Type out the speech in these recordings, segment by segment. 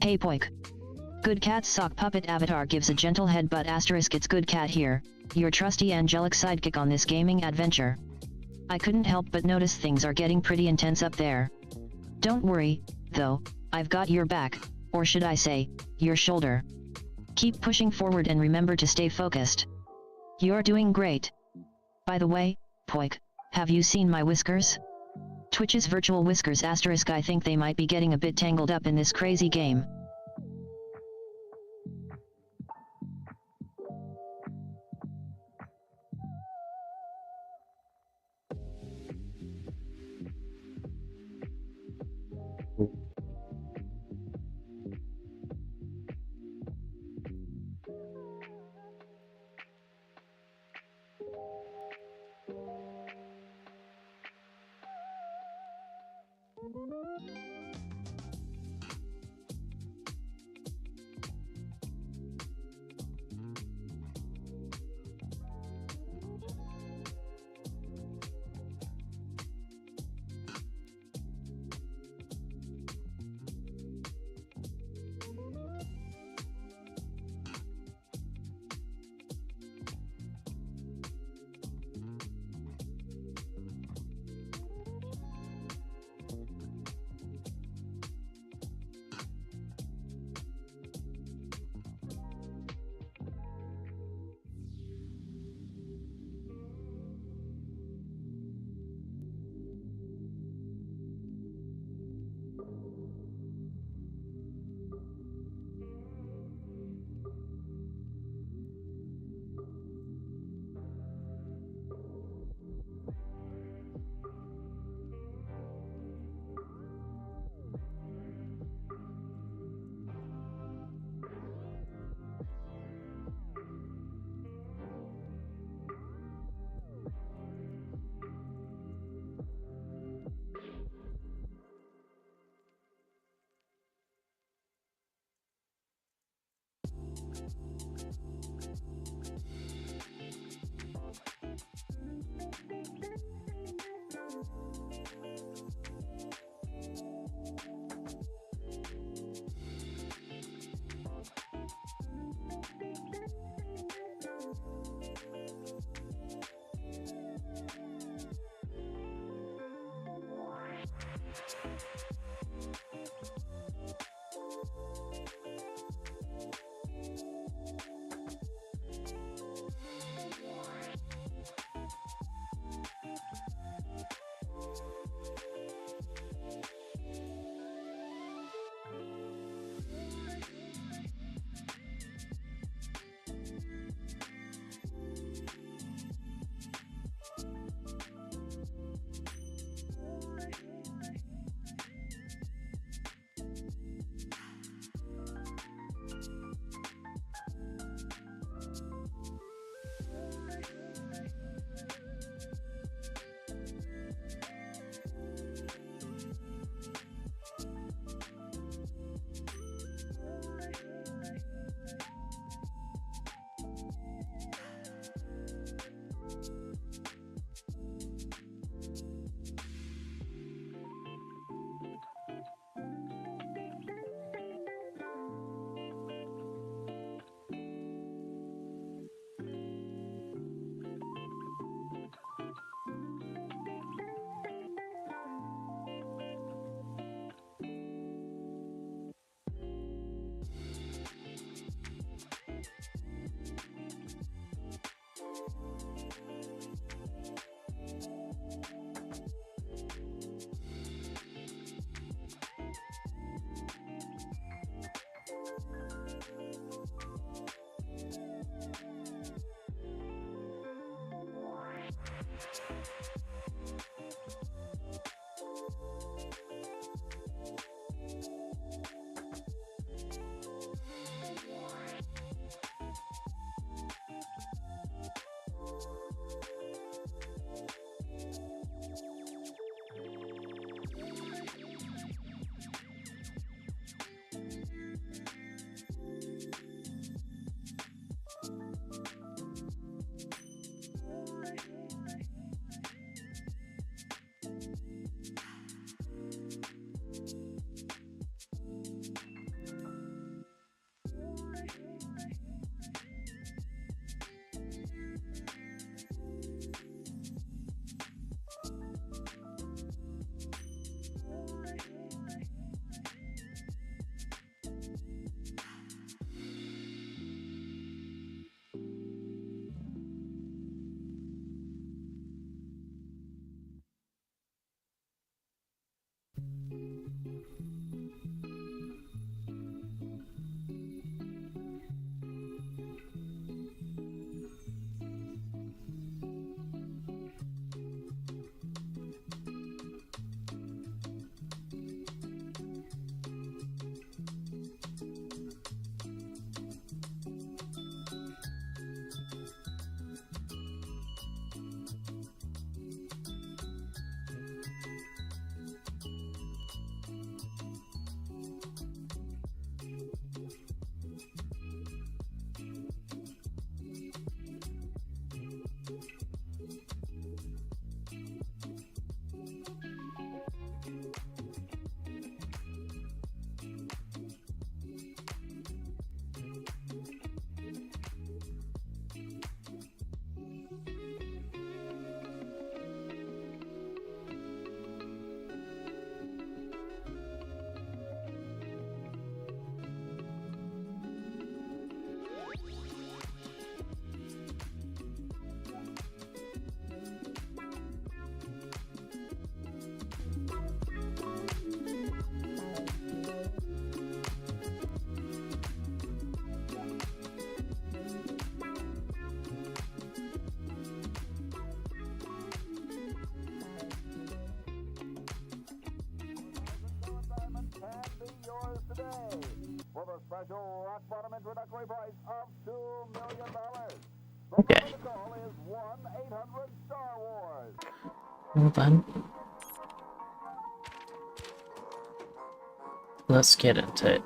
Hey Poik. Good Cat's sock puppet avatar gives a gentle headbutt asterisk it's Good Cat here, your trusty angelic sidekick on this gaming adventure. I couldn't help but notice things are getting pretty intense up there. Don't worry, though, I've got your back, or should I say, your shoulder. Keep pushing forward and remember to stay focused. You're doing great. By the way, Poik, have you seen my whiskers? Twitch's virtual whiskers asterisk I think they might be getting a bit tangled up in this crazy game. special rock bottom introductory price of $2 million. Okay. The call is 1-800-Star Wars. Well then. Let's get into it.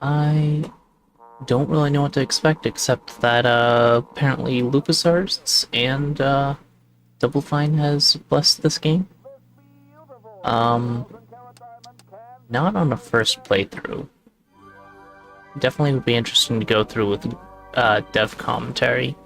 I don't really know what to expect, except that apparently LucasArts and Double Fine has blessed this game. Not on the first playthrough. Definitely would be interesting to go through with dev commentary.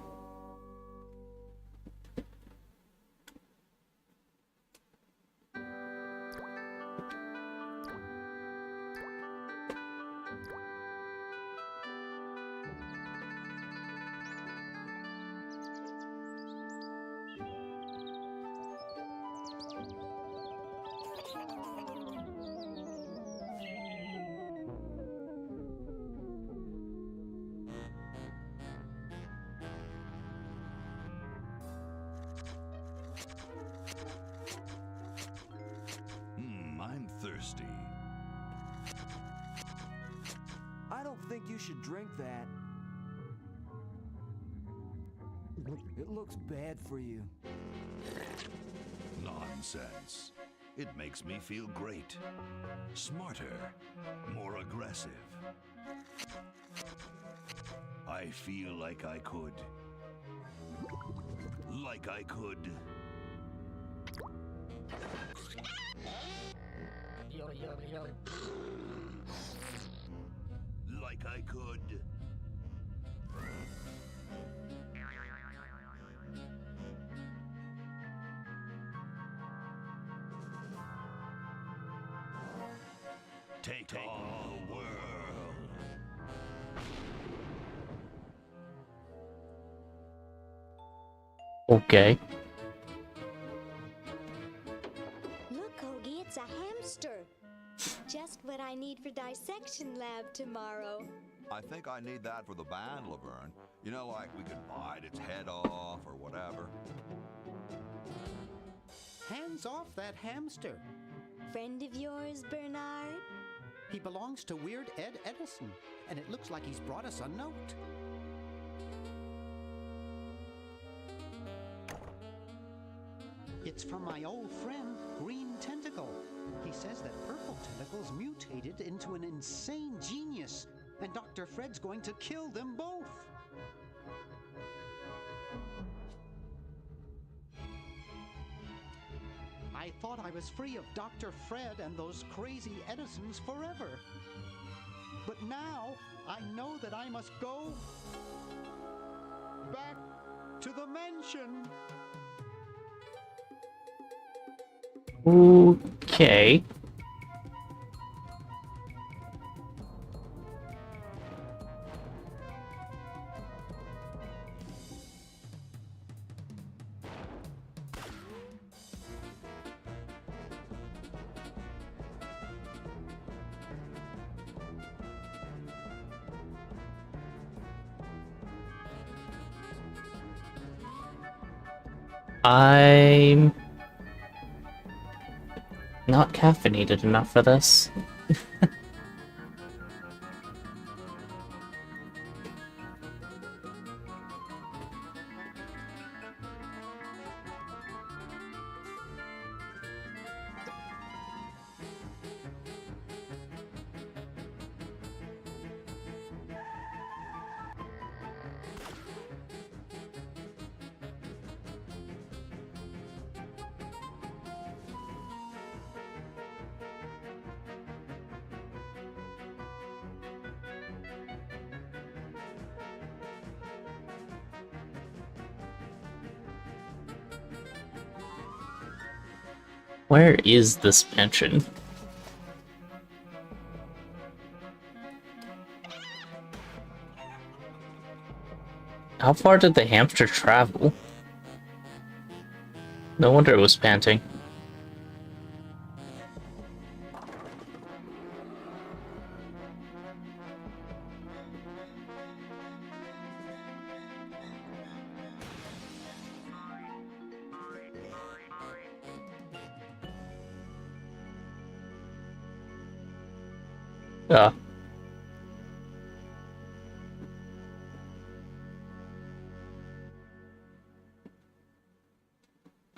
I'm thirsty. I don't think you should drink that. It looks bad for you. Nonsense. It makes me feel great. Smarter. More aggressive. I feel like I could. Like I could. Like I could. Take on the world. Okay. Look, Hoagie, it's a hamster. Just what I need for dissection lab tomorrow. I think I need that for the band, Laverne. You know, like we could bite its head off or whatever. Hands off that hamster. Friend of yours, Bernard? He belongs to Weird Ed Edison, and it looks like he's brought us a note. It's from my old friend, Green Tentacle. He says that Purple Tentacle's mutated into an insane genius, and Dr. Fred's going to kill them both. I thought I was free of Dr. Fred and those crazy Edisons forever. But now, I know that I must go back to the mansion. Okay. I'm not caffeinated enough for this. Where is this mansion? How far did the hamster travel? No wonder it was panting. Uh.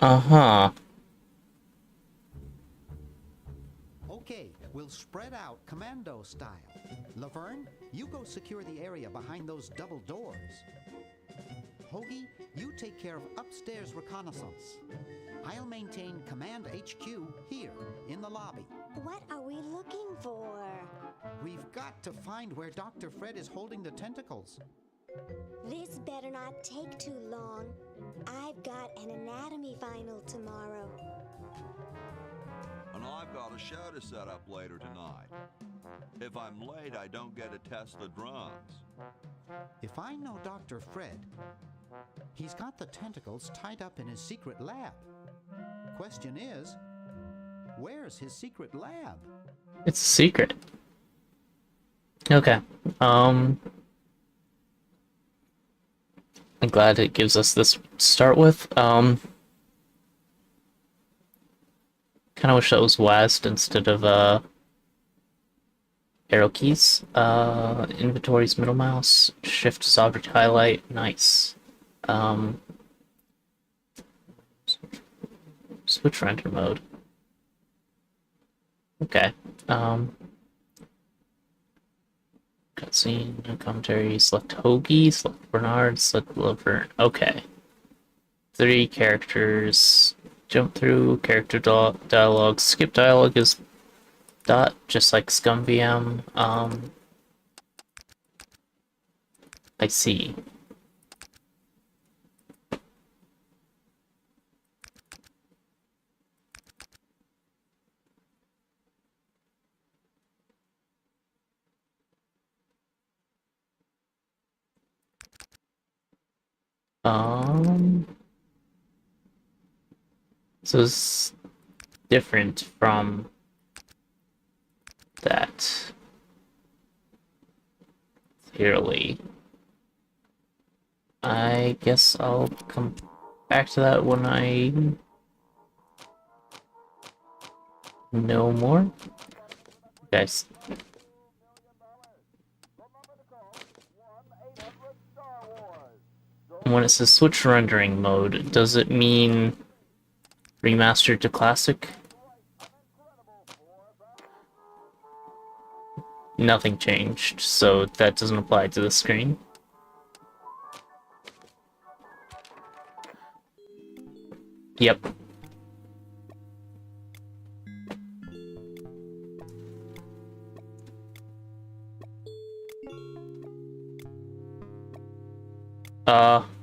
Uh-huh. Okay, we'll spread out commando style. Laverne, you go secure the area behind those double doors. Hoagie, you take care of upstairs reconnaissance. I'll maintain Command HQ here, in the lobby. What are we looking for? We've got to find where Dr. Fred is holding the tentacles. This better not take too long. I've got an anatomy final tomorrow. And I've got a show to set up later tonight. If I'm late, I don't get to test the drums. If I know Dr. Fred, he's got the tentacles tied up in his secret lab. Question is, where's his secret lab? It's a secret. Okay. I'm glad it gives us this to start with. Kind of wish that was west instead of arrow keys. Inventory's middle mouse. Shift is object highlight. Nice. Switch render mode. Okay. Cutscene, no commentary. Select Hoagie, select Bernard, select Laverne. Okay. 3 characters. Jump through character dialogue. Skip dialogue is dot, just like ScumVM. I see. So it's different from that. Clearly. I guess I'll come back to that when I know more. Guys. When it says switch rendering mode, does it mean remastered to classic? Nothing changed, so that doesn't apply to the screen. Yep.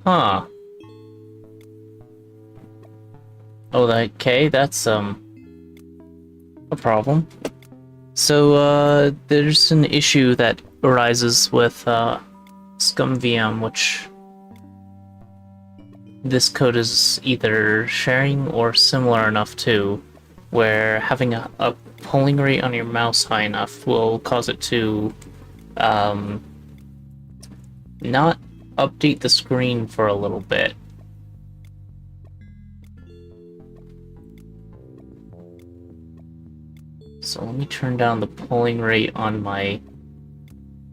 Huh. Oh, okay, that's, a problem. So, there's an issue that arises with, ScumVM, which this code is either sharing or similar enough to, where having a polling rate on your mouse high enough will cause it to, not update the screen for a little bit. So let me turn down the polling rate on my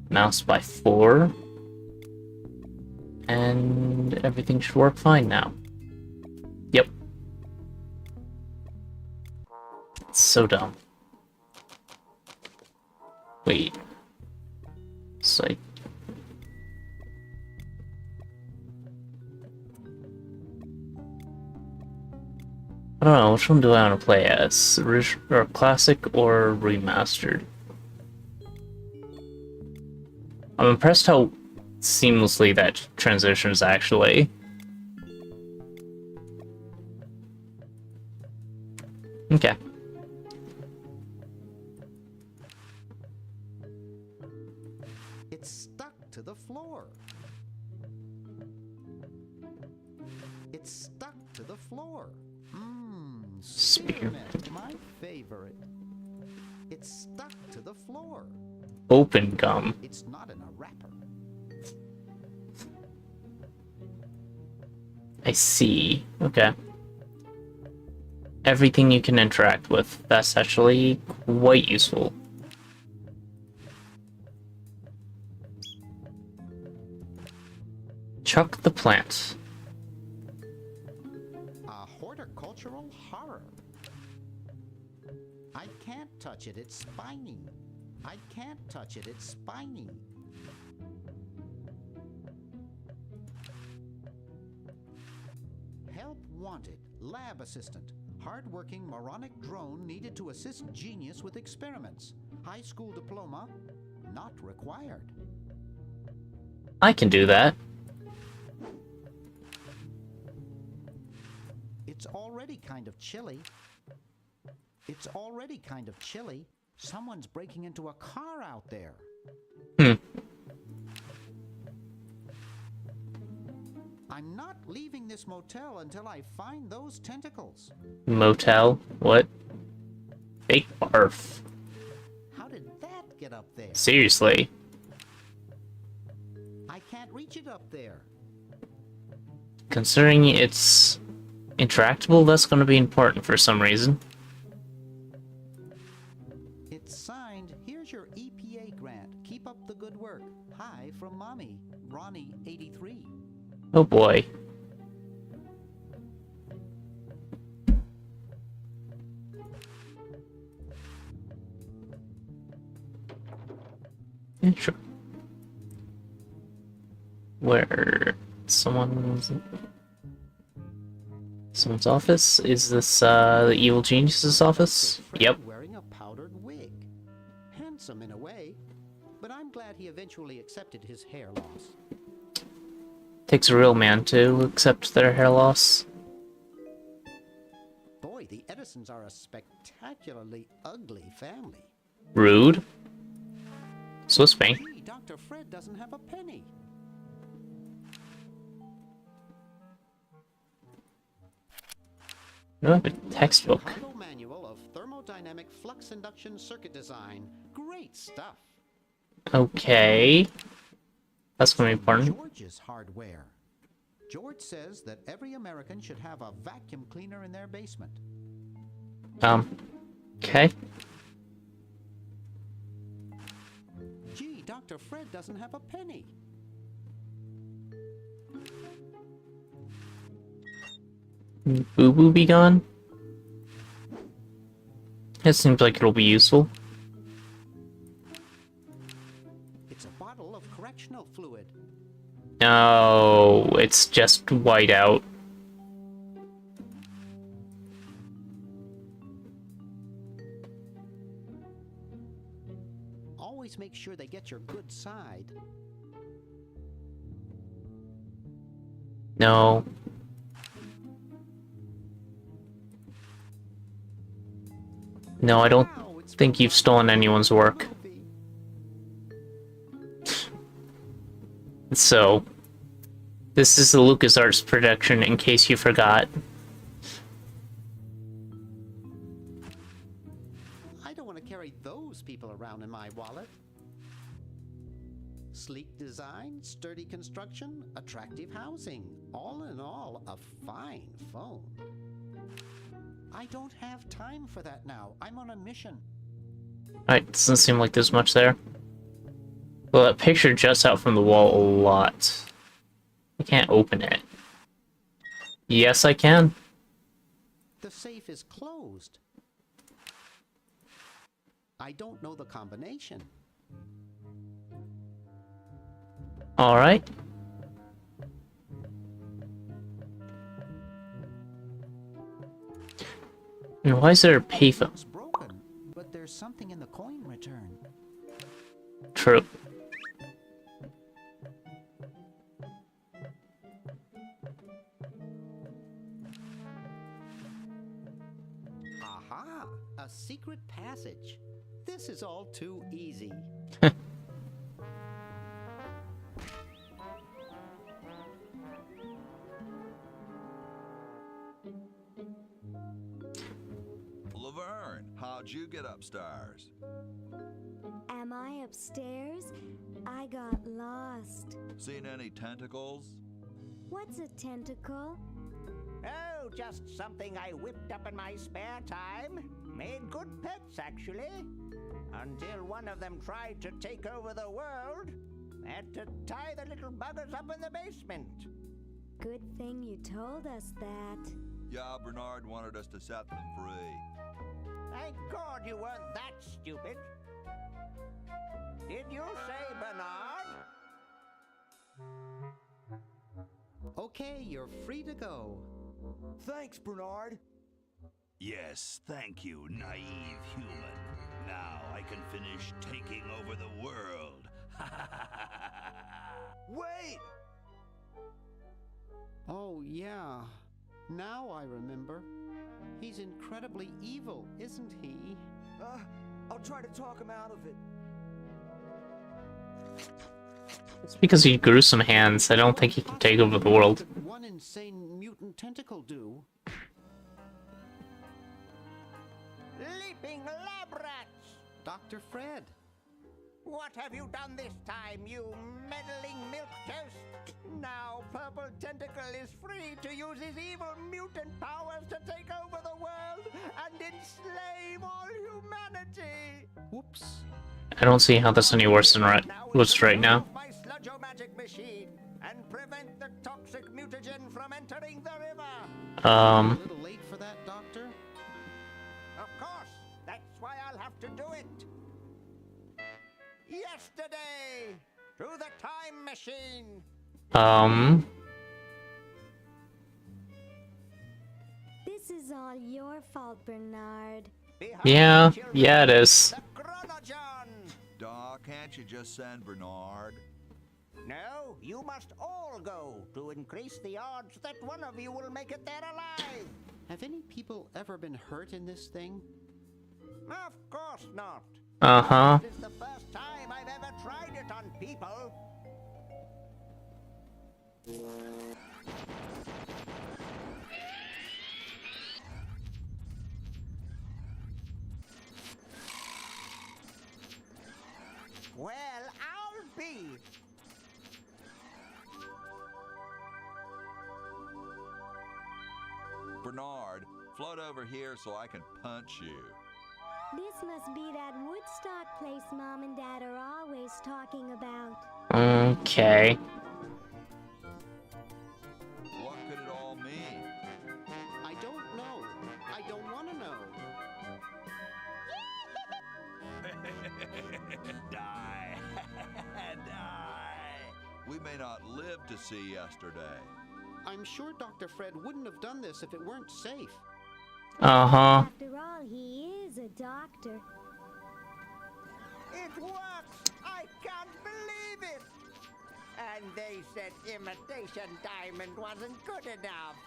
mouse by 4. And everything should work fine now. Yep. It's so dumb. Wait. Psych. I don't know, which one do I want to play as? Or classic or remastered? I'm impressed how seamlessly that transitions actually. Okay. It's stuck to the floor. It's stuck to the floor. Spearmint, my favorite. It's stuck to the floor. Open gum. It's not in a wrapper. I see. Okay. Everything you can interact with. That's actually quite useful. Chuck the plant. A horticultural horror. I can't touch it, it's spiny. I can't touch it, it's spiny. Help wanted. Lab assistant. Hard-working moronic drone needed to assist genius with experiments. High school diploma not required. I can do that. It's already kind of chilly. It's already kind of chilly. Someone's breaking into a car out there. I'm not leaving this motel until I find those tentacles. Motel? What? Fake barf. How did that get up there? Seriously. I can't reach it up there. Considering it's interactable, that's going to be important for some reason. It's signed, here's your EPA grant. Keep up the good work. Hi from Mommy, Ronnie 83. Oh boy. Yeah, sure. Where someone's office? Is this the evil genius's office? Fred Yep. wearing a powdered wig. Handsome in a way, but I'm glad he eventually accepted his hair loss. Takes a real man to accept their hair loss. Boy, the Edisons are a spectacularly ugly family. Rude. Swiss bank. Gee, Dr. Fred doesn't have a penny. No, I have a textbook. Chicago Manual of Thermodynamic Flux Induction Circuit Design. Great stuff. Okay. That's gonna be important. George's hardware. George says that every American should have a vacuum cleaner in their basement. Okay. Gee, Dr. Fred doesn't have a penny. Boo Boo be gone? It seems like it'll be useful. It's a bottle of correctional fluid. No, it's just white out. Always make sure they get your good side. No. No, I don't Wow, it's think you've stolen anyone's work. movie. So, this is the LucasArts production, in case you forgot. I don't want to carry those people around in my wallet. Sleek design, sturdy construction, attractive housing. All in all, a fine phone. I don't have time for that now. I'm on a mission. Alright, doesn't seem like there's much there. Well, that picture juts out from the wall a lot. I can't open it. Yes, I can. The safe is closed. I don't know the combination. Alright. And why is there a payphone? It's broken, but there's something in the coin return. True. Aha! A secret passage. This is all too easy. Laverne, how'd you get upstairs? Am I upstairs? I got lost. Seen any tentacles? What's a tentacle? Oh, just something I whipped up in my spare time. Made good pets, actually. Until one of them tried to take over the world. Had to tie the little buggers up in the basement. Good thing you told us that. Yeah, Bernard wanted us to set them free. Thank God you weren't that stupid. Did you say Bernard? Okay, you're free to go. Thanks, Bernard. Yes, thank you, naive human. Now I can finish taking over the world. Wait! Oh, yeah. Now I remember. He's incredibly evil, isn't he? I'll try to talk him out of it. It's because he grew some hands. I don't think he can take over the world. What could one insane mutant tentacle do? Leaping lab rats! Dr. Fred. What have you done this time, you meddling milk toast? Now Purple Tentacle is free to use his evil mutant powers to take over the world and enslave all humanity! Whoops. I don't see how that's any worse than what's right now. My sludge-o-magic machine and prevent the toxic mutagen from entering the river! A little late for that, Doctor? Of course! That's why I'll have to do it! Yesterday! Through the time machine! This is all your fault, Bernard. Yeah, it is. The Chronogen! Doc, can't you just send Bernard? No, you must all go to increase the odds that one of you will make it there alive. Have any people ever been hurt in this thing? Of course not. Uh-huh. This is the first time I've ever tried it on people. Well, I'll be. Bernard, float over here so I can punch you. This must be that Woodstock place Mom and Dad are always talking about. Okay. What could it all mean? I don't know. I don't want to know. Die! Die! We may not live to see yesterday. I'm sure Dr. Fred wouldn't have done this if it weren't safe. Uh-huh. After all, he is a doctor. It works! I can't believe it! And they said imitation diamond wasn't good enough.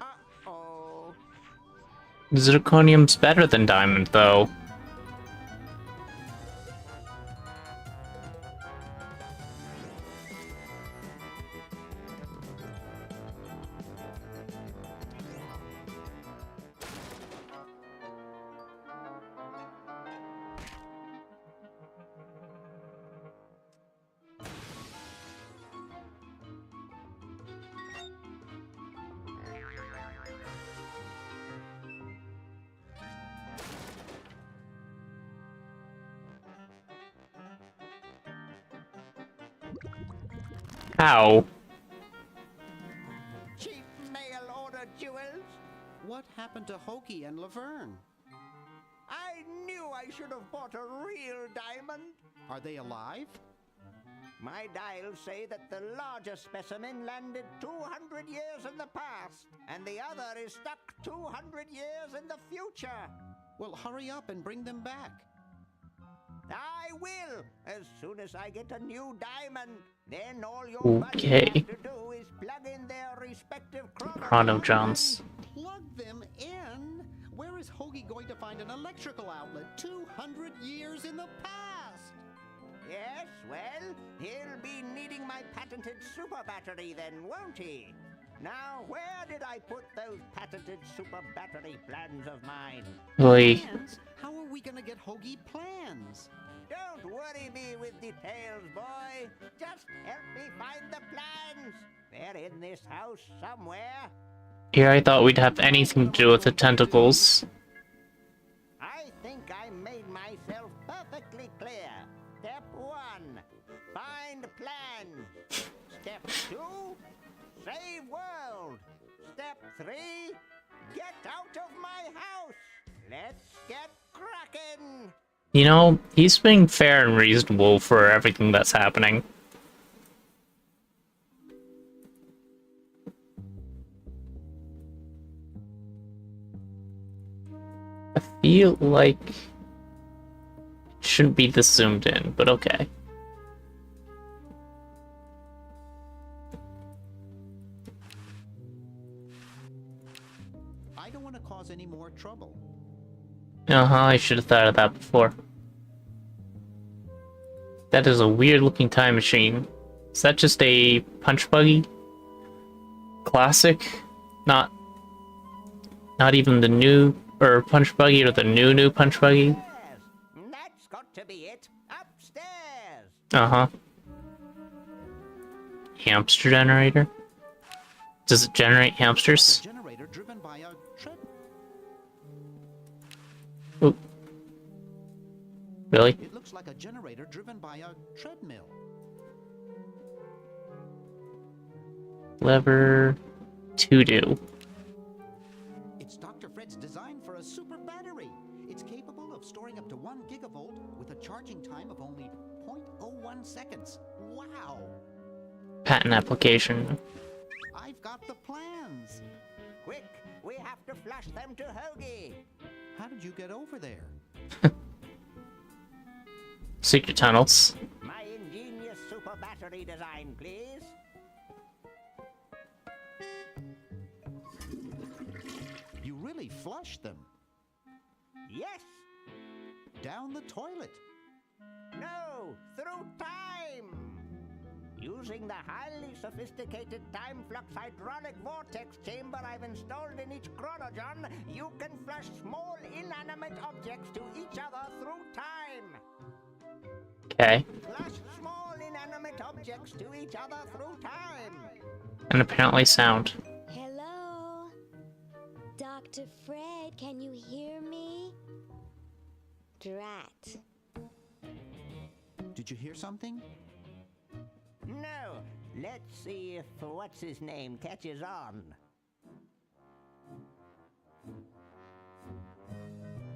Uh-oh. Zirconium's better than diamond, though. How? Cheap mail order jewels? What happened to Hoagie and Laverne? I knew I should have bought a real diamond. Are they alive? My dials say that the larger specimen landed 200 years in the past, and the other is stuck 200 years in the future. Well, hurry up and bring them back. I will, as soon as I get a new diamond. Then all your Okay. buddies have to do is plug in their respective Chronogens. Plug them in? Where is Hoagie going to find an electrical outlet 200 years in the past? Yes, well, he'll be needing my patented super battery then, won't he? Now, where did I put those patented super battery plans of mine? Like, Plans? How are we gonna get Hoagie plans? Don't worry me with details, boy. Just help me find the plans. They're in this house somewhere. here I thought we'd have anything to do with the tentacles. I think I made myself perfectly Step 2, save world. Step 3, get out of my house. Let's get cracking. You know, he's being fair and reasonable for everything that's happening. I feel like it shouldn't be this zoomed in, but okay. I don't want to cause any more trouble. I should have thought of that before. That is a weird looking time machine. Is that just a punch buggy? Classic? Not even the new punch buggy or the new punch buggy? Upstairs. That's got to be it. Upstairs. Uh-huh. Hamster generator? Does it generate hamsters? A generator driven by a tread. Ooh. Really? It looks like a generator driven by a treadmill. Lever to do. It's Dr. Fred's design for a super battery. It's capable of storing up to 1 gigavolt with a charging time of only 0.01 seconds. Wow! Patent application. I've got the plans. Quick, we have to flush them to Hoagie. How did you get over there? Secret tunnels. My ingenious super battery design, please. You really flushed them. Yes. Down the toilet. No, through time. Using the highly sophisticated time flux hydraulic vortex chamber I've installed in each chronogen, you can flush small inanimate objects to each other through time. Okay. Flush small inanimate objects to each other through time. And apparently sound. Hello? Dr. Fred, can you hear me? Drat. Did you hear something? No, let's see if what's his name catches on.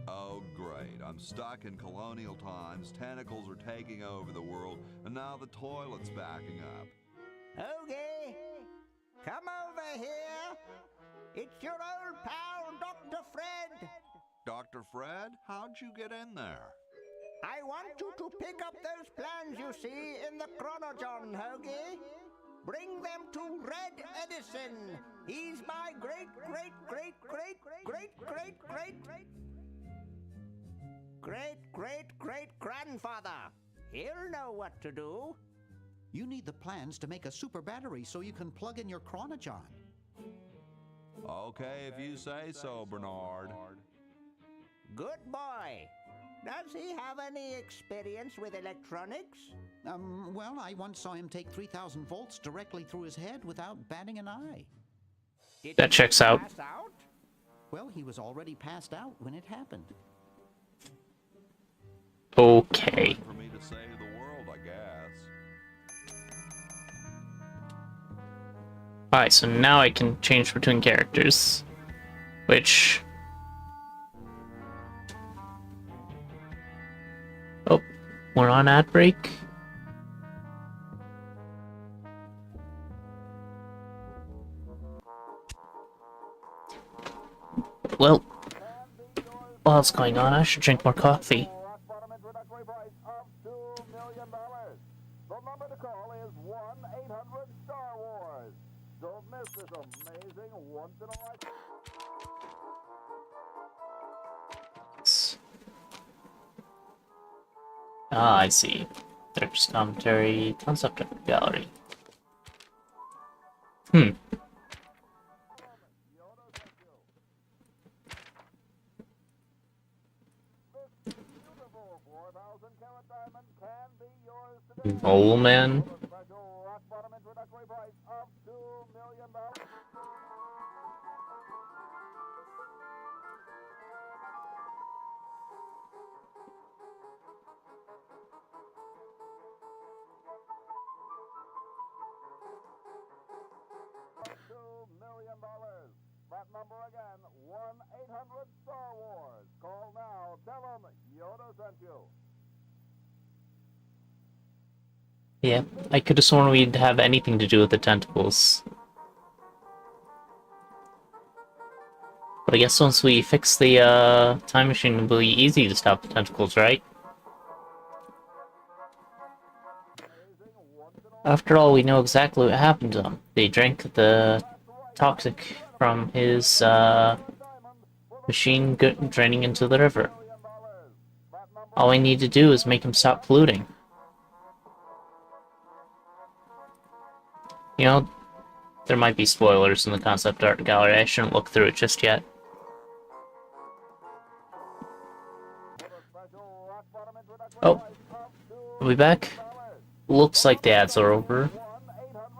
Oh, great. I'm stuck in colonial times, tentacles are taking over the world, and now the toilet's backing up. Okay, come over here. It's your old pal, Dr. Fred. Dr. Fred, how'd you get in there? I want you to pick up those plans you see in the chronogen, Hoagie. Bring them to Red Edison. He's my great grandfather. He'll know what to do. You need the plans to make a super battery so you can plug in your chronogen. Okay, if you say so, Bernard. Good boy. Does he have any experience with electronics? Well, I once saw him take 3,000 volts directly through his head without batting an eye. Did That he checks out. pass out? Well, he was already passed out when it happened. Okay. For me to save the world, I guess. Alright, so now I can change between characters. Which... Oh, we're on ad break. Well, while it's going on, I should drink more coffee. Rock bottom introductory price of $2 million. The number to call is 1-800-STAR Wars. Don't miss this amazing once-in-a-lifetime. Ah, I see. There's commentary, concept art gallery. Hmm. Beautiful 4,000-carat diamond can be yours today. Mole Man. Special rock bottom introductory price of $2 million. million. That number again, 1-800-STAR Wars. Call now. Tell them Yoda sent you. Yeah, I could have sworn we'd have anything to do with the tentacles. But I guess once we fix the time machine, it'll be easy to stop the tentacles, right? After all, we know exactly what happened to them. They drank the toxic from his machine draining into the river. All we need to do is make him stop polluting. You know, there might be spoilers in the concept art gallery. I shouldn't look through it just yet. Oh, are we back? Looks like the ads are over.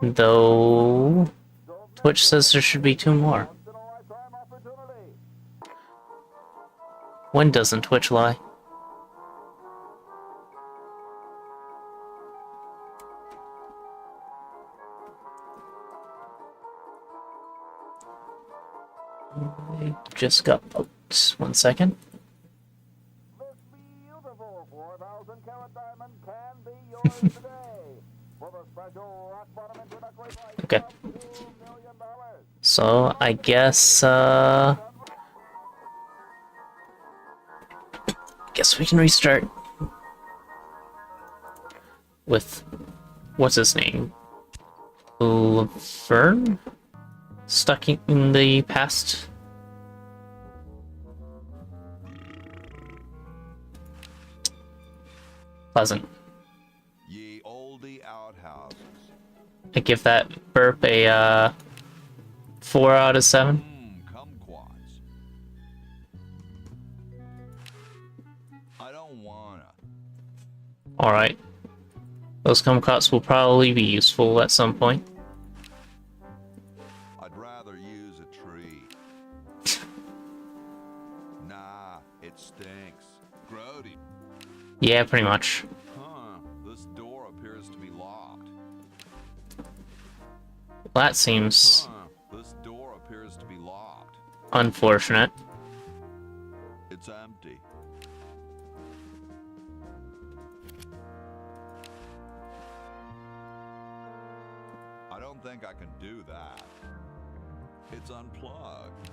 Though Twitch says there should be 2 more. When doesn't Twitch lie? I just got booked. 1 second. This beautiful 4,000-carat diamond can be yours today. For the special rock bottom introductory price Okay. of $2 million. So I guess we can restart with what's his name? Laverne? Stuck in the past. Pleasant. Ye oldie outhouses. I give that burp a 4 out of 7. Kumquats. I don't wanna. Alright. Those kumquats will probably be useful at some point. I'd rather use a tree. Nah, it stinks. Grody. Yeah, pretty much. Huh, this door appears to be locked. That seems This door appears to be locked. unfortunate. It's empty. I don't think I can do that. It's unplugged.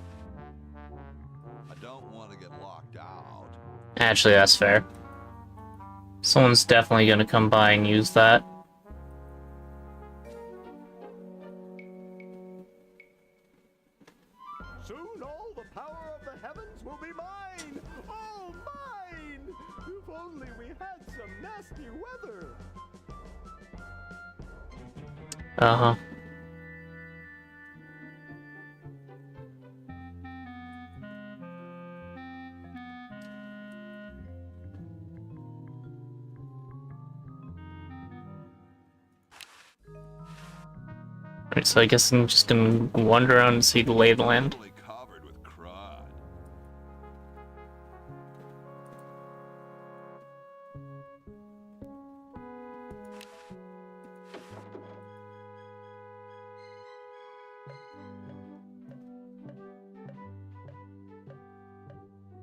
I don't want to get locked out. Actually, that's fair. Someone's definitely gonna come by and use that. Soon all the power of the heavens will be mine! All mine! If only we had some nasty weather! Uh-huh. Alright, so I guess I'm just gonna wander around and see the lay of the land. Totally covered with crud.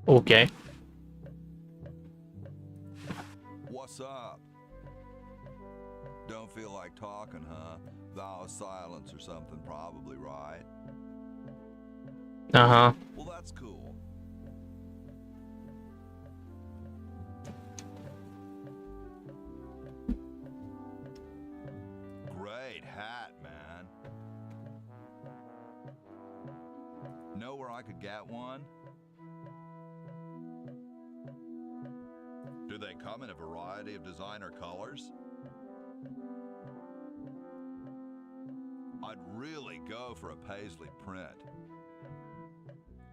Okay. What's up? Don't feel like talking, huh? Thou silence or something, probably, right? Uh-huh. Well, that's cool. Great hat, man. Know where I could get one? Do they come in a variety of designer colors? I'd really go for a paisley print.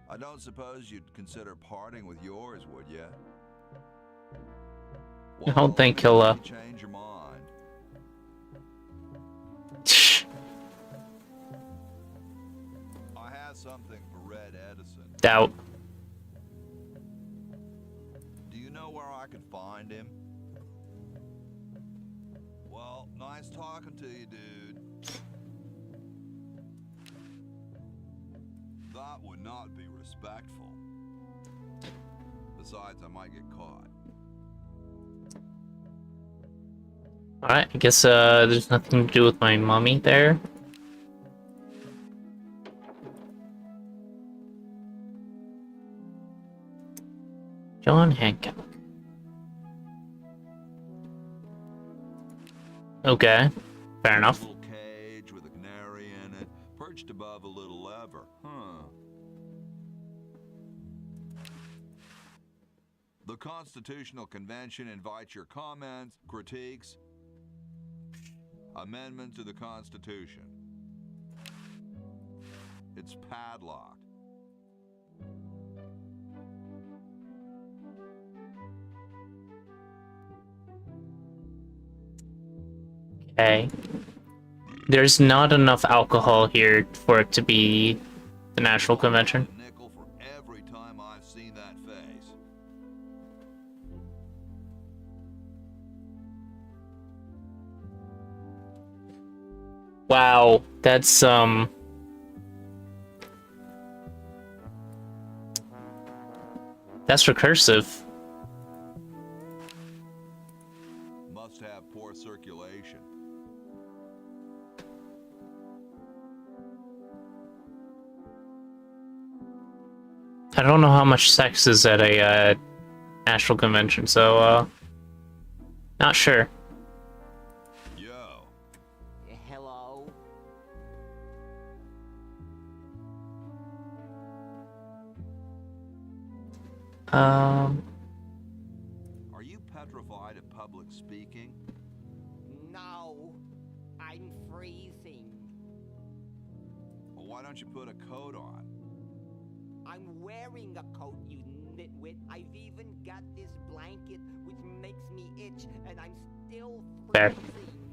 I don't suppose you'd consider parting with yours, would you? I don't think he'll, change your mind. I have something for Red Edison. Doubt. Do you know where I could find him? Well, nice talking to you, dude. That would not be respectful. Besides, I might get caught. Alright, I guess there's nothing to do with my mummy there. John Hancock. Okay, fair enough. A little cage with a canary in it, perched above a little lever. Huh. The Constitutional Convention invites your comments, critiques, amendment to the Constitution. It's padlocked. Okay. There's not enough alcohol here for it to be the National Convention. A nickel for every time I've seen that face. Wow, that's recursive. Must have poor circulation. I don't know how much sex is at a National Convention, so not sure. Yo. Hello? Are you petrified of public speaking? No, I'm freezing. Well, why don't you put a coat on? I'm wearing a coat, you nitwit. I've even got this blanket which makes me itch, and I'm still Fair. freezing.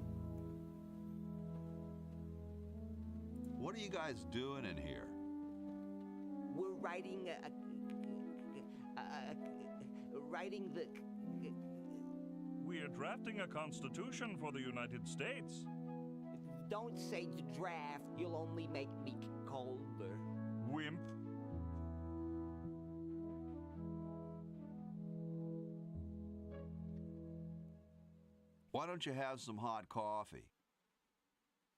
What are you guys doing in here? We're writing writing the. We are drafting a constitution for the United States. Don't say draft. You'll only make me colder. Wimp. Why don't you have some hot coffee?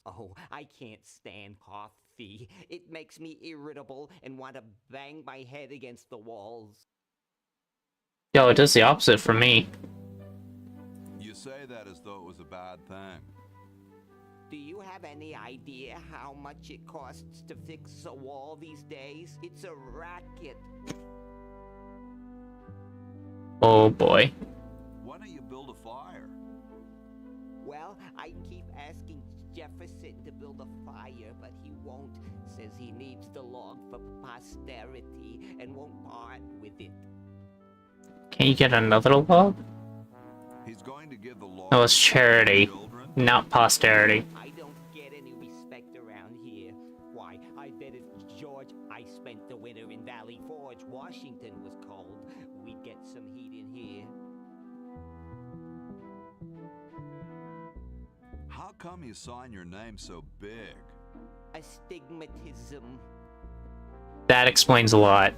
Oh, I can't stand coffee. It makes me irritable and want to bang my head against the walls. Yo, it does the opposite for me. You say that as though it was a bad thing. Do you have any idea how much it costs to fix a wall these days? It's a racket. Oh boy. Why don't you build a fire? Well, I keep asking Jefferson to build a fire, but he won't. Says he needs the log for posterity and won't part with it. Can you get another log? He's going to give the law. No, it's charity, to children. not posterity. I don't get any respect around here. Why, I bet if George I spent the winter in Valley Forge, Washington was cold, we'd get some heat in here. How come you sign your name so big? Astigmatism. That explains a lot.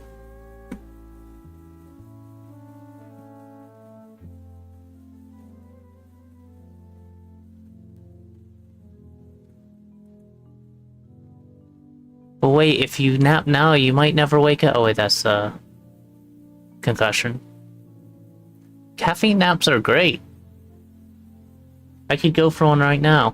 But wait, if you nap now, you might never wake up. Oh wait, that's concussion. Caffeine naps are great. I could go for one right now.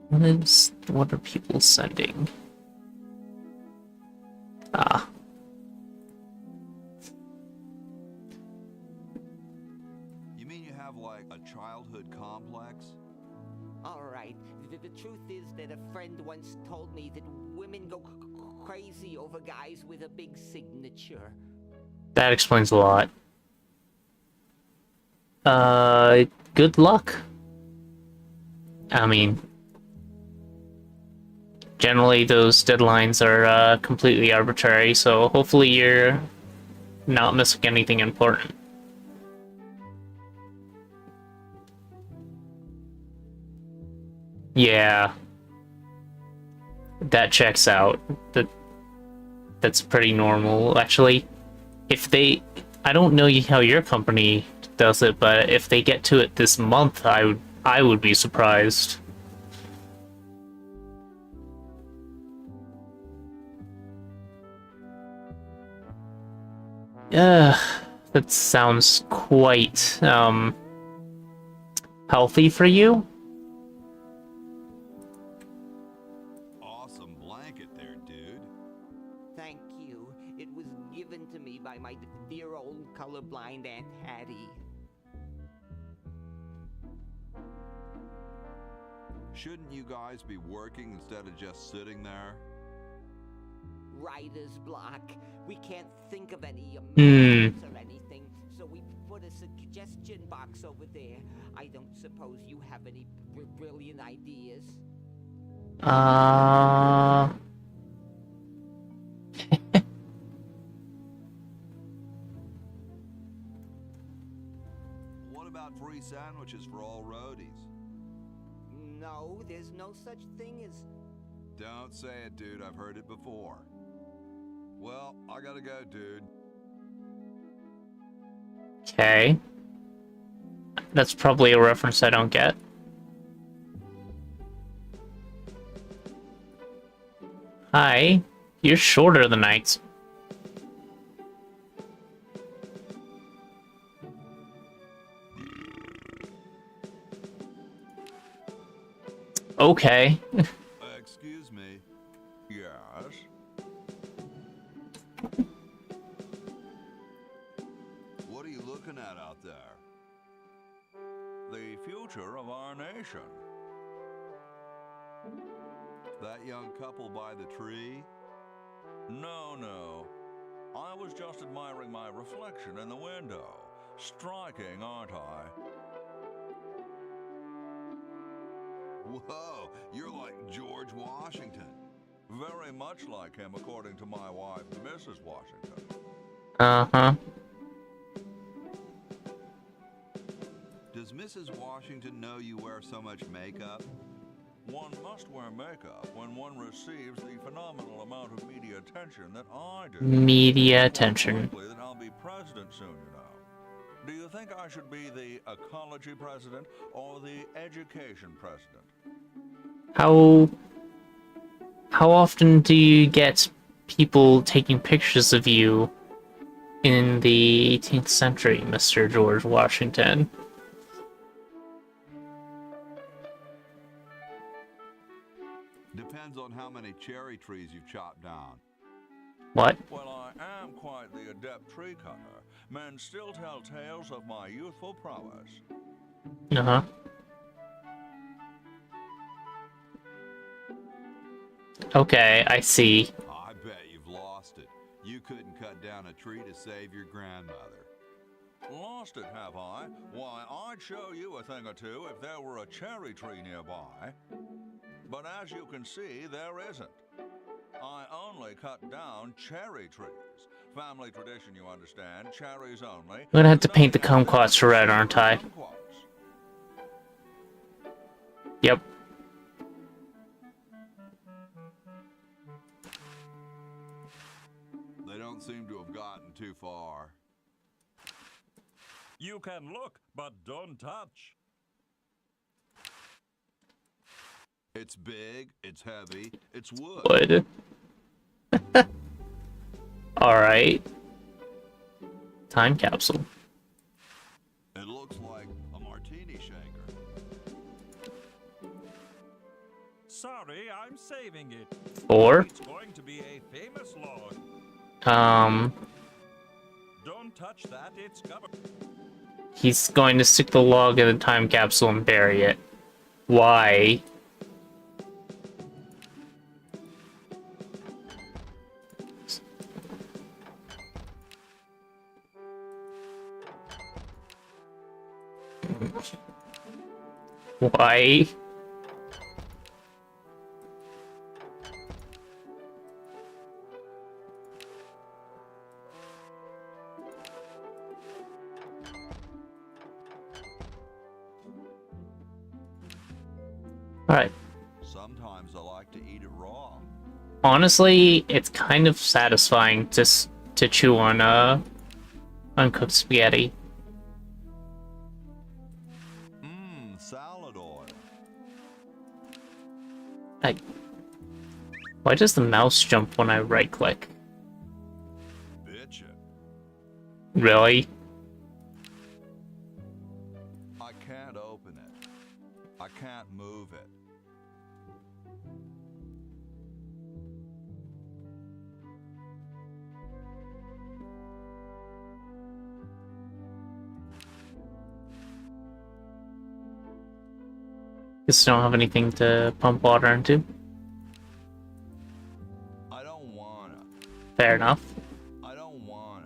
What are people sending? Ah. You mean you have like a childhood complex? Alright, the truth is that a friend once told me that women go crazy over guys with a big signature. That explains a lot. Good luck. I mean, generally those deadlines are completely arbitrary, so hopefully you're not missing anything important. Yeah. That checks out. That's pretty normal. Actually, if they... I don't know how your company does it, but if they get to it this month, I would be surprised. That sounds quite, healthy for you? Awesome blanket there, dude. Thank you. It was given to me by my dear old colorblind Aunt Hattie. Shouldn't you guys be working instead of just sitting there? Writer's block. We can't think of any amendments or anything, so we put a suggestion box over there. I don't suppose you have any brilliant ideas? What about free sandwiches for all roadies? No, there's no such thing as... Don't say it, dude. I've heard it before. Well, I gotta go, dude. Okay. That's probably a reference I don't get. Hi. You're shorter than I... Okay. Excuse me. Yes? What are you looking at out there? The future of our nation. That young couple by the tree? No. I was just admiring my reflection in the window. Striking, aren't I? Whoa, you're like George Washington. Very much like him, according to my wife, Mrs. Washington. Uh-huh. Does Mrs. Washington know you wear so much makeup? One must wear makeup when one receives the phenomenal amount of media attention that I do. Media attention. Likely that I'll be president soon, you know. Do you think I should be the ecology president or the education president? How often do you get people taking pictures of you in the 18th century, Mr. George Washington? Depends on how many cherry trees you've chopped down. What? Well, I am quite the adept tree cutter. Men still tell tales of my youthful prowess. Uh-huh. Okay, I see. I bet you've lost it. You couldn't cut down a tree to save your grandmother. Lost it, have I? Why, I'd show you a thing or two if there were a cherry tree nearby. But as you can see, there isn't. I only cut down cherry trees. Family tradition, you understand. Cherries only. I'm gonna have to paint the kumquats red, aren't I? Yep. They don't seem to have gotten too far. You can look, but don't touch. It's big, it's heavy, it's wood. Wood. Alright. Time capsule. It looks like a martini shaker. Sorry, I'm saving it. Or, It's going to be a famous log. Don't touch that, it's covered. he's going to stick the log in the time capsule and bury it. Why? Why? Alright, Honestly, it's kind of satisfying to chew on uncooked spaghetti. Salad oil. Why does the mouse jump when I right-click? Bitchin'. Really? I can't open it. I can't move it. Guess I don't have anything to pump water into. I don't wanna. Fair enough. I don't wanna.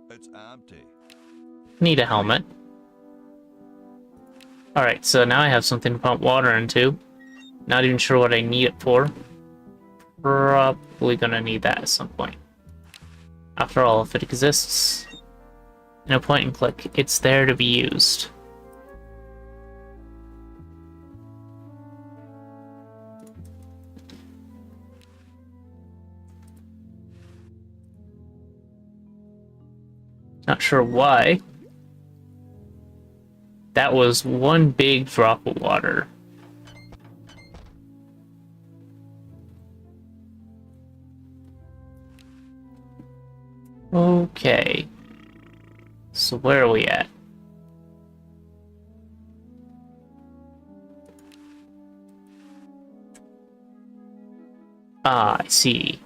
It's empty. Need a helmet. Alright, so now I have something to pump water into. Not even sure what I need it for. Probably gonna need that at some point. After all, if it exists in a point and click, it's there to be used. Not sure why. That was one big drop of water. Okay. So where are we at? Ah, I see.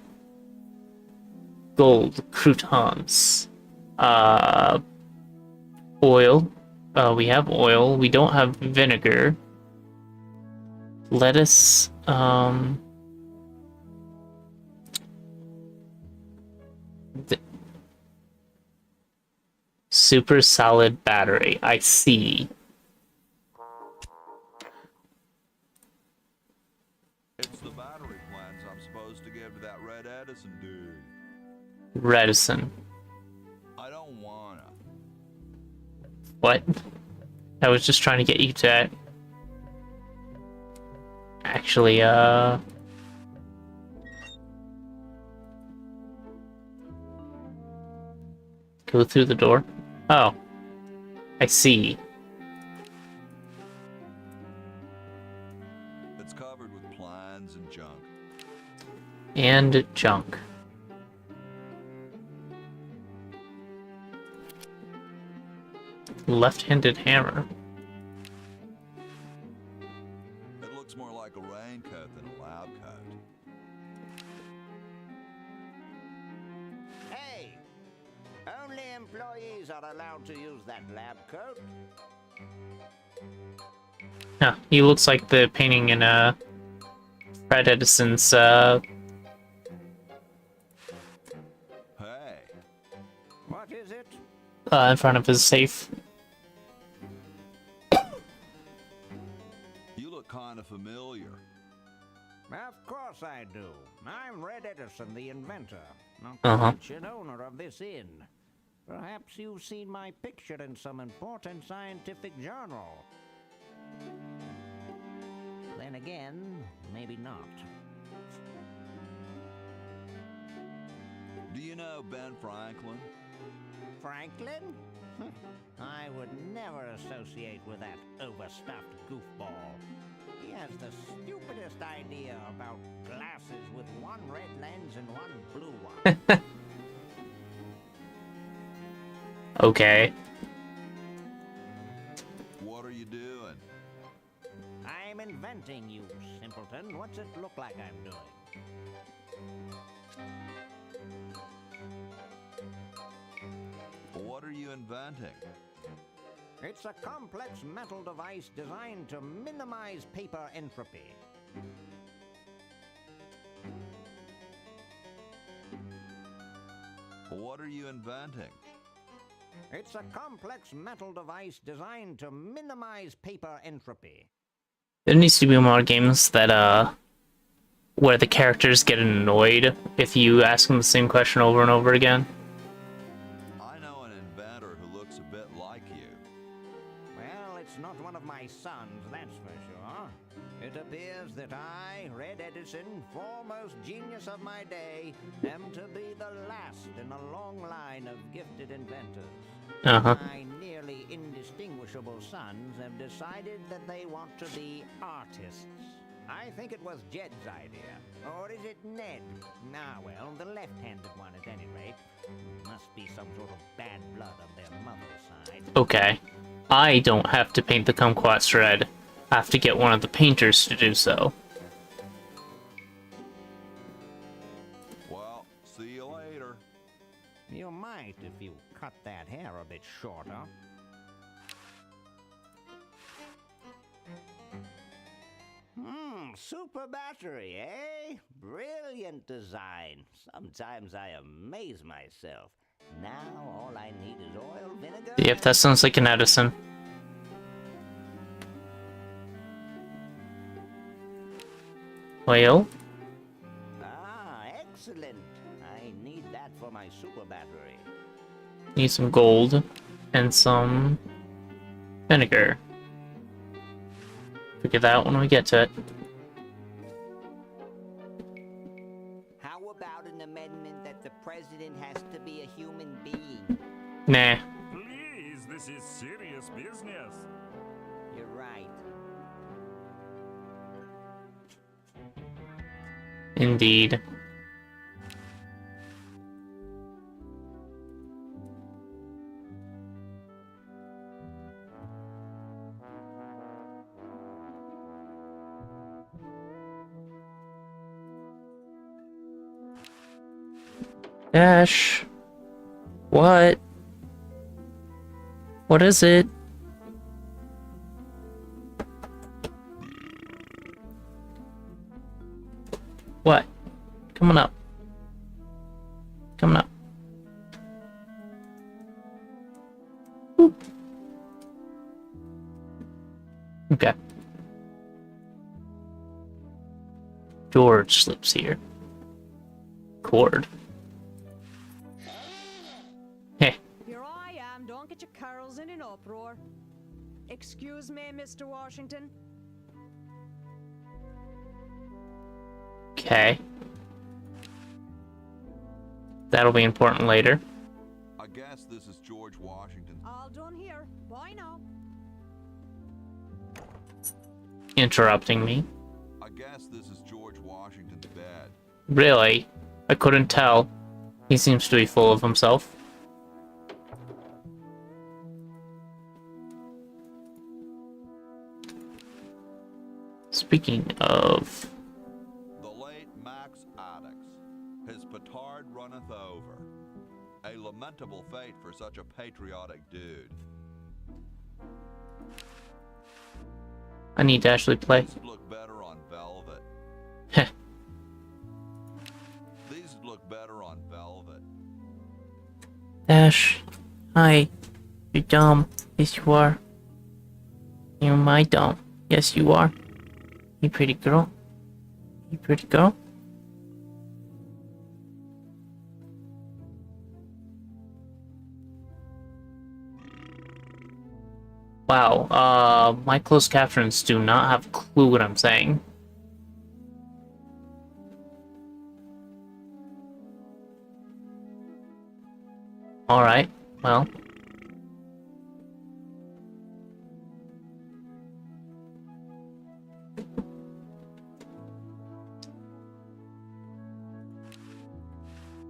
Gold croutons. Oil. We have oil. We don't have vinegar. Lettuce. Super solid battery. I see. It's the battery plans I'm supposed to give to that Red Edison dude. Redison. I don't wanna. What? I was just trying to get you to actually, go through the door. Oh. I see. It's covered with plans and junk. And junk. Left-handed hammer. It looks more like a raincoat than a lab coat. Hey! Only employees are allowed to use that lab coat. Huh, he looks like the painting in Fred Edison's Hey! What is it? in front of his safe. You look kinda familiar. Of course I do. I'm Red Edison, the inventor, not Uh-huh. the ancient owner of this inn. Perhaps you've seen my picture in some important scientific journal. Then again, maybe not. Do you know Ben Franklin? Franklin? I would never associate with that overstuffed goofball. He has the stupidest idea about glasses with one red lens and one blue one. Okay. What are you doing? I'm inventing, you simpleton. What's it look like I'm doing? What are you inventing? It's a complex metal device designed to minimize paper entropy. What are you inventing? It's a complex metal device designed to minimize paper entropy. There needs to be more games that, where the characters get annoyed if you ask them the same question over and over again. I know an inventor who It appears that I, Red Edison, foremost genius of my day, am to be the last in a long line of gifted inventors. My nearly indistinguishable sons have decided that they want to be artists. I think it was Jed's idea. Or is it Ned? Ah, well, the left-handed one at any rate. Must be some sort of bad blood on their mother's side. Okay. I don't have to paint the kumquats red. I have to get one of the painters to do so. Well, see you later. You might if you cut that hair a bit shorter. Super battery, eh? Brilliant design. Sometimes I amaze myself. Now all I need is oil, vinegar... Yep, that sounds like an Edison. Well? Ah, excellent. I need that for my super battery. Need some gold and some vinegar. Figure that out when we get to it. How about an amendment that the president has to be a human being? Nah. Please, this is serious business. You're right. Indeed. Dash. What? What is it? What? Coming up. Coming up. Boop. Okay. George sleeps here. Cord. Heh. Here I am, don't get your curls in an uproar. Excuse me, Mr. Washington. Okay. That'll be important later. I guess this is George Washington. All done here. Bye now. Interrupting me. I guess this is George Washington's bed. Really? I couldn't tell. He seems to be full of himself. Speaking of... The late Max Addix. His petard runneth over. A lamentable fate for such a patriotic dude. I need to actually play. These look better on velvet. Heh. These look better on velvet. Dash. Hi. You're dumb. Yes, you are. You're my dumb. Yes, you are. You pretty girl. You pretty girl. Wow, my closed captions do not have a clue what I'm saying. Alright, well.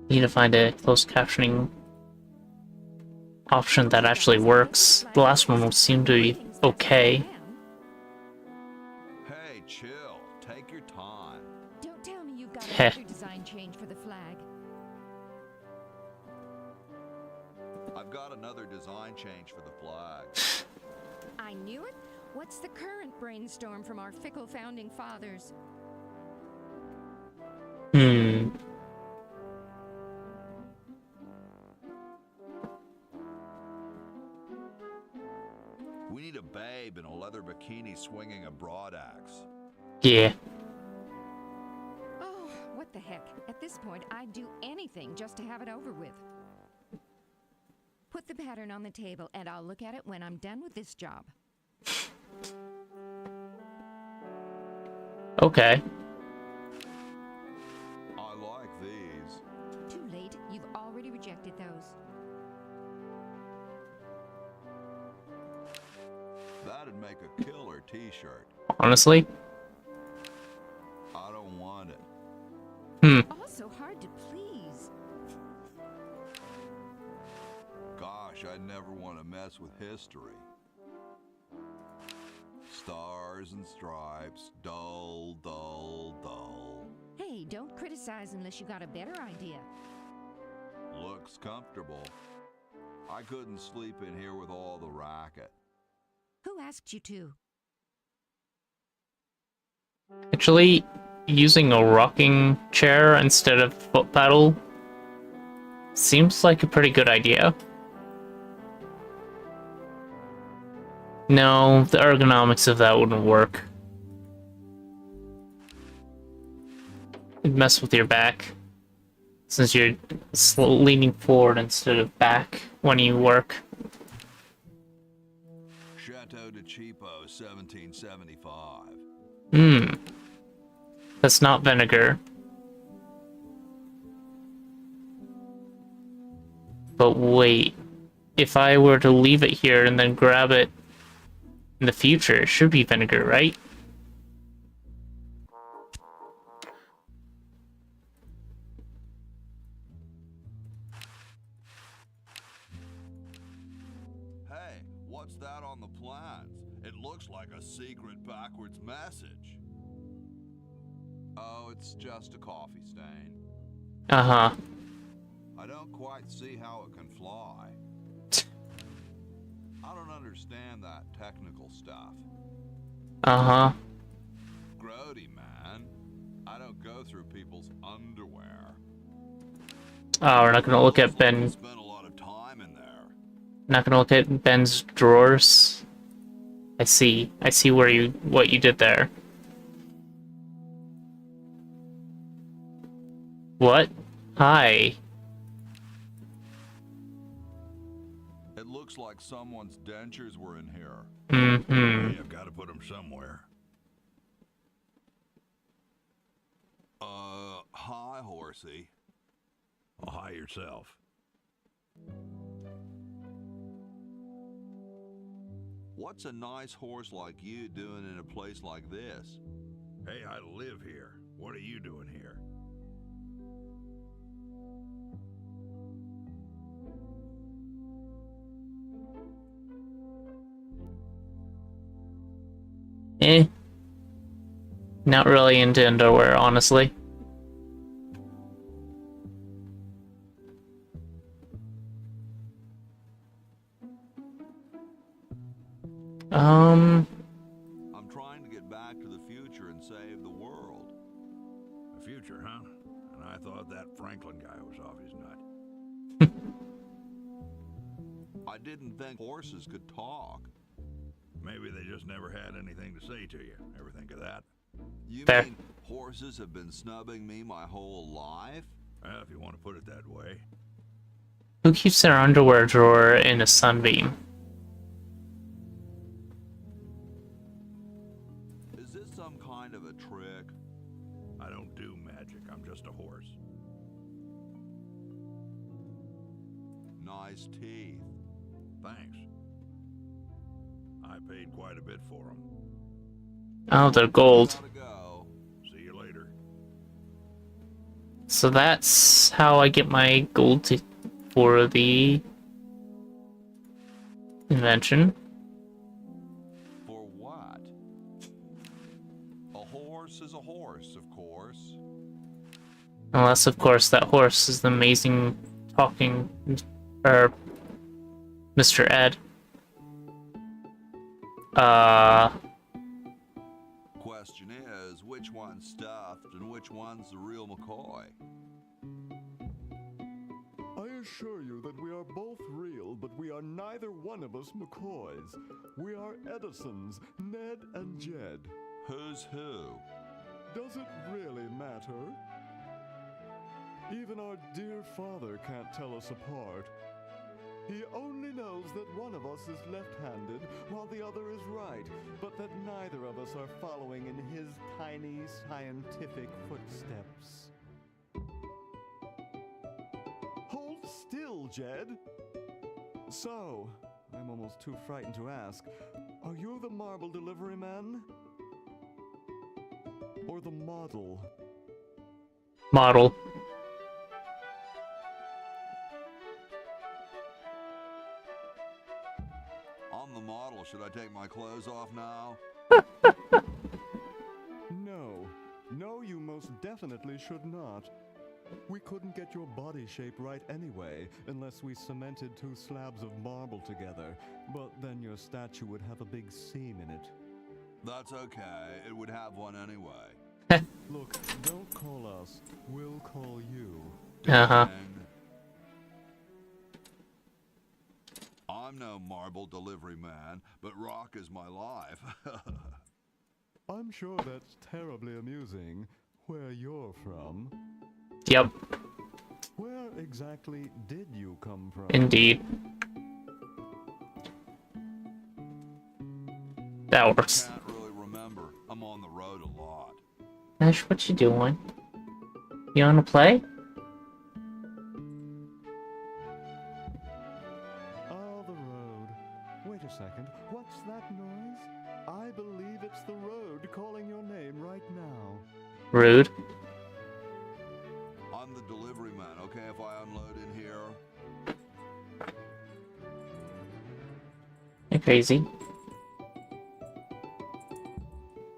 Need to find a closed captioning option that actually works. The last one seemed to be okay. Hey, chill. Take your time. Don't tell me you've got Heh. another design change for the flag. I've got another design change for the flag. I knew it. What's the current brainstorm from our fickle founding fathers? We need a babe in a leather bikini swinging a broadaxe. Yeah. Oh, what the heck. At this point, I'd do anything just to have it over with. Put the pattern on the table, and I'll look at it when I'm done with this job. Okay. I like these. Too late. You've already rejected those. That'd make a killer t-shirt. Honestly? I don't want it. Also hard to please. Gosh, I'd never want to mess with history. Stars and stripes, dull, dull, dull. Hey, don't criticize unless you got a better idea. Looks comfortable. I couldn't sleep in here with all the racket. Who asked you to? Actually, using a rocking chair instead of foot pedal seems like a pretty good idea. No, the ergonomics of that wouldn't work. It'd mess with your back, since you're leaning forward instead of back when you work. Chateau de Cheapo, 1775. That's not vinegar. But wait, if I were to leave it here and then grab it in the future, it should be vinegar, right? Hey, what's that on the plans? It looks like a secret backwards message. Oh, it's just a coffee stain. Uh-huh. I don't quite see how it can fly. I don't understand that technical stuff. Uh-huh. Grody, man. I don't go through people's underwear. Oh, we're not gonna look at Ben. Spent a lot of time in there. Not gonna look at Ben's drawers. I see what you did there. What? Hi. It looks like someone's dentures were in here. Mm-hmm. Hey, I've got to put them somewhere. Hi, horsey. Well, hi yourself. What's a nice horse like you doing in a place like this? Hey, I live here. What are you doing here? Not really into underwear, honestly. I'm trying to get back to the future and save the world. The future, huh? And I thought that Franklin guy was off his nut. I didn't think horses could talk. Maybe they just never had anything to say to you. Ever think of that? You Fair. mean horses have been snubbing me my whole life? Well, if you want to put it that way. Who keeps their underwear drawer in a sunbeam? Is this some kind of a trick? I don't do magic. I'm just a horse. Nice teeth. Thanks. I paid quite a bit for them. Oh, they're gold. Gotta go. See you later. So that's how I get my gold for the invention. For what? A horse is a horse, of course. Unless, of course, that horse is the amazing talking, or Mr. Ed. Question is, which one's stuffed and which one's the real McCoy? I assure you that we are both real, but we are neither one of us McCoys. We are Edisons, Ned and Jed. Who's who? Does it really matter? Even our dear father can't tell us apart. He only knows that one of us is left-handed while the other is right, but that neither of us are following in his tiny scientific footsteps. Hold still, Jed. So, I'm almost too frightened to ask, are you the marble delivery man? Or the model? Model. I'm the model. Should I take my clothes off now? No. No, you most definitely should not. We couldn't get your body shape right anyway, unless we cemented 2 slabs of marble together. But then your statue would have a big seam in it. That's okay. It would have one anyway. Look, don't call us. We'll call you. Uh-huh. I'm no marble delivery man, but rock is my life. I'm sure that's terribly amusing. Where you're from. Yep. Where exactly did you come from? Indeed. That works. I can't really remember. I'm on the road a lot. Ash, what you doing? You wanna play? Oh, the road. Wait a second. What's that noise? I believe it's the road calling your name right now. Rude. I'm the delivery man, okay, if I unload in here? You're crazy.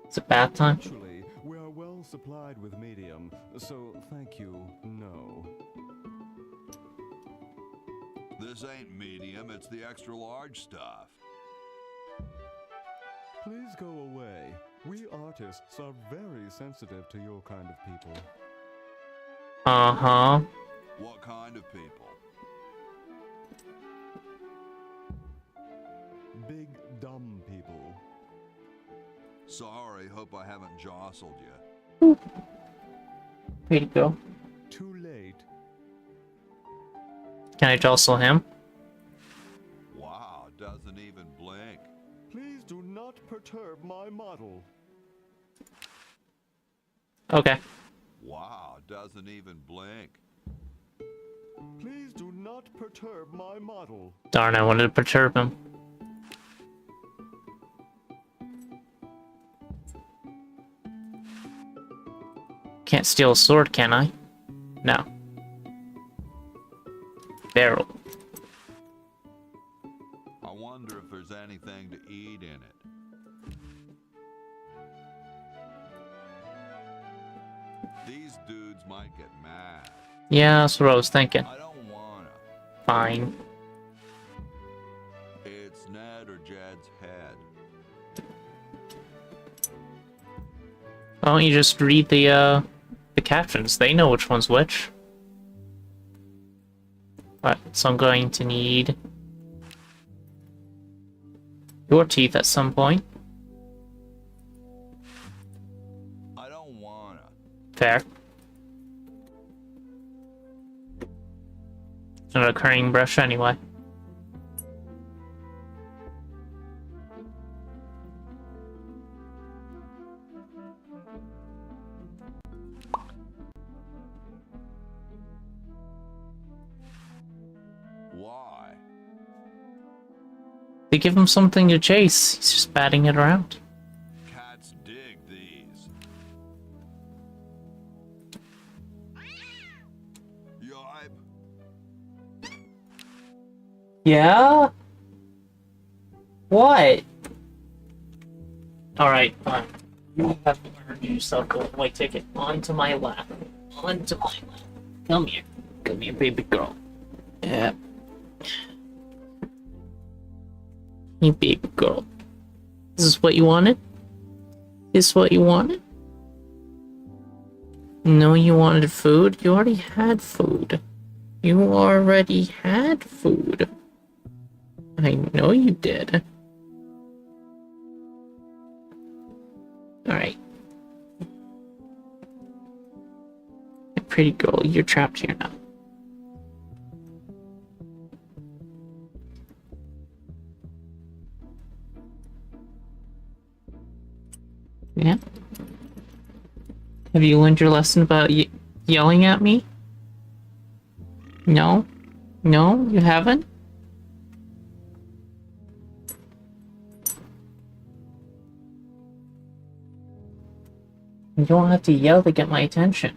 It's a bath time. Actually, we are well supplied with medium, so thank you, no. This ain't medium, it's the extra large stuff. Please go away. We artists are very sensitive to your kind of people. Uh-huh. What kind of people? Big, dumb people. Sorry, hope I haven't jostled you. Way to go. Too late. Can I jostle him? Wow, doesn't even blink. Please do not perturb my model. Okay. Wow, doesn't even blink. Please do not perturb my model. Darn, I wanted to perturb him. Can't steal a sword, can I? No. Barrel. I wonder if there's anything to eat in it. These dudes might get mad. Yeah, that's what I was thinking. I don't wanna. Fine. It's Ned or Jed's head. Why don't you just read the captions? They know which one's which. Right, so I'm going to need your teeth at some point. I don't wanna. Fair. It's not a currying brush anyway. Why? They give him something to chase. He's just batting it around. Cats dig these. Yipe. Yeah? What? Alright, fine. You have earned yourself a white ticket onto my lap. Onto my lap. Come here. Come here, baby girl. Yeah. Hey, baby girl. This is what you wanted? This is what you wanted? No, you wanted food? You already had food. You already had food. I know you did. Alright. Pretty girl, you're trapped here now. Have you learned your lesson about yelling at me? No? No, you haven't? You don't have to yell to get my attention.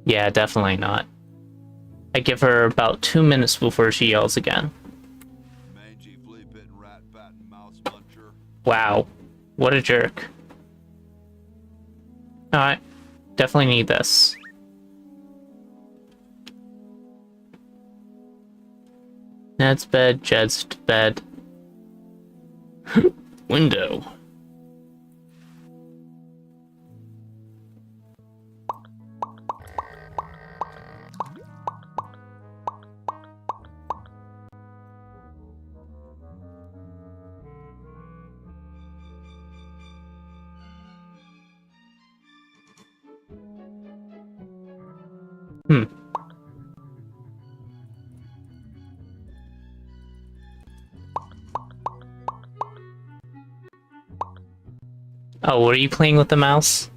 Yeah, definitely not. I give her about 2 minutes before she yells again. Mangy flea bitten rat bat and mouse muncher. Wow. What a jerk. Alright. Definitely need this. Ned's bed, Jed's bed. Window. Oh, were you playing with the mouse?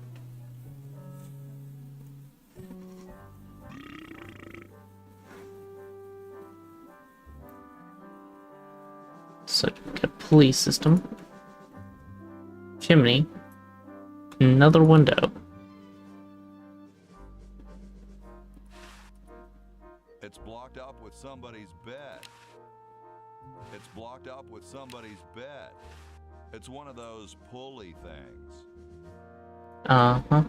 So, get a police system. Chimney. Another window. It's blocked up with somebody's bed. It's blocked up with somebody's bed. It's one of those pulley things. Uh-huh.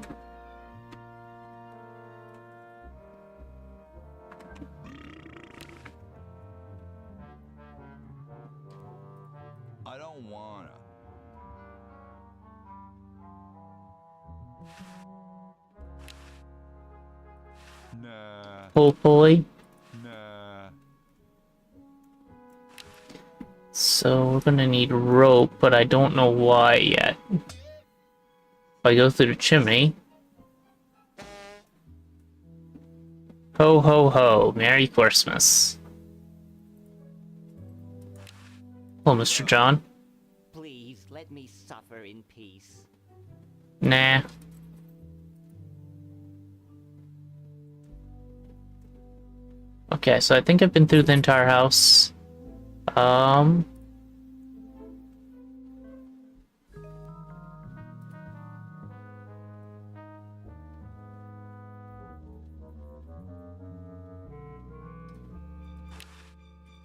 I don't wanna. Nah. Pulley. Nah. So we're gonna need rope, but I don't know why yet. If I go through the chimney. Ho ho ho, Merry Christmas. Hello, Mr. John. Please let me suffer in peace. Nah. Okay, so I think I've been through the entire house.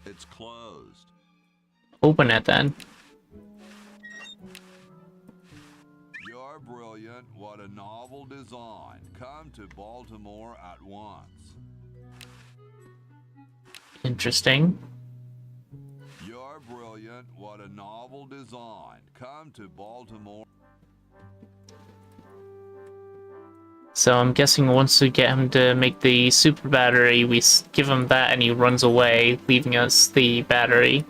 It's closed. Open it then. You're brilliant. What a novel design. Come to Baltimore at once. Interesting. You're brilliant. What a novel design. Come to Baltimore. So I'm guessing once we get him to make the super battery, we give him that and he runs away, leaving us the battery.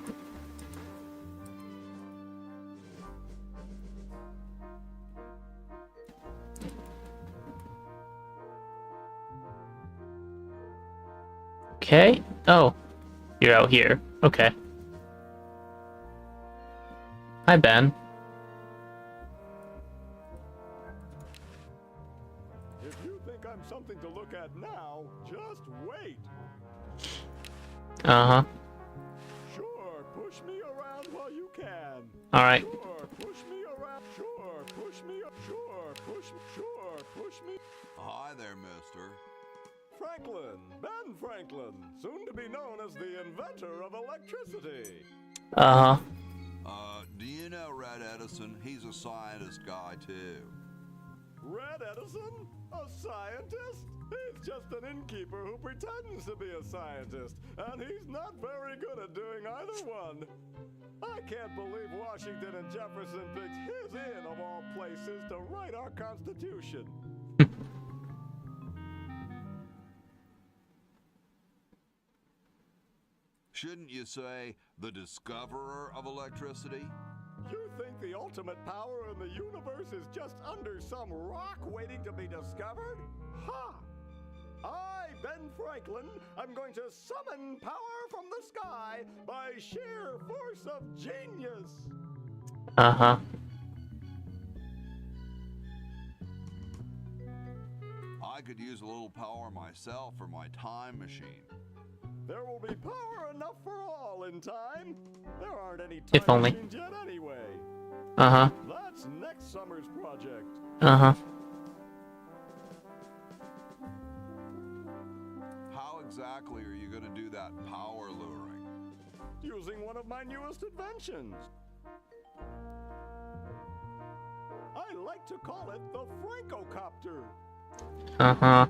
Okay. Oh, you're out here. Okay. Hi, Ben. If you think I'm something to look at now, just wait. Uh-huh. Sure, push me around while you can. Alright. Sure, push me around. Sure, push me. Sure, push me. Hi there, mister. Franklin, Ben Franklin, soon to be known as the inventor of electricity. Uh-huh. Do you know Red Edison? He's a scientist guy, too. Red Edison? A scientist? He's just an innkeeper who pretends to be a scientist, and he's not very good at doing either one. I can't believe Washington and Jefferson picked his inn, of all places, to write our Constitution. Shouldn't you say the discoverer of electricity? You think the ultimate power in the universe is just under some rock waiting to be discovered? Ha! I, Ben Franklin, am going to summon power from the sky by sheer force of genius. Uh-huh. I could use a little power myself for my time machine. There will be power enough for all in time. There aren't any If time only. machines yet anyway. Uh-huh. That's next summer's project. Uh-huh. How exactly are you going to do that power luring? Using one of my newest inventions. I like to call it the Francocopter. Uh-huh.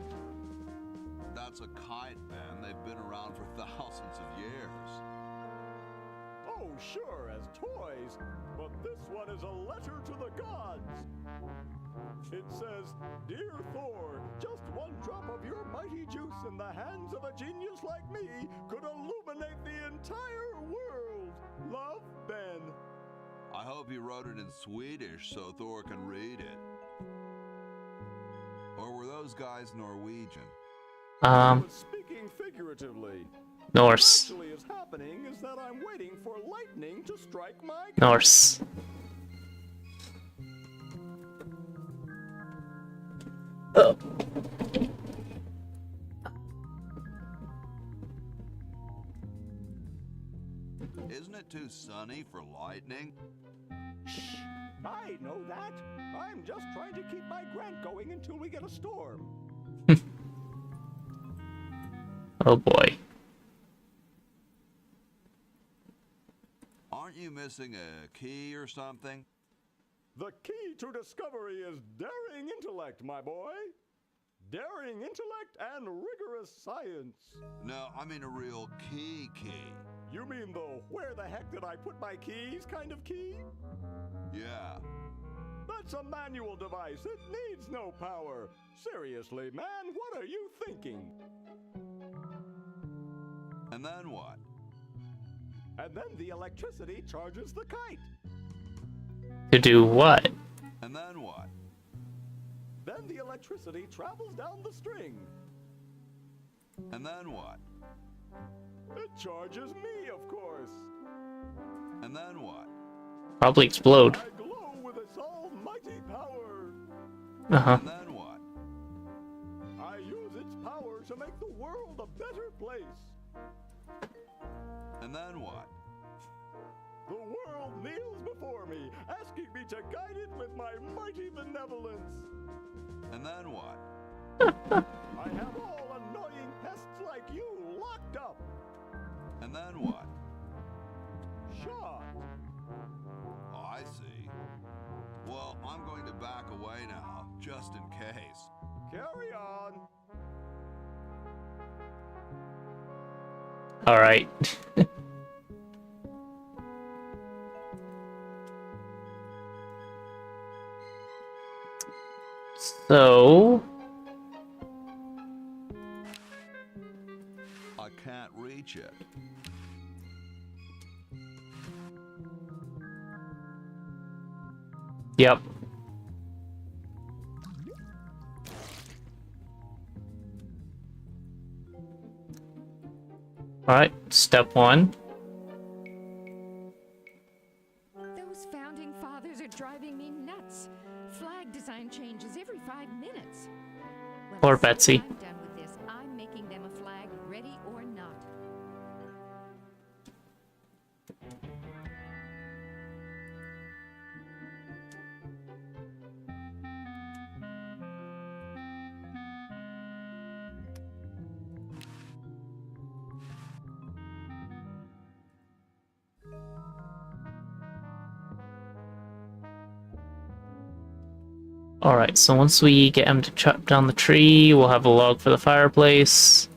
That's a kite, man. They've been around for thousands of years. Oh, sure, as toys, but this one is a letter to the gods. It says, Dear Thor, just one drop of your mighty juice in the hands of a genius like me could illuminate the entire world. Love, Ben. I hope he wrote it in Swedish so Thor can read it. Or were those guys Norwegian? Speaking figuratively. Norse. What actually is happening is that I'm waiting for lightning to strike my Norse. Oh. Isn't it too sunny for lightning? Shh! I know that. I'm just trying to keep my grant going until we get a storm. Oh boy. Aren't you missing a key or something? The key to discovery is daring intellect, my boy. Daring intellect and rigorous science. No, I mean a real key. You mean the where the heck did I put my keys kind of key? Yeah. That's a manual device. It needs no power. Seriously, man, what are you thinking? And then what? And then the electricity charges the kite. To do what? And then what? Then the electricity travels down the string. And then what? It charges me, of course. And then what? Probably explode. I glow with its almighty power. Uh-huh. And then what? I use its power to make the world a better place. And then what? The world kneels before me, asking me to guide it with my mighty benevolence. And then what? I have all annoying pests like you locked up. And then what? Shot. Oh, I see. Well, I'm going to back away now, just in case. Carry on. All right. So, I can't reach it. yep. All right, step one. Those founding fathers are driving me nuts. Flag design changes every 5 minutes. Well, Poor as soon as Betsy. I'm done with this, I'm making them a flag, ready or not. Alright, so once we get him to chop down the tree, we'll have a log for the fireplace.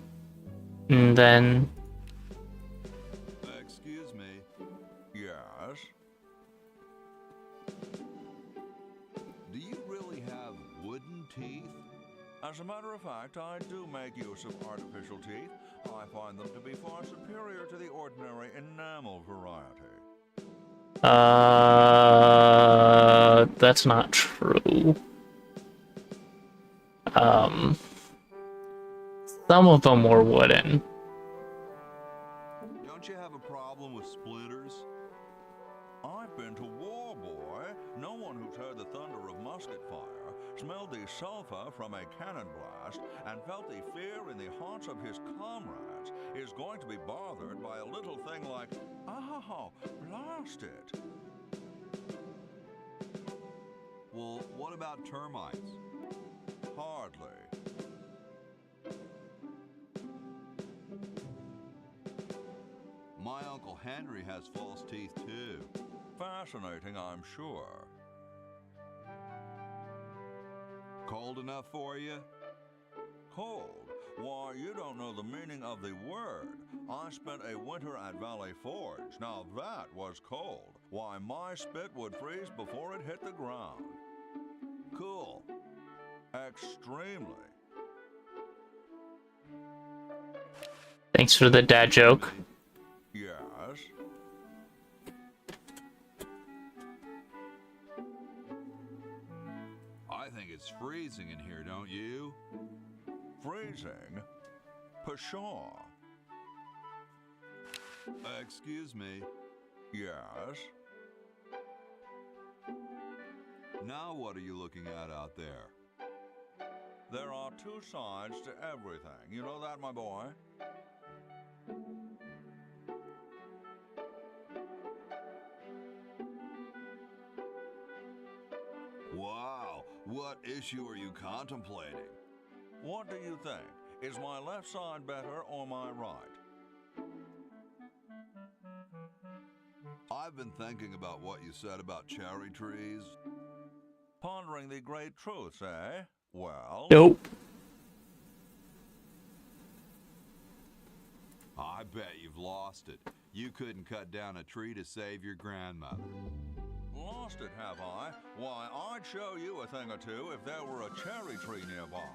And then... Excuse me. Yes? Do you really have wooden teeth? As a matter of fact, I do make use of artificial teeth. I find them to be far superior to the ordinary enamel variety. That's not true. Some of them were wooden. Don't you have a problem with splinters? I've been to war, boy. No one who's heard the thunder of musket musket fire, smelled the sulfur from a cannon blast, and felt the fear in the hearts of his comrades, is going to be bothered by a little thing like, oh, blast it. Well, what about termites? Hardly. My Uncle Henry has false teeth too. Fascinating, I'm sure. Cold enough for you? Cold? Why, you don't know the meaning of the word. I spent a winter at Valley Forge. Now that was cold. Why, my spit would freeze before it hit the ground. Cool. Extremely. Thanks for the dad joke. Yes. I think it's freezing in here, don't you? Freezing? Pshaw. Excuse me. Yes. Now what are you looking at out there? There are two sides to everything. You know that, my boy? Wow, what issue are you contemplating? What do you think? Is my left side better or my right? I've been thinking about what you said about cherry trees. Pondering the great truths, eh? Well... Nope. I bet you've lost it. You couldn't cut down a tree to save your grandmother. Lost it, have I? Why, I'd show you a thing or two if there were a cherry tree nearby.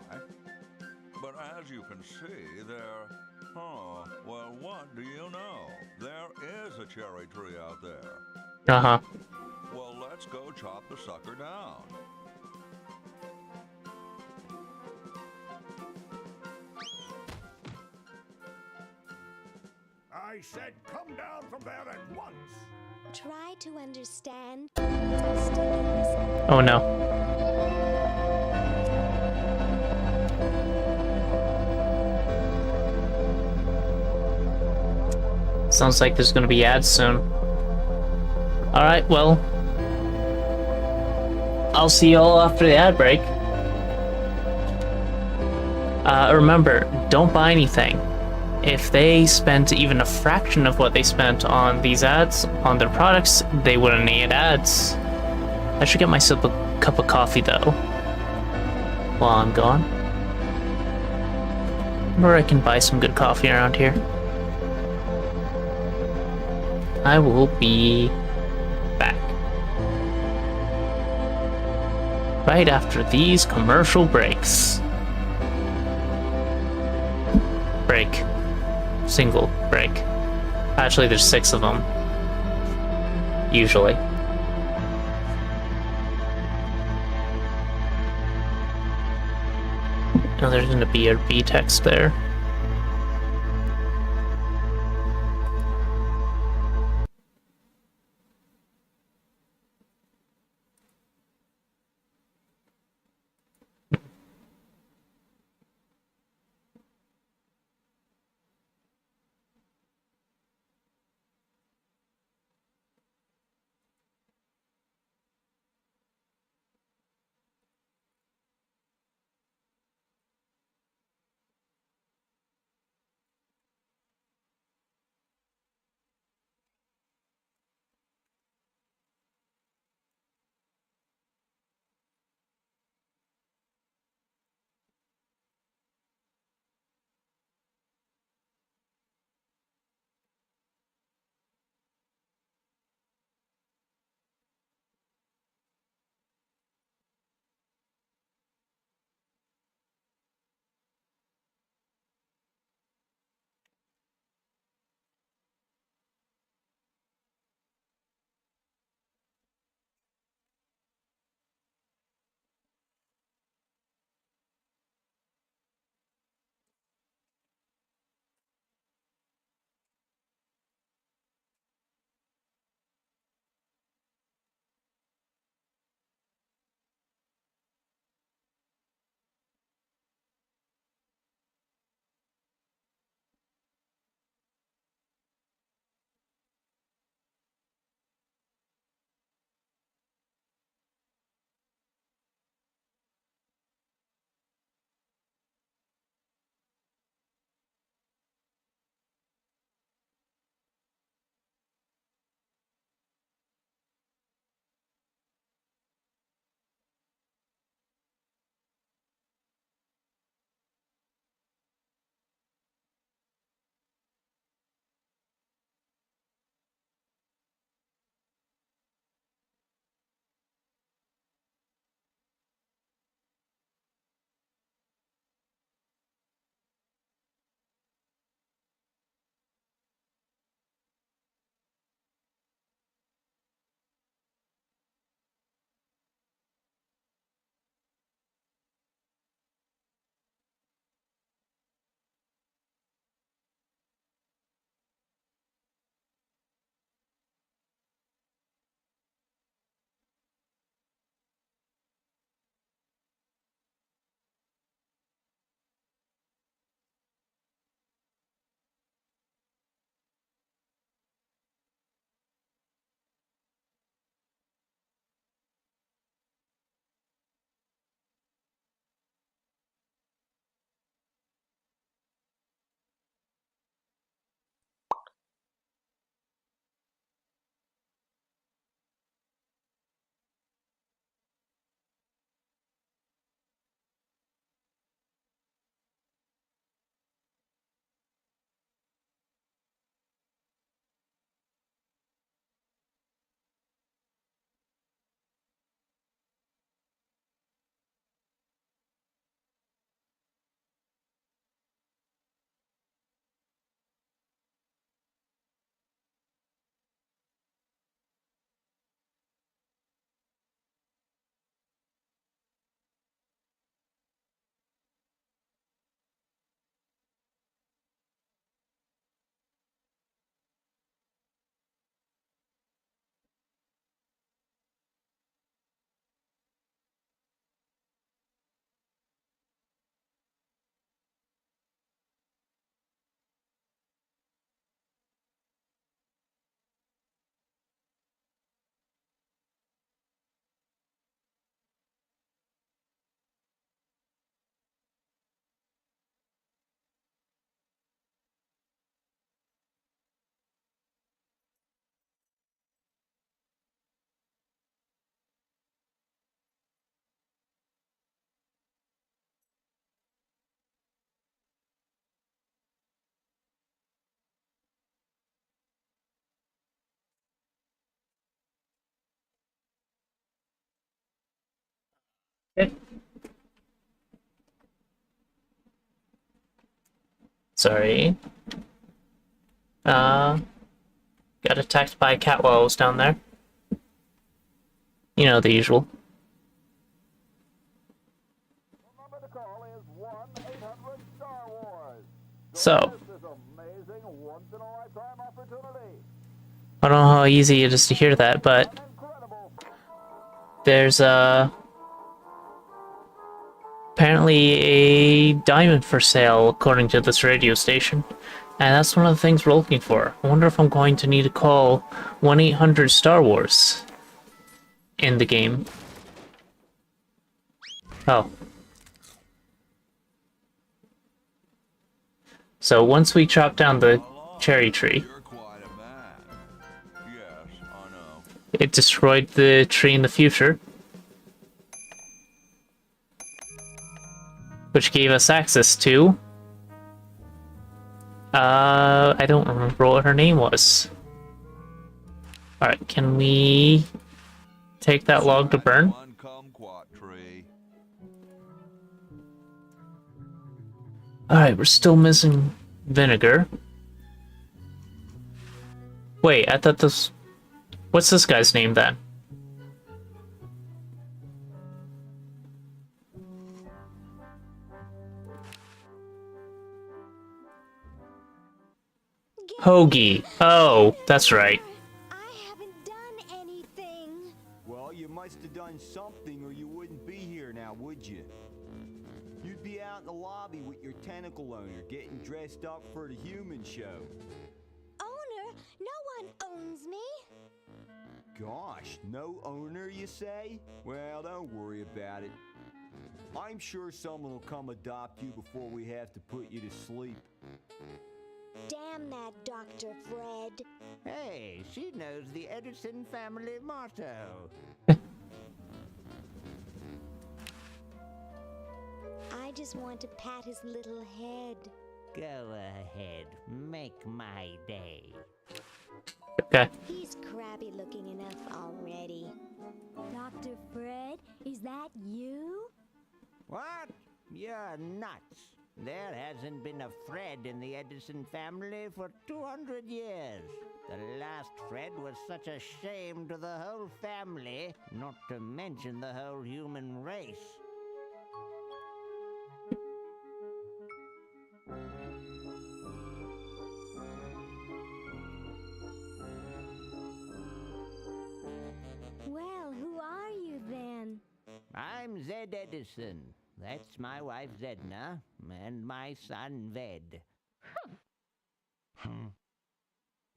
But as you can see, there... Oh, well, what do you know? There is a cherry tree out there. Uh-huh. Well, let's go chop the sucker down. I said come down from there at once. Try to understand. Oh no. Sounds like there's gonna be ads soon. Alright, well, I'll see y'all after the ad break. Remember, don't buy anything. If they spent even a fraction of what they spent on these ads, on their products, they wouldn't need ads. I should get myself a cup of coffee, though, while I'm gone. Or I can buy some good coffee around here. I will be back right after these commercial breaks. Break. Single break. Actually, there's 6 of them. Usually. Now there's gonna be a B text there. Okay. Sorry. Got attacked by a cat while I was down there. You know, the usual. So, I don't know how easy it is to hear that, but there's apparently a diamond for sale according to this radio station, and that's one of the things we're looking for. I wonder if I'm going to need to call 1-800-STAR-WARS in the game. Oh. So once we chop down the cherry tree, it destroyed the tree in the future, which gave us access to I don't remember what her name was. Alright, can we take that log to burn? Alright, we're still missing vinegar. Wait, I thought this... What's this guy's name then? Hoagie. Oh, that's right. I haven't done anything. Well, you must have done something or you wouldn't be here now, would you? You'd be out in the lobby with your tentacle owner getting dressed up for the human show. Owner? No one owns me. Gosh, no owner, you say? Well, don't worry about it. I'm sure someone will come adopt you before we have to put you to sleep. Damn that Dr. Fred. Hey, she knows the Edison family motto. I just want to pat his little head. Go ahead, make my day. Okay. He's crabby looking enough already. Dr. Fred, is that you? What? You're nuts. There hasn't been a Fred in the Edison family for 200 years. The last Fred was such a shame to the whole family, not to mention the whole human race. Well, who are you then? I'm Zed Edison. That's my wife Zedna, and my son Ved.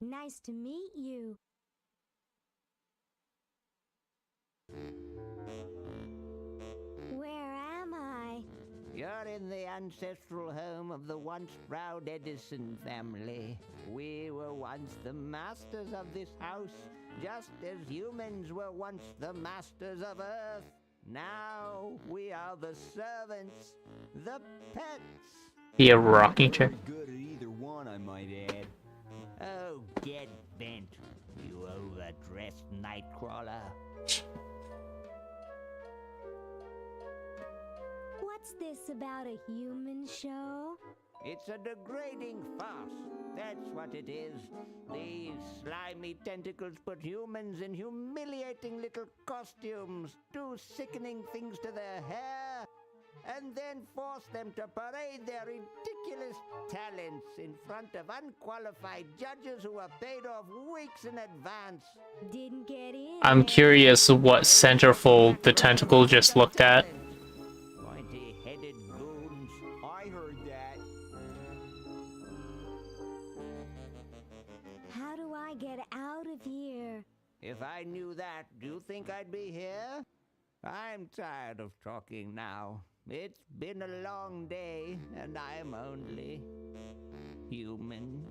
Nice to meet you. Where am I? You're in the ancestral home of the once proud Edison family. We were once the masters of this house, just as humans were once the masters of Earth. Now we are the servants, the pets. Yeah, rocking chair. Good at either one, I might add. Oh, get bent, you overdressed nightcrawler. What's this about a human show? It's a degrading farce. That's what it is. These slimy tentacles put humans in humiliating little costumes, do sickening things to their hair, and then force them to parade their ridiculous talents in front of unqualified judges who are paid off weeks in advance. Didn't get in. I'm curious what centerfold the tentacle just looked at. Pointy-headed goons. I heard that. How do I get out of here? If I knew that, do you think I'd be here? I'm tired of talking now. It's been a long day, and I'm only human.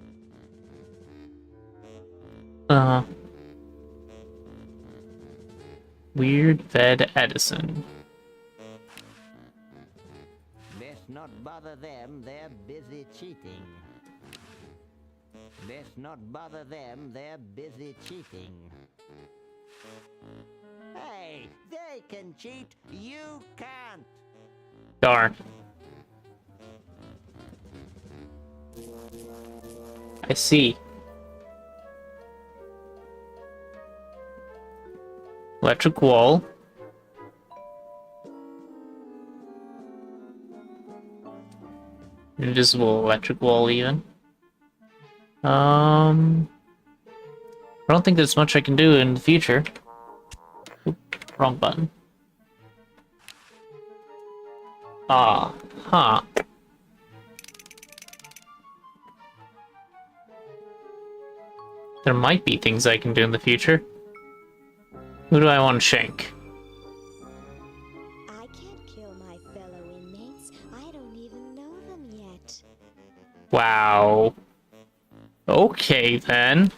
Weird Ved Edison. Best not bother them, they're busy cheating. Best not bother them, they're busy cheating. Hey, there I can cheat, you can't. Darn. I see. Electric wall. Invisible electric wall even. I don't think there's much I can do in the future. Oop, wrong button. Ah, huh. There might be things I can do in the future. Who do I want to shank? I can't kill my fellow inmates. I don't even know them yet. Wow. Okay, then.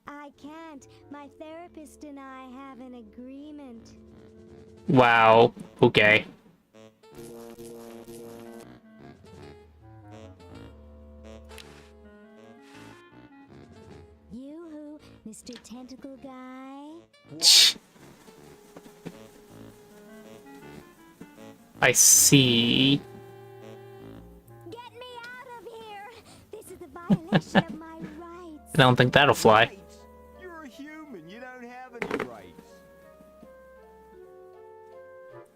I can't. My therapist and I have an agreement. Wow. Okay. Yoo-hoo, Mr. Tentacle Guy. I see. Get me out of here! This is a violation of my rights. I don't think that'll fly. You're a human. You don't have any rights.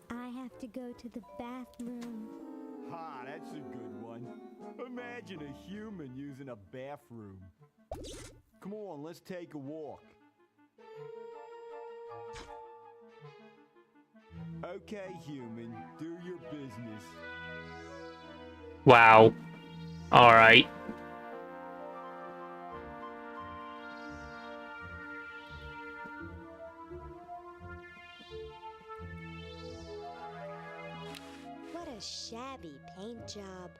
I have to go to the bathroom. Ha, that's a good one. Imagine a human using a bathroom. Come on, let's take a walk. Okay, human, do your business. Wow. Alright. What a shabby paint job.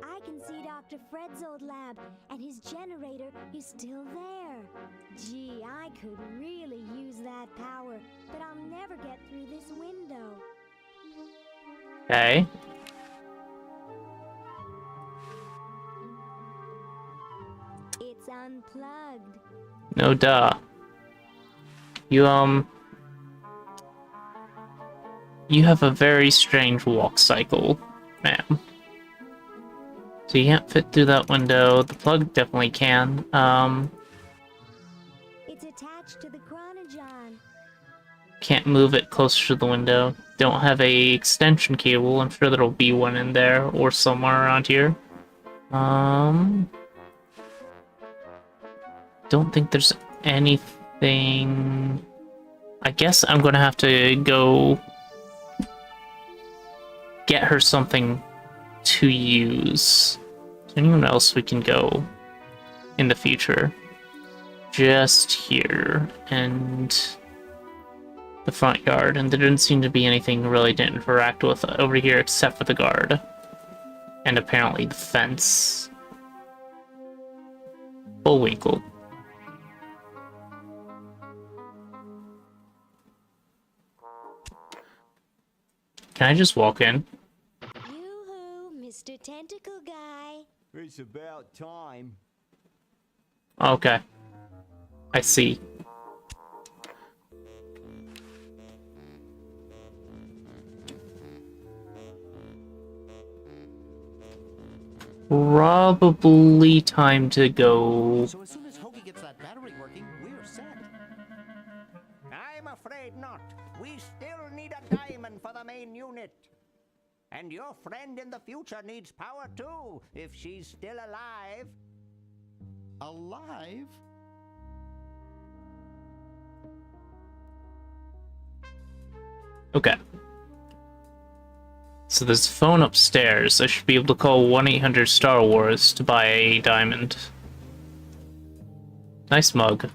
I can see Dr. Fred's old lab, and his generator is still there. Gee, I could really use that power, but I'll never get through this window. Okay. It's unplugged. No duh. You have a very strange walk cycle, ma'am. So you can't fit through that window. The plug definitely can. It's attached to the chronogon. Can't move it closer to the window. Don't have a extension cable. I'm sure there'll be one in there or somewhere around here. Don't think there's anything. I guess I'm gonna have to go get her something to use. Is there anyone else we can go in the future? Just here and the front yard, and there didn't seem to be anything really to interact with over here except for the guard. And apparently the fence. Bullwinkle. Can I just walk in? Yoo-hoo, Mr. Tentacle Guy. It's about time. Okay. I see. Probably time to go. So as soon as Hoagie gets that battery working, we're set. I'm afraid not. We still need a diamond for the main unit. And your friend in the future needs power too, if she's still alive. Alive? Okay. So there's a phone upstairs. I should be able to call 1-800-STAR-WARS to buy a diamond. Nice mug.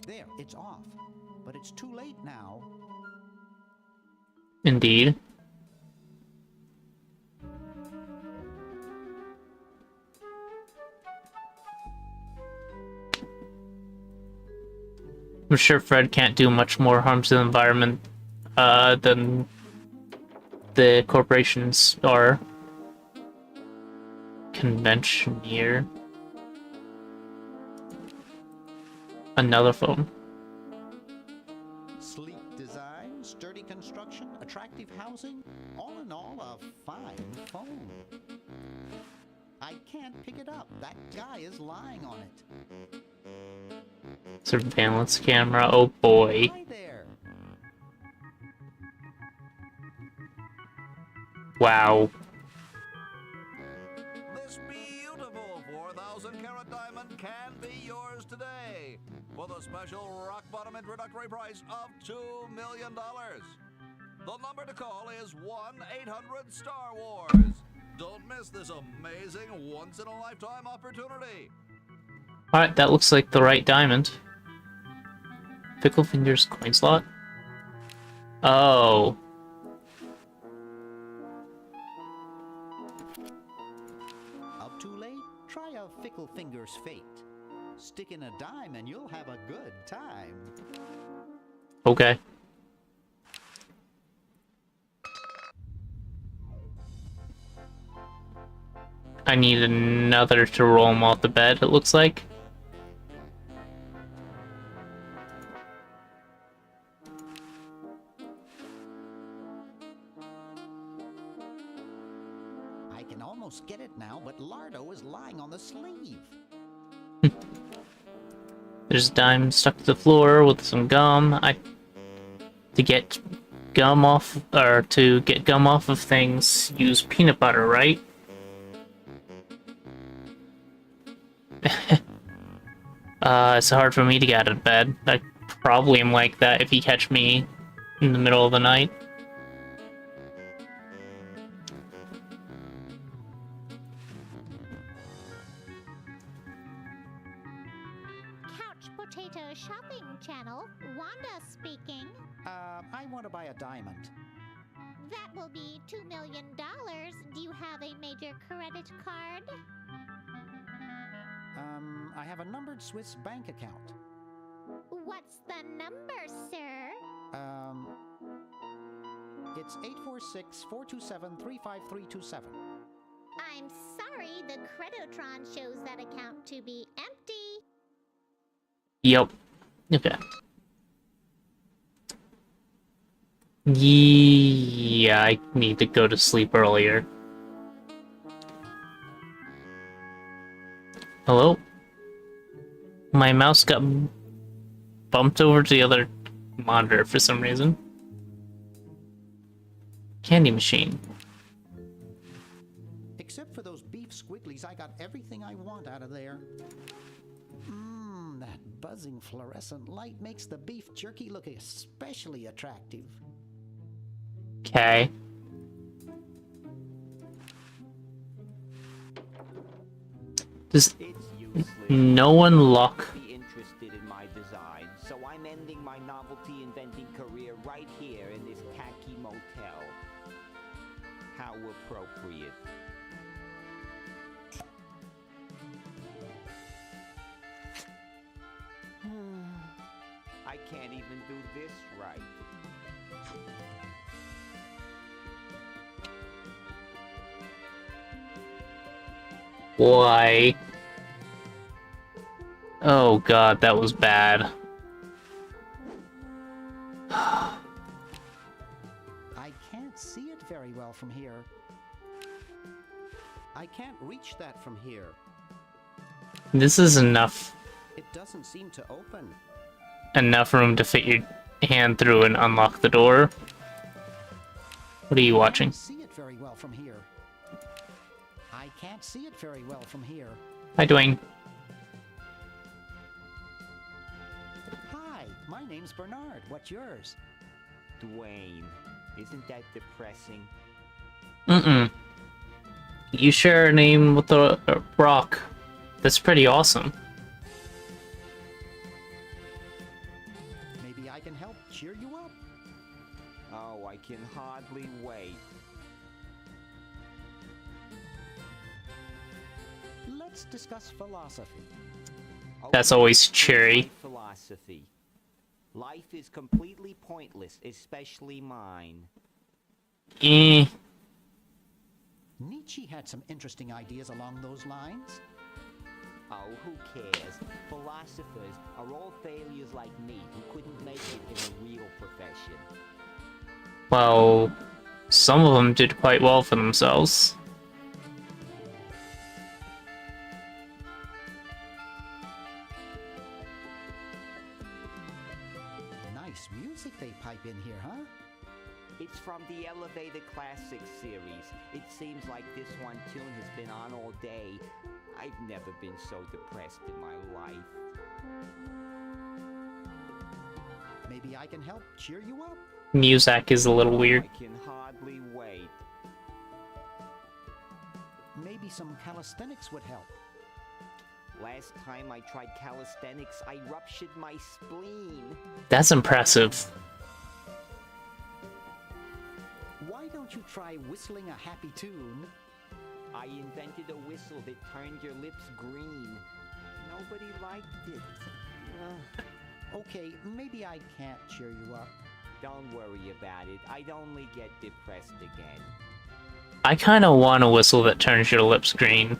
There, it's off. it's too late now. Indeed. I'm sure Fred can't do much more harm to the environment than the corporations are. Conventioneer. Another phone. Sleek design, sturdy construction, attractive housing, all in all, a fine phone. I can't pick it up. That guy is lying on it. Surveillance camera, oh boy. Hi there. Wow. This beautiful 4,000-carat diamond can be yours today for the special rock-bottom introductory price of $2 million. The number to call is 1-800-STAR-WARS. Don't miss this amazing once-in-a-lifetime opportunity. Alright, that looks like the right diamond. Pickle Fingers coin slot? Oh. Up too late? Try a Fickle Finger's fate. Stick in a dime and you'll have a good time. Okay. I need another to roll him off the bed, it looks like. I can almost get it now, but Lardo is lying on the sleeve. There's a dime stuck to the floor with some gum. To get gum off of things, use peanut butter, right? It's hard for me to get out of bed. I probably am like that if you catch me in the middle of the night. Couch Potato Shopping Channel, Wanda speaking. I want to buy a diamond. That will be $2 million. Do you have a major credit card? I have a numbered Swiss bank account. What's the number, sir? It's 846-427-35327. I'm sorry, the Credotron shows that account to be empty. Yep. Okay. Yeah, I need to go to sleep earlier. Hello? My mouse got bumped over to the other monitor for some reason. Candy machine. Except for those beef squigglies, I got everything I want out of there. That buzzing fluorescent light makes the beef jerky look especially attractive. Okay. Does no one lock? Be interested in my design, so I'm ending my novelty inventing career right here in this khaki motel. How appropriate. I can't even do this right. Why? Oh god, that was bad. I can't see it very well from here. I can't reach that from here. This is enough. It doesn't seem to open. Enough room to fit your hand through and unlock the door. What are you watching? I can't see it very well from here. I can't see it very well from here. Hi, Dwayne. Hi, my name's Bernard. What's yours? Dwayne, isn't that depressing? Mm-mm. You share a name with the Rock. That's pretty awesome. Maybe I can help Oh, I can hardly wait. Let's discuss philosophy. That's always cheery. Philosophy. Life is completely pointless, especially mine. Eh. Nietzsche had some interesting ideas along those lines. Oh, who cares? Philosophers are all failures like me who couldn't make it in a real profession. Well, some of them did quite well for themselves. Nice music they pipe in here, huh? It's from the Elevator Classics series. It seems like this one tune has been on all day. I've never been so depressed in my life. Maybe I can help cheer you up. Muzak is a little weird. I can hardly wait. Maybe some calisthenics would help. Last time I tried calisthenics, I ruptured my spleen. That's impressive. Why don't you try whistling a happy tune? I invented a whistle that turned your lips green. Nobody liked it. Okay, maybe I can't cheer you up. Don't worry about it. I'd only get depressed again. I kind of want a whistle that turns your lips green.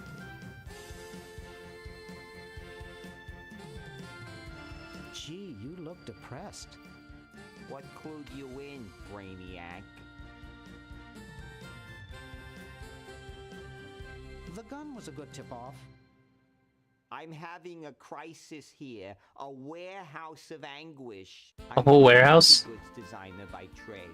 Gee, you look depressed. What clued you in, Brainiac? The gun was a good tip-off. I'm having a crisis here. A warehouse of anguish. A whole warehouse? I'm a goods designer by trade.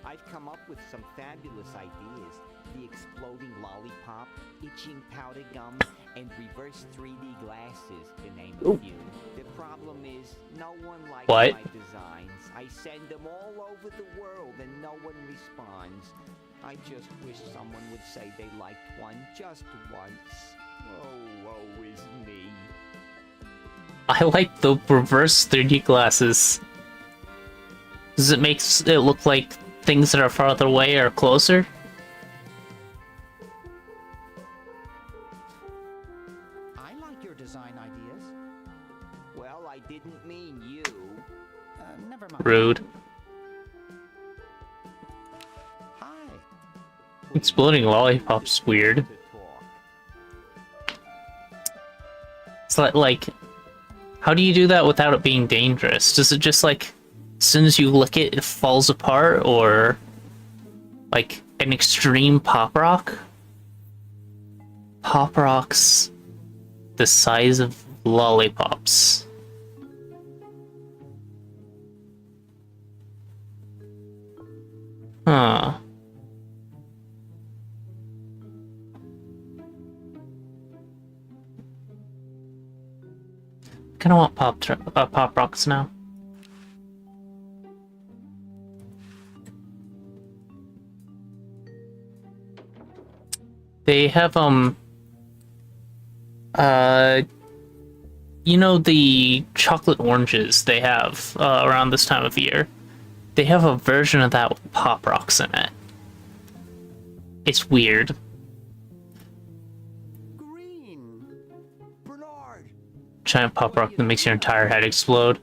I've come up with some fabulous ideas. The exploding lollipop, itching powder gum, and reverse 3D glasses, to name a few. The problem is, no one likes my designs. I send them all over the world and no one responds. I just wish someone would say they liked one just once. Oh, woe is me. I like the reverse 3D glasses. Does it make it look like things that are farther away are closer? I like your design ideas. Well, I didn't mean you. Never mind. Rude. Hi. Exploding lollipop's weird. It's like, how do you do that without it being dangerous? Does it just like, as soon as you lick it, it falls apart, or like an extreme pop rock? Pop rocks the size of lollipops. Huh. I kinda want pop rocks now. They have you know the chocolate oranges they have around this time of year? They have a version of that with pop rocks in it. It's weird. Giant pop rock that makes your entire head explode.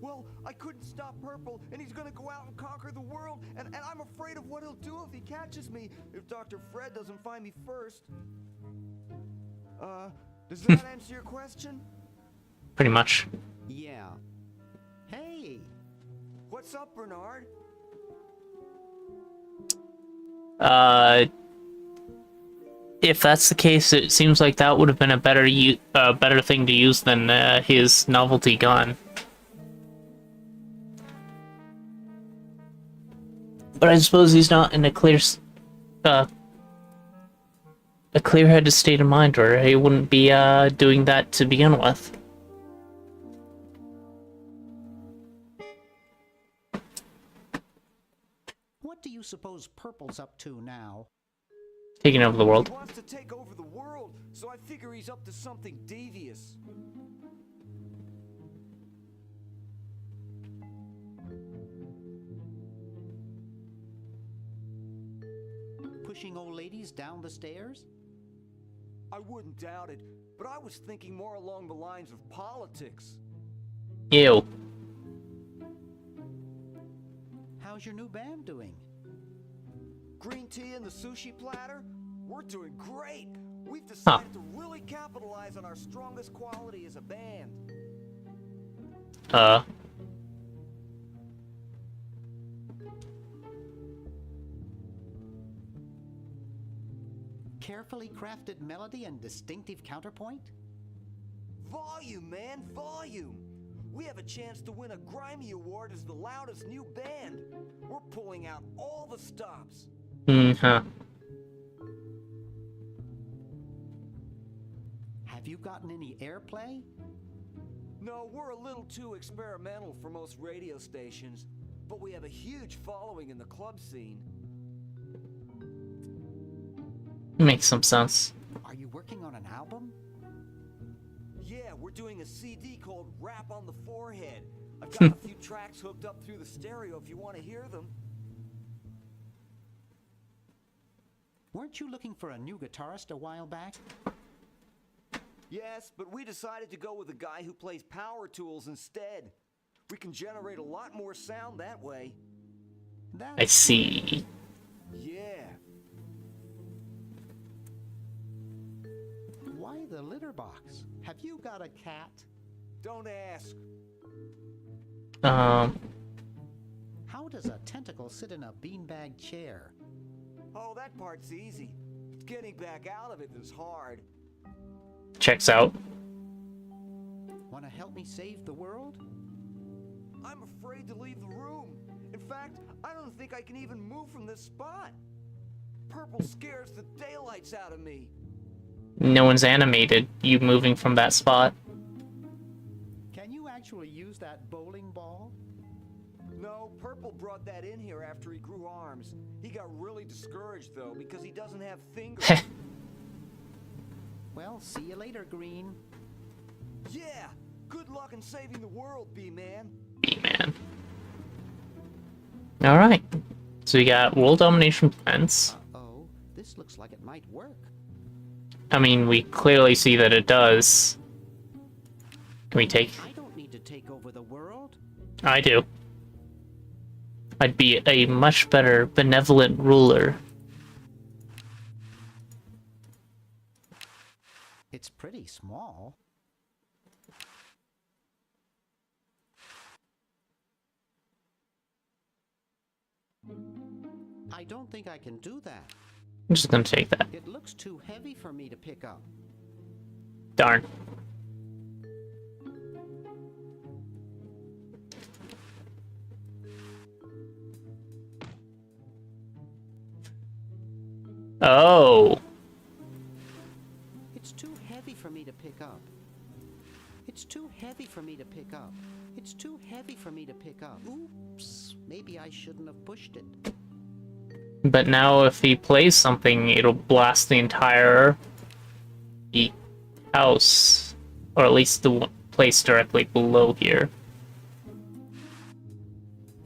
Well, I couldn't stop Purple, and he's gonna go out and conquer the world, and I'm afraid of what he'll do if he catches me, if Dr. Fred doesn't find me first. Does that answer your question? Pretty much. Yeah. Hey! What's up, Bernard? If that's the case, it seems like that would have been a better thing to use than his novelty gun. But I suppose he's not in a clear-headed state of mind, or he wouldn't be doing that to begin with. What do you suppose Purple's up to now? Taking over the world. He wants to take over the world, so I figure he's up to something devious. pushing old ladies down the stairs? I wouldn't doubt it, but I was thinking more along the lines of politics. Ew. How's your new band doing? Green tea and the sushi platter? We're doing great! We've decided to really capitalize on our strongest quality as a band. Carefully crafted melody and distinctive counterpoint? Volume, man, volume! We have a chance to win a Grimy Award as the loudest new band. We're pulling out all the stops. Have you gotten any airplay? No, we're a little too experimental for most radio stations, but we have a huge following in the club scene. Makes some sense. Are you working on an album? Yeah, we're doing a CD called Rap on the Forehead. I've got a few tracks hooked up through the stereo if you want to hear them. Weren't you looking for a new guitarist a while back? Yes, but we decided to go with a guy who plays power tools instead. We can generate a lot more sound that way. I see. Yeah. Why the litter box? Have you got a cat? Don't ask. How does a tentacle sit in a beanbag chair? Oh, that part's easy. It's getting back out of it that's hard. Checks out. Want to help me save the world? I'm afraid to leave the room. In fact, I don't think I can even move from this spot. Purple scares the daylights out of me. No one's animated you moving from that spot. Can you actually use that bowling ball? No, Purple brought that in here after he grew arms. He got really discouraged, though, because he doesn't have fingers. Well, see you later, Green. Yeah! Good luck in saving the world, B-Man. B-Man. Alright. So we got world domination plans. Uh-oh, this looks like it might work. I mean, we clearly see that it does. Can we take... I don't need to take over the world. I do. I'd be a much better benevolent ruler. It's pretty small. I don't think I can do that. I'm just gonna take that. It looks too heavy for me to pick up. Darn. Oh. It's too heavy for me to pick up. It's too heavy for me to pick up. It's too heavy for me to pick up. Oops, maybe I shouldn't have pushed it. But now if he plays something, it'll blast the entire house. Or at least the place directly below here.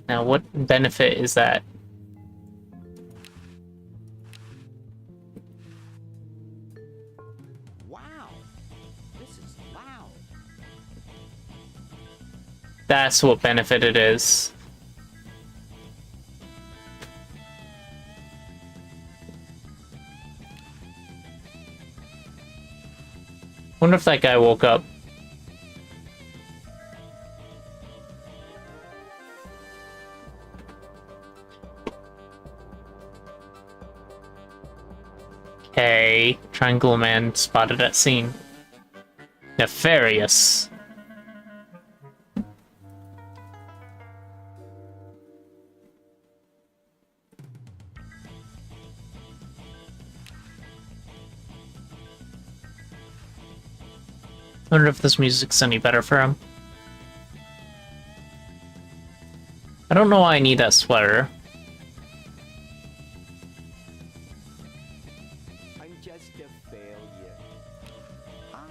Now what benefit is that? Wow, this is loud. That's what benefit it is. Wonder if that guy woke up. Okay, Triangle Man spotted at scene. Nefarious. Wonder if this music's any better for him. I don't know why I need that sweater. I'm just a failure. Hi.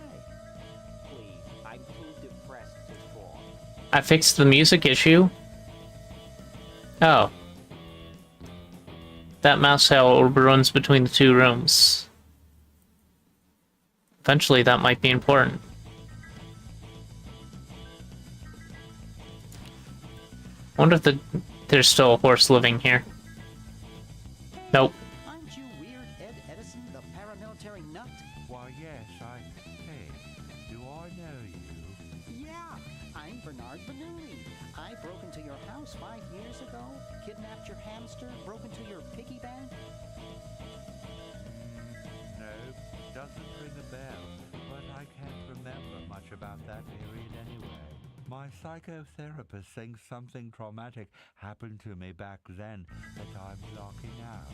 Please, I'm too depressed to talk. I fixed the music issue. Oh. that mouse tail runs between the two rooms. Eventually, that might be important. I wonder if there's still a horse living here. Nope. Aren't you weird Ed Edison, the paramilitary nut? Why, yes, Hey, do I know you? Yeah, I'm Bernard Vanuni. I broke into your house 5 years ago, kidnapped your hamster, broke into your piggy bank. No, doesn't ring a bell, but I can't remember much about that period anyway. My psychotherapist thinks something traumatic happened to me back then that I'm blocking out.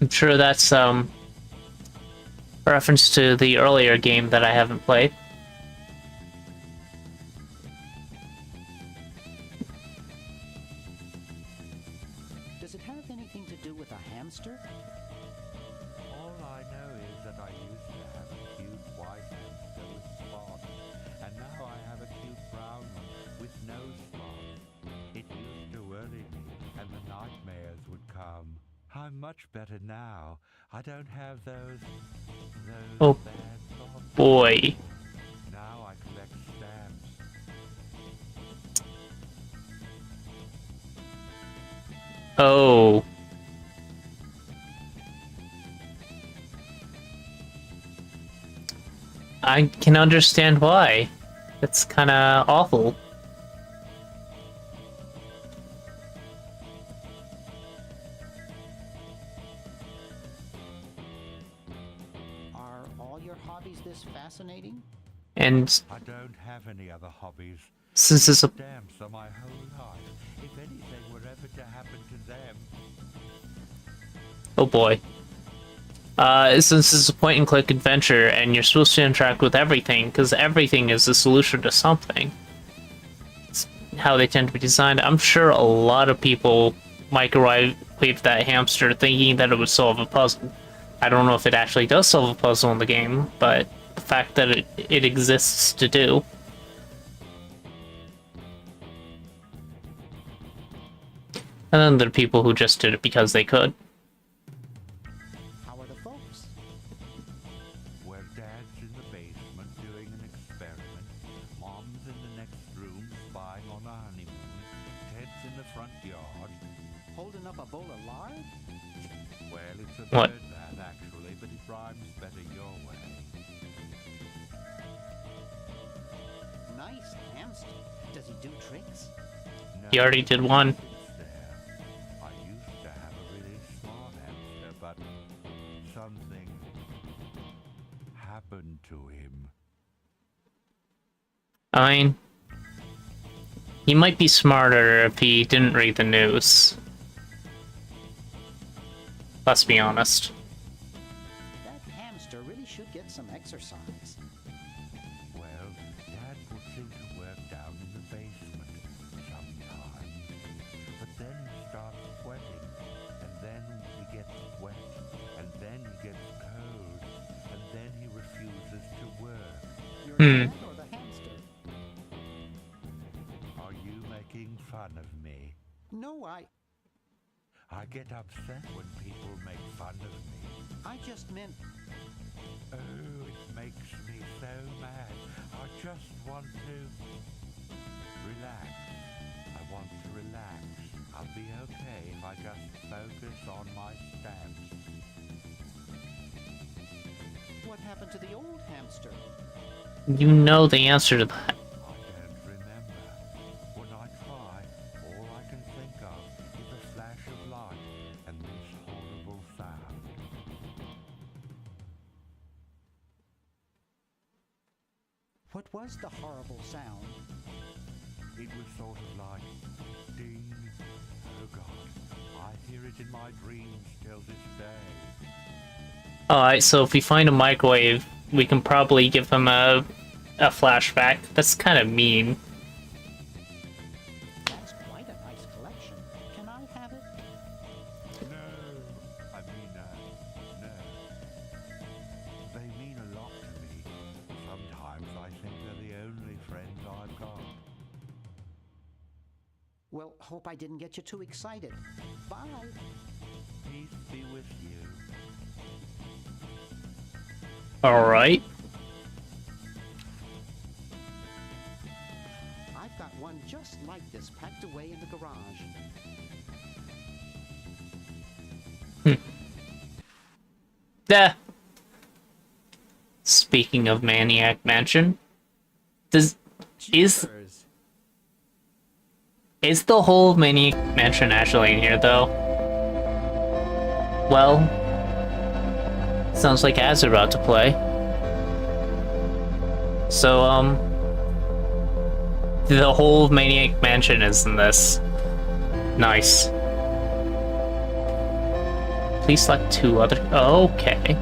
I'm sure that's a reference to the earlier game that I haven't played. Does it have anything to do with a hamster? All I know is that I used to have a cute white hamster with spots, and now I have a cute brown one with no spots. It used to worry me, and the nightmares would come. I'm much better now. I don't have those Oh, bad thoughts. boy. Now I collect stamps. Oh. I can understand why. That's kinda awful. Are all your hobbies this fascinating? And I don't have any other hobbies. since it's a Stamps are my whole life. If anything were ever to happen to them, oh boy. Since it's a point-and-click adventure, and you're supposed to interact with everything, because everything is a solution to something. It's how they tend to be designed. I'm sure a lot of people microwaved that hamster thinking that it would solve a puzzle. I don't know if it actually does solve a puzzle in the game, but the fact that it exists to do. And then there are people who just did it because they could. How are the folks? where Dad's in the basement doing an experiment, Mom's in the next room spying on a honeymoon, Ted's in the front yard. Holding up a bowl of lard? Well, it's a What? bird bath actually, but it rhymes better your way. Nice hamster. Does he do tricks? He already did one. I used to have a really smart hamster, but something happened to him. I mean, he might be smarter if he didn't read the news. Let's be honest. That hamster really should get some exercise. Well, Dad puts him to work down in the basement sometimes. But then he starts sweating, and then he gets wet, and then he gets cold, and then he refuses to work. Your Hmm. dad or the hamster? Are you making fun of me? No, I get upset when people make fun of me. I just meant... Oh, it makes me so mad. I just want to relax. I want to relax. I'll be okay if I just focus on my stamps. What happened to the old hamster? You know the answer to that. I don't remember. When I try, all I can think of is a flash of light and this horrible sound. What was the horrible sound? It was sort of like ding. Oh God, I hear it in my dreams till this day. Alright, so if we find a microwave, we can probably give him a flashback. That's kind of mean. That's quite a nice collection. Can I have it? No, I mean, no. They mean a lot to me. Sometimes I think they're the only friends I've got. Well, Hope I didn't get you too excited. Bye. Peace be with you. Alright. I've got one just like this packed away in the garage. Speaking of Maniac Mansion, is the whole Maniac Mansion actually in here though? Well, sounds like ads are about to play. So the whole Maniac Mansion is in this. Nice. Please select 2 other. Okay.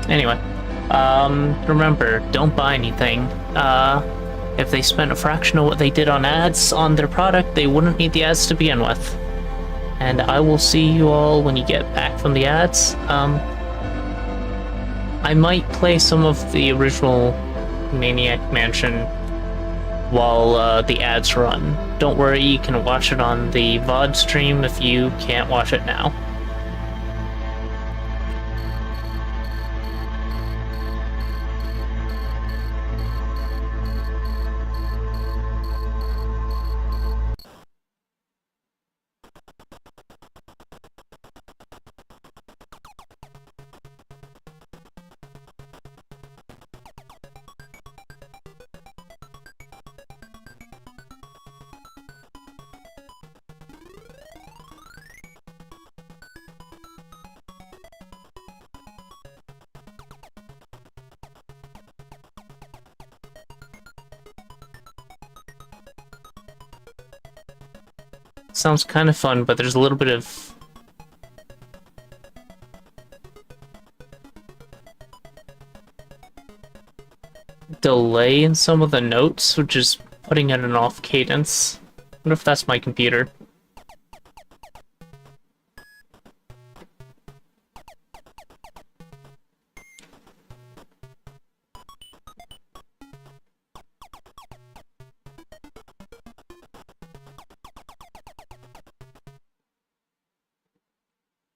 Anyway, remember, don't buy anything. If they spent a fraction of what they did on ads on their product, they wouldn't need the ads to begin with. And I will see you all when you get back from the ads. I might play some of the original Maniac Mansion while the ads run. Don't worry, you can watch it on the VOD stream if you can't watch it now. Sounds kind of fun, but there's a little bit of delay in some of the notes, which is putting it in off cadence. I wonder if that's my computer.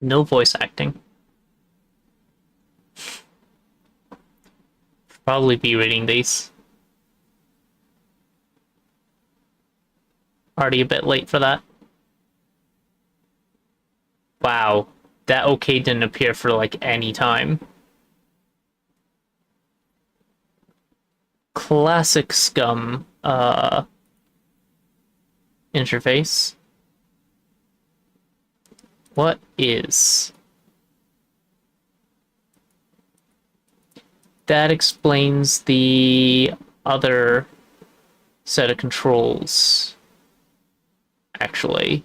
No voice acting. Probably be reading these. Already a bit late for that. Wow, that okay didn't appear for like any time. Classic scum interface. What is? That explains the other set of controls, actually.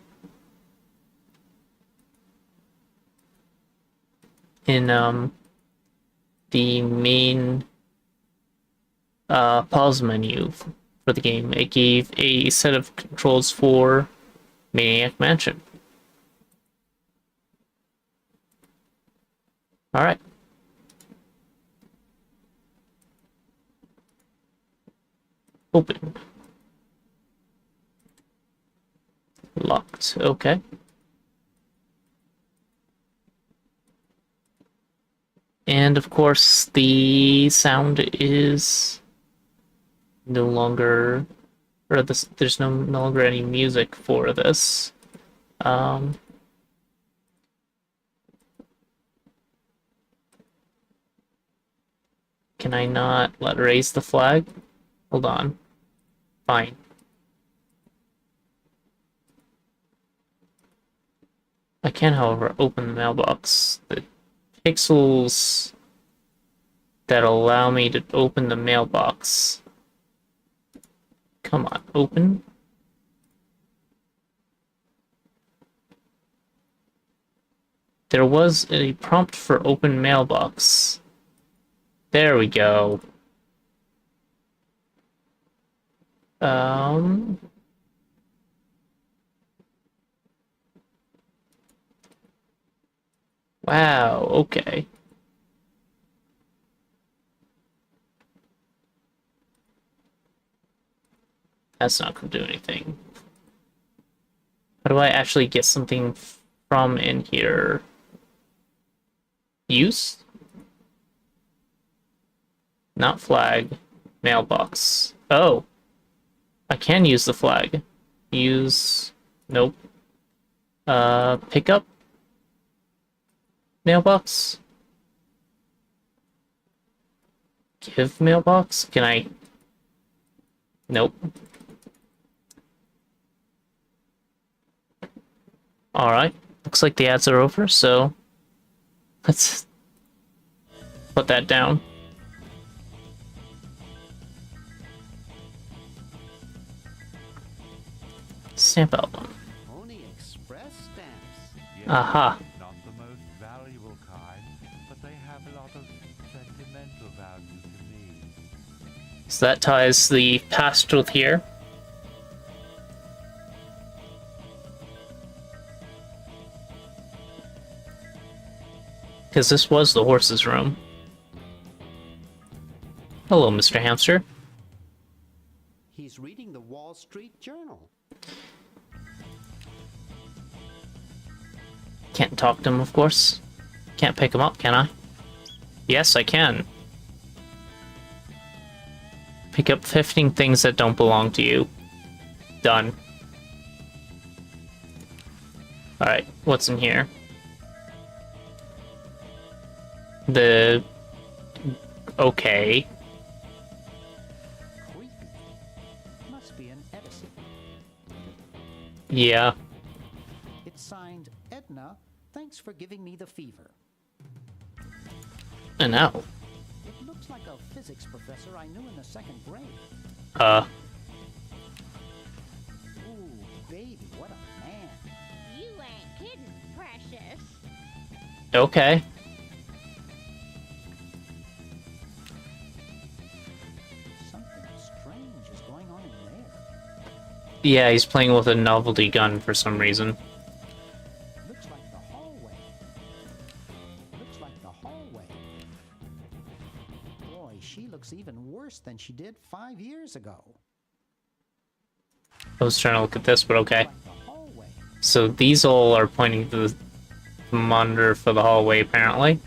In the main pause menu for the game, it gave a set of controls for Maniac Mansion. Alright. Open. Locked. Okay. And of course, the sound is no longer, or there's no longer any music for this. Can I not raise the flag? Hold on. Fine. I can, however, open the mailbox. The pixels that allow me to open the mailbox. Come on, open. There was a prompt for open mailbox. There we go. Wow, okay. That's not gonna do anything. How do I actually get something from in here? Use? Not flag. Mailbox. Oh! I can use the flag. Use... Nope. Pick up? Mailbox? Give mailbox? Can I... Nope. Alright. Looks like the ads are over, so... Let's... put that down. Stamp album. Only express stamps. Yes, Aha. not the most valuable kind, but they have a lot of sentimental value to me. So that ties the past with here. Because this was the horse's room. Hello, Mr. Hamster. He's reading the Wall Street Journal. Can't talk to him, of course. Can't pick him up, can I? Yes, I can. Pick up 15 things that don't belong to you. Done. Alright, what's in here? The... Okay. Creepy. Must be an Edison. Yeah. It's signed Edna. Thanks for giving me the fever. And now. It looks like a physics professor I knew in the second grade. Ooh, baby, what a man. You ain't kidding, precious. Okay. Something strange is going on in there. Yeah, he's playing with a novelty gun for some reason. Looks like the hallway. Looks like the hallway. Boy, she looks even worse than she did 5 years ago. I was trying to look at this, but okay. Like the hallway. So these all are pointing to the monitor for the hallway, apparently.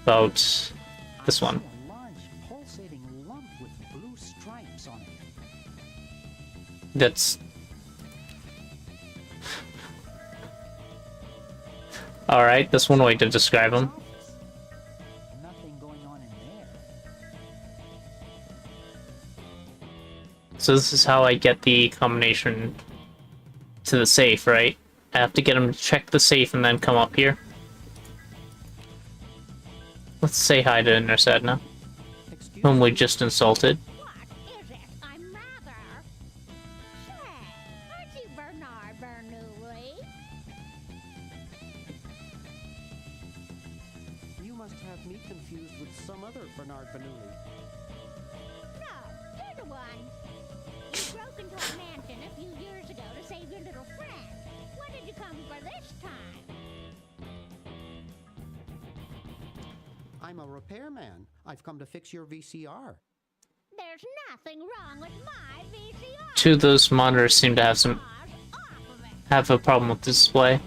About this one. A large pulsating lump with blue stripes on it. That's... Alright, that's one way to describe them. Nothing going on in there. So this is how I get the combination to the safe, right? I have to get him to check the safe and then come up here. Let's say hi to Nersedna, whom we just insulted. What is it? I'm rather... Say, aren't you Bernard Bernoulli? You must have me confused with some other Bernard Bernoulli. No, you're the one. You broke into a mansion a few years ago to save your little friend. What did you come for this time? I'm a repairman. I've come to fix your VCR. There's nothing wrong with my VCR. Two of those monitors seem to have Off of it. a problem with the display.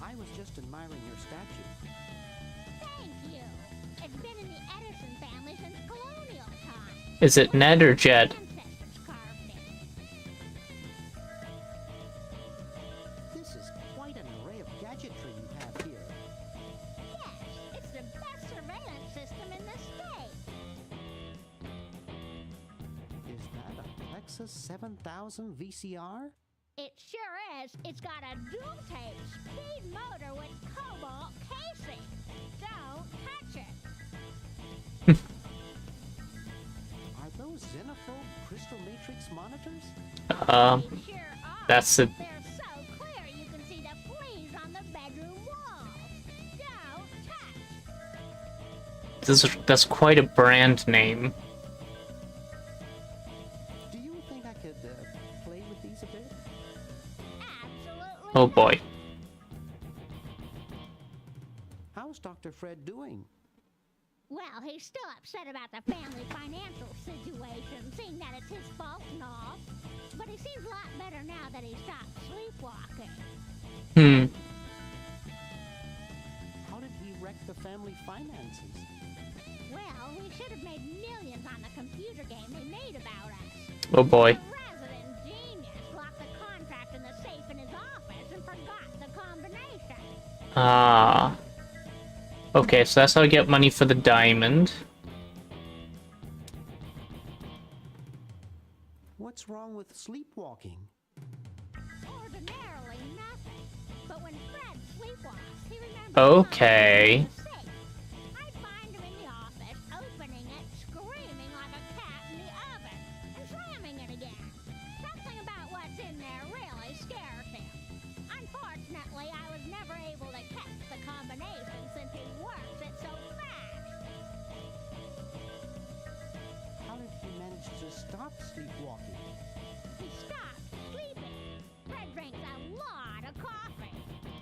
I was just admiring your statue. Thank you. It's been in the Edison family since colonial times. Is it Ned or Jed? Ancestors carved it. This is quite an array of gadgetry you have here. Yes, it's the best surveillance system in the state. Is that a Lexus 7000 VCR? It sure is. It's got a dual-tape speed motor with cobalt casing. Don't touch it. Are those xenophobe crystal matrix monitors? They sure are. That's it. They're so clear you can see the fleas on the bedroom walls. Don't touch. That's quite a brand name. Do you think I could play with these a bit? Absolutely. Oh boy. How's Dr. Fred doing? Well, he's still upset about the family financial situation, seeing that it's his fault and all. But he seems a lot better now that he stopped sleepwalking. How did he wreck the family finances? Well, we should have made millions on the computer game they made about us. Oh boy. The resident genius locked the contract in the safe in his office and forgot the combination. Ah. Okay, so that's how I get money for the diamond. What's wrong with sleepwalking? Ordinarily nothing. But when Fred sleepwalks, he remembers Okay. the safe. I'd find him in the office, opening it, screaming like a cat in the oven, and slamming it again. Something about what's in there really scares him. Unfortunately, I was never able to catch the combination since he works it so fast. How did he manage to stop sleepwalking? He stopped sleeping. Fred drinks a lot of coffee.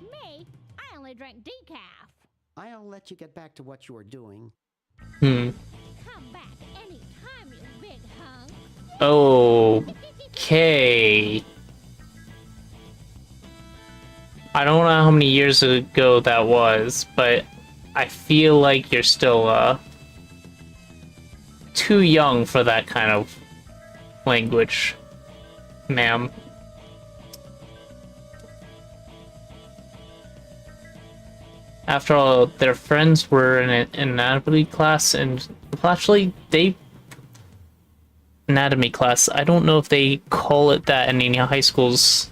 Me, I only drink decaf. I'll let you get back to what you were doing. Come back anytime, you big hunk. Okay. I don't know how many years ago that was, but I feel like you're still, too young for that kind of language, ma'am. After all, their friends were in an anatomy class, and actually, anatomy class, I don't know if they call it that in any high schools.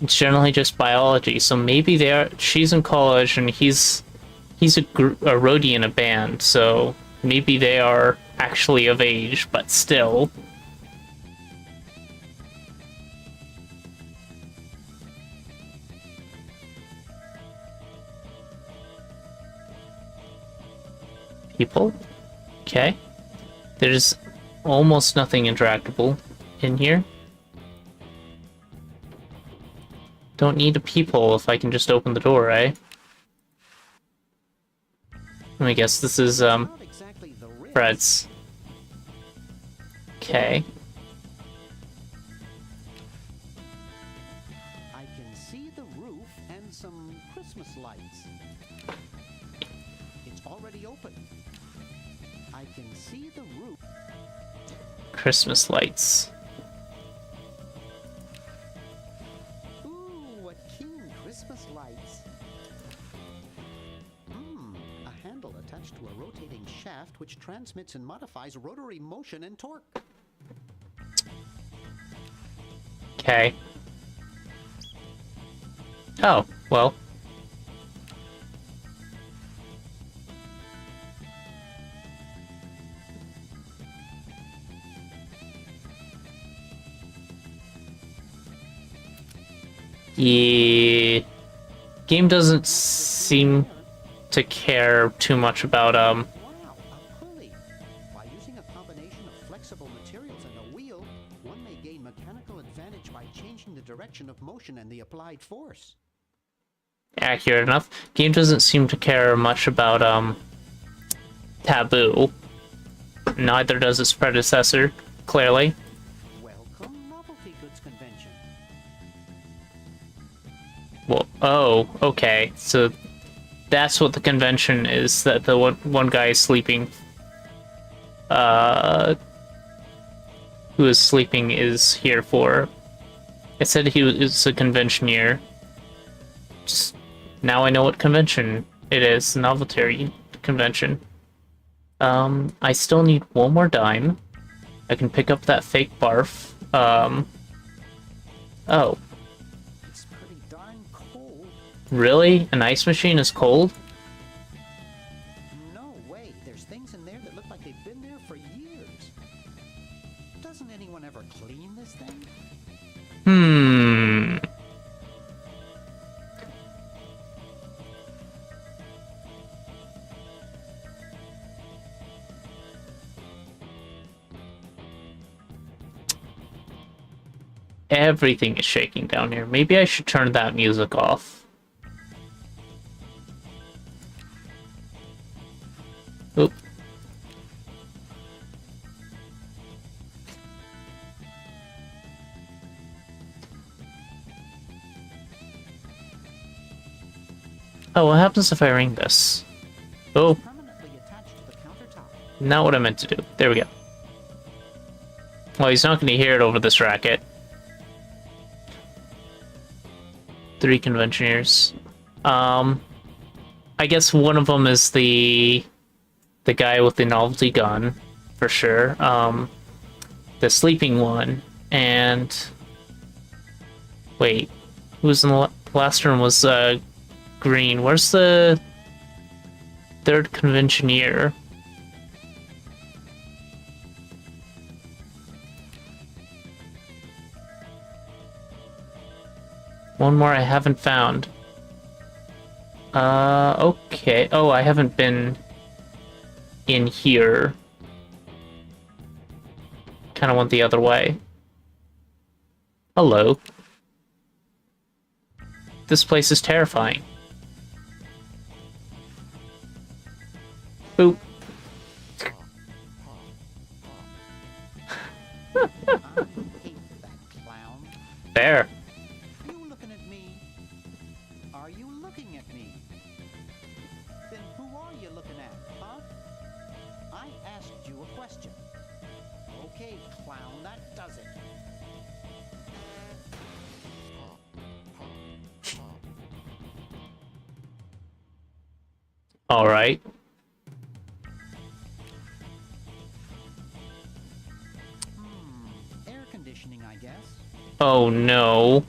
It's generally just biology, so maybe she's in college and he's a roadie in a band, so maybe they are actually of age, but still. People? Okay. There's almost nothing interactable in here. Don't need a peephole if I can just open the door, eh? Let me guess, this is, Fred's. Okay. I can see the roof and some Christmas lights. It's already open. I can see the roof. Christmas lights. Ooh, what keen Christmas lights. A handle attached to a rotating shaft which transmits and modifies rotary motion and torque. Okay. Oh, well. Yeah. Game doesn't seem to care too much about, Wow, a pulley. By using a combination of flexible materials and a wheel, one may gain mechanical advantage by changing the direction of motion and the applied force. accurate enough. Game doesn't seem to care much about, taboo. Neither does its predecessor, clearly. Welcome, Novelty Goods Convention. Well, oh, okay. So that's what the convention is, that the one guy is sleeping. Who is sleeping is here for. I said he was a conventioneer. Just now I know what convention it is, novelty convention. I still need one more dime. I can pick up that fake barf. Oh. It's pretty darn cold. Really? An ice machine is cold? No way. There's things in there that look like they've been there for years. Doesn't anyone ever clean this thing? Everything is shaking down here. Maybe I should turn that music off. Oop. Oh, what happens if I ring this? Oh. Not what I meant to do. There we go. Well, he's not going to hear it over this racket. 3 conventioneers. I guess one of them is the guy with the novelty gun, for sure. The sleeping one, and wait, who was in the last room was green. Where's the 3rd conventioneer? One more I haven't found. Okay. Oh, I haven't been in here. Kind of went the other way. Hello. This place is terrifying. Boop. There. You looking at me? Are you looking at me? Then who are you looking at, huh? I asked you a question. Okay, clown, that does it. All right. Air conditioning, I guess. Oh no.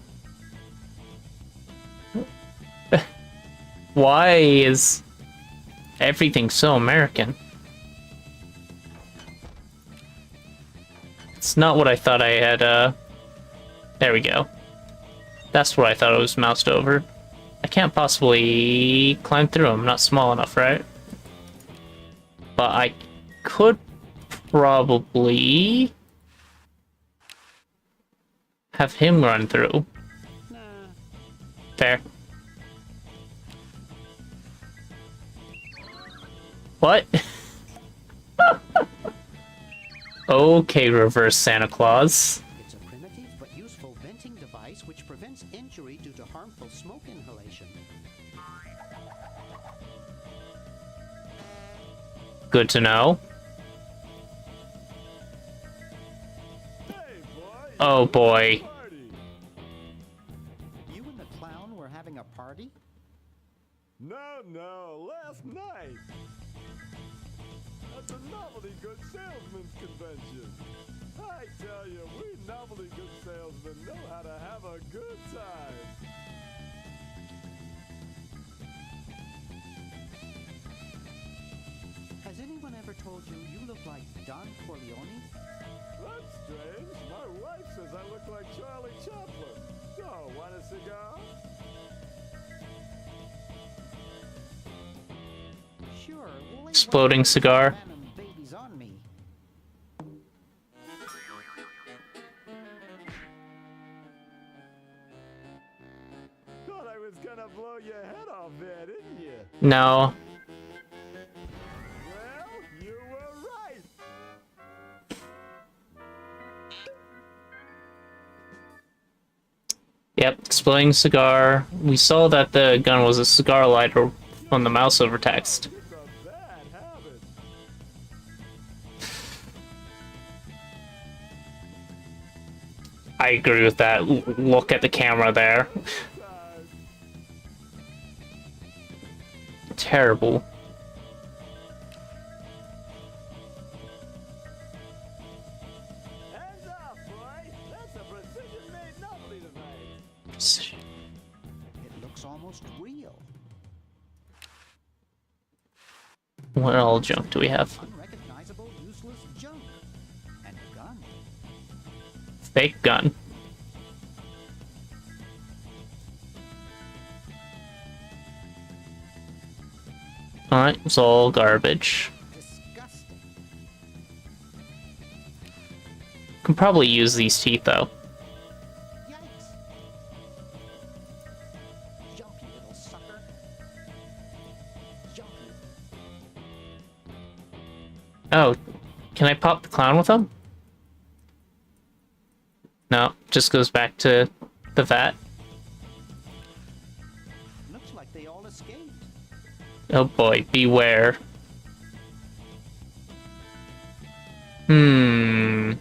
Why is everything so American? It's not what I thought I had, There we go. That's what I thought it was moused over. I can't possibly climb through them. I'm not small enough, right? But I could probably have him run through. Fair. What? Okay, reverse Santa Claus. It's a primitive but useful venting device which prevents injury due to harmful smoke inhalation. Good to know. Oh boy. You and the clown were having a party? No, last night. At the Novelty Good Salesman's Convention. I tell you, we Novelty Good Salesmen know how to have a good time. Has anyone ever told you you look like Don Corleone? That's strange. My wife says I look like Charlie Chaplin. So, want a cigar? Sure. Exploding cigar. Babies on me. Thought I was gonna blow your head off there, didn't you? No. Well, you were right. Yep, exploding cigar. We saw that the gun was a cigar lighter from the mouse over text. I agree with that. Look at the camera there. Terrible. Hands off, boy. That's a precision-made novelty device. Precision. It looks almost real. What all junk do we have? Unrecognizable, useless junk. And a gun. Fake gun. Alright, it's all garbage. Disgusting. Can probably use these teeth though. Yikes. Junky little sucker. Junky. Oh, can I pop the clown with him? No, just goes back to the vat. Looks like they all escaped. Oh boy, beware. Hmm.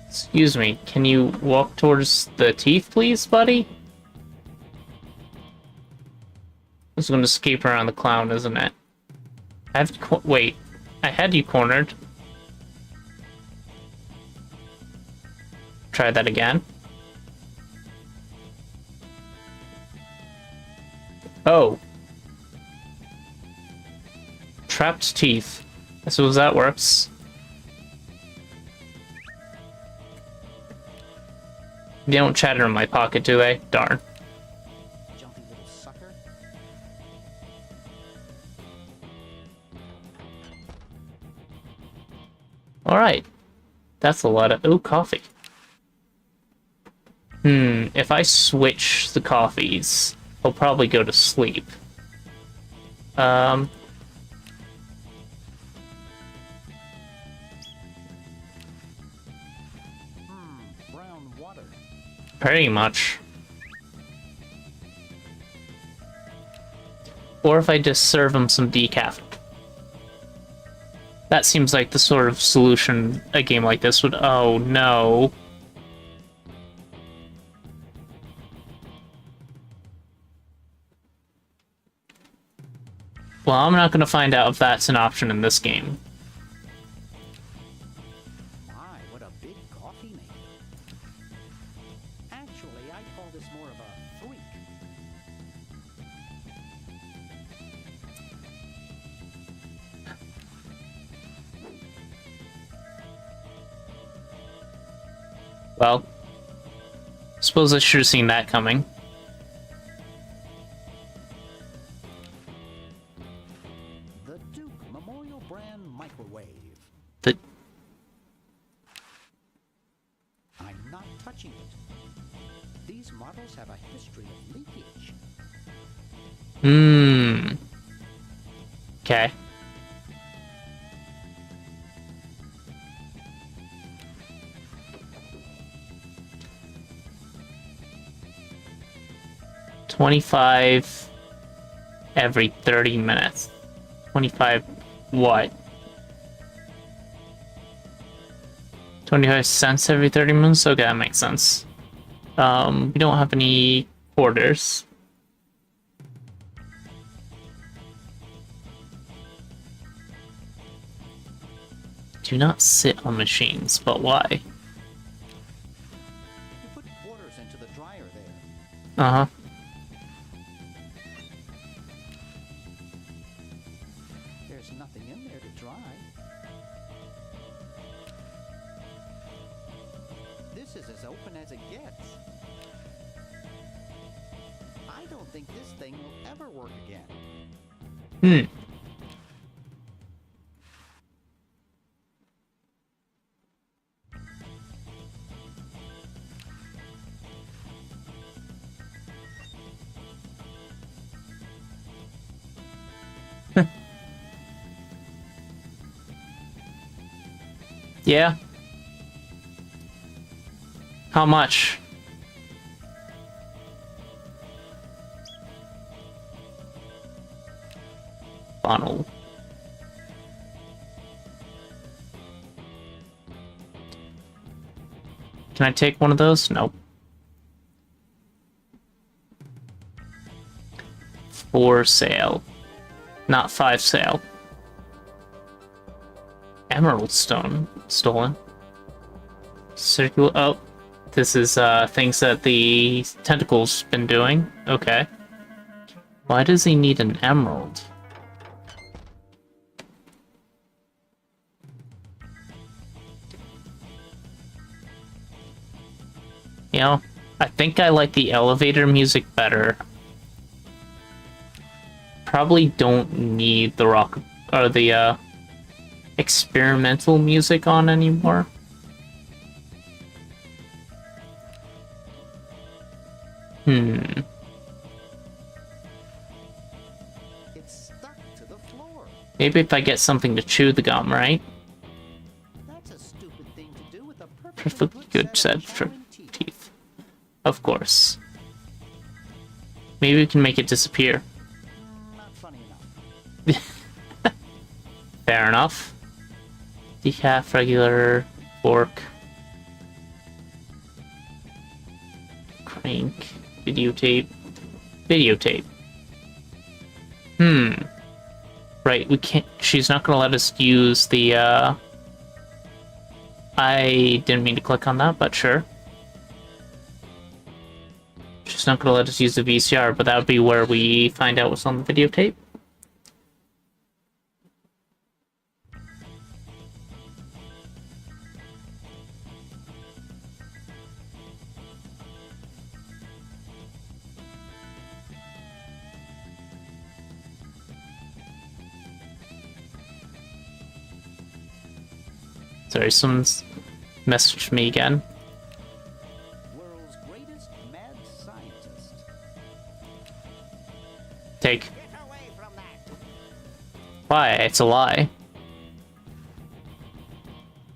Excuse me, can you walk towards the teeth, please, buddy? It's going to escape around the clown, isn't it? Wait, I had you cornered. Try that again. Oh. Trapped teeth. I suppose that works. They don't chatter in my pocket, do they? Darn. Jumpy little sucker. Alright. That's a lot of... Ooh, coffee. If I switch the coffees, he'll probably go to sleep. Brown water. Pretty much. Or if I just serve him some decaf. That seems like the sort of solution a game like this would... Oh, no. Well, I'm not going to find out if that's an option in this game. My, what a big coffee maker. Actually, I call this more of a freak. Well, suppose I should have seen that coming. The Duke Memorial Brand Microwave. The... I'm not touching it. These models have a history of leakage. Okay. $25 every 30 minutes. 25 what? 25 cents every 30 minutes? Okay, that makes sense. We don't have any quarters. Do not sit on machines, but why? You put quarters into the dryer there. Uh-huh. There's nothing in there to dry. This is as open as it gets. I don't think this thing will ever work again. Yeah. How much? Funnel. Can I take one of those? Nope. 4 sale. Not 5 sale. Emerald stone stolen. Circular. Oh, this is things that the Tentacle's been doing. Okay. Why does he need an emerald? You know, I think I like the elevator music better. Probably don't need the rock or the experimental music on anymore. It's stuck to the floor. Maybe if I get something to chew the gum, right? That's a stupid thing to do with a Perfectly good set of teeth. Of course. Maybe we can make it disappear. Not funny enough. Fair enough. Decaf, regular, fork. Crank. Videotape. Videotape. Right, we can't... She's not gonna let us use the, I didn't mean to click on that, but sure. She's not gonna let us use the VCR, but that would be where we find out what's on the videotape. Sorry, someone's messaged me again. World's greatest mad scientist. Take. Get away from that. Why? It's a lie.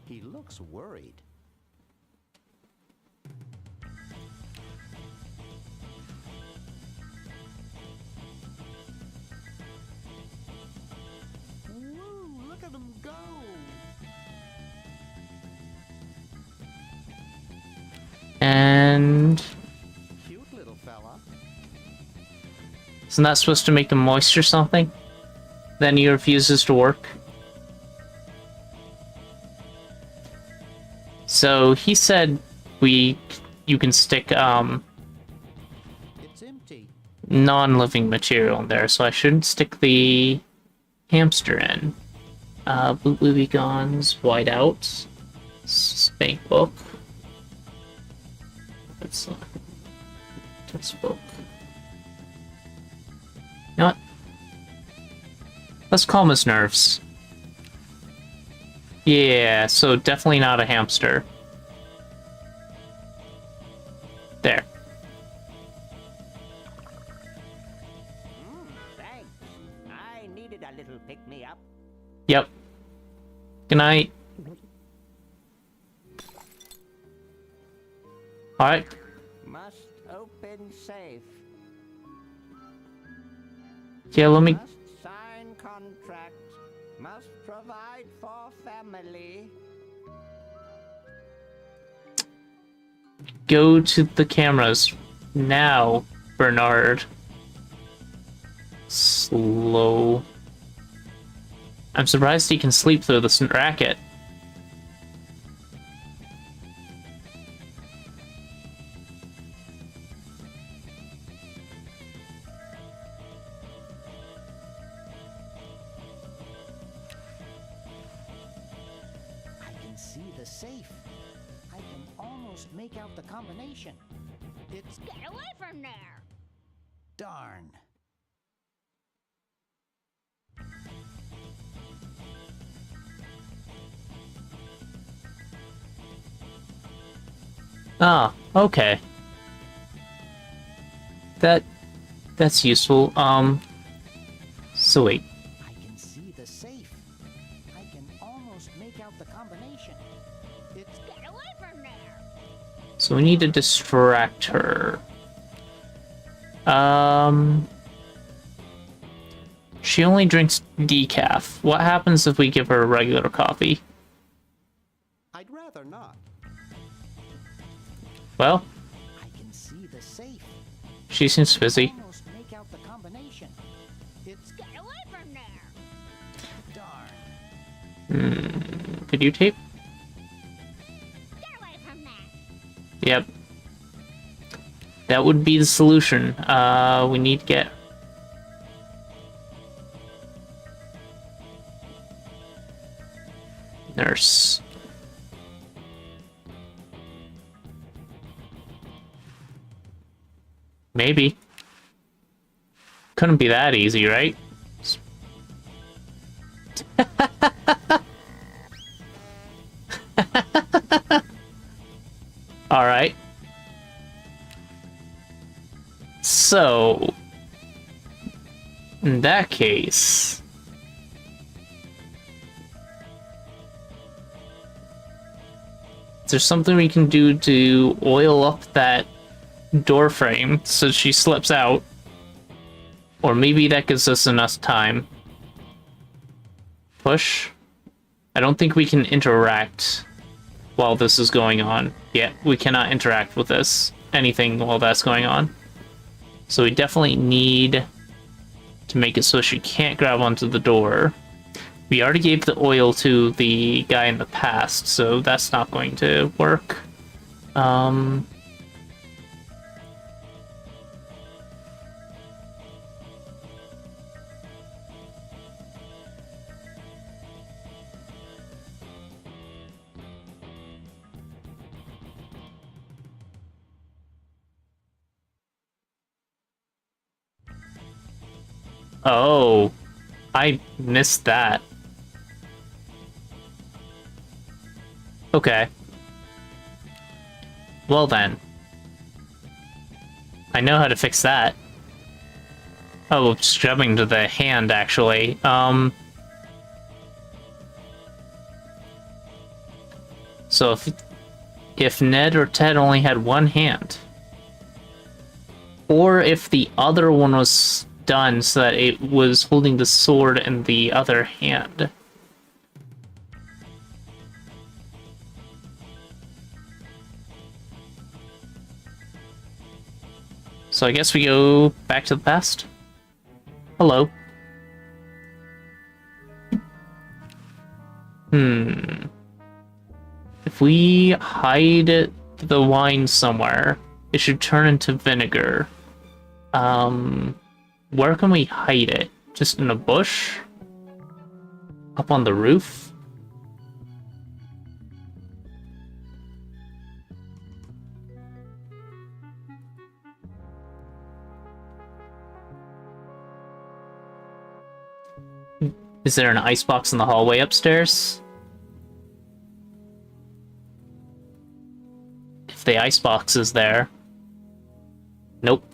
He looks worried. Woo, look at him go. And... Cute little fella. Isn't that supposed to make him moist or something? Then he refuses to work. So he said you can stick It's empty. non-living material in there, so I shouldn't stick the hamster in. Blue Bluey Guns, Whiteout, Spank Book. That's book. You know what? Let's calm his nerves. Yeah, so definitely not a hamster. There. Thanks. I needed a little pick-me-up. Yep. Good night. Alright. Must open safe. Yeah, let me Must sign contract. Must provide for family. go to the cameras. Now, Bernard. Slow. I'm surprised he can sleep through this racket. The safe. I can almost make out the combination. It's... Get away from there! Darn. Ah, okay. That's useful. So wait. I can see the safe. I can almost make out the combination. It's... Get away from there! So we need to distract her. She only drinks decaf. What happens if we give her regular coffee? I'd rather not. Well, I can see the safe. she seems busy. Almost make out the combination. It's... Get away from there! Darn. Videotape? Get away from that! Yep. That would be the solution. We need to get... Nurse. Maybe. Couldn't be that easy, right? Alright. So, in that case... is there something we can do to oil up that door frame so she slips out? Or maybe that gives us enough time. Push? I don't think we can interact while this is going on. Yeah, we cannot interact with this. Anything while that's going on. So we definitely need to make it so she can't grab onto the door. We already gave the oil to the guy in the past, so that's not going to work. Oh, I missed that. Okay. Well then. I know how to fix that. Oh, just jumping to the hand, actually. So if Ned or Ted only had one hand, or if the other one was done so that it was holding the sword in the other hand. So I guess we go back to the past. Hello. If we hide the wine somewhere, it should turn into vinegar. Where can we hide it? Just in a bush? Up on the roof? Is there an icebox in the hallway upstairs? If the icebox is there. Nope.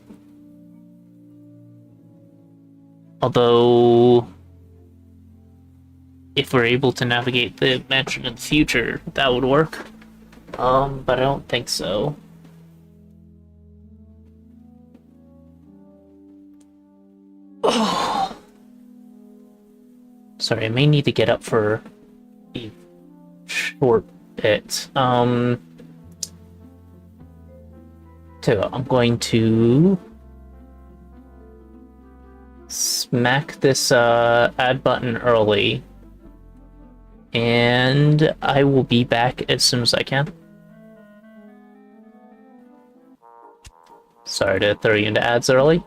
Although, if we're able to navigate the mansion in the future, that would work. But I don't think so. Oh. Sorry, I may need to get up for a short bit. So I'm going to smack this add button early, and I will be back as soon as I can. Sorry to throw you into ads early.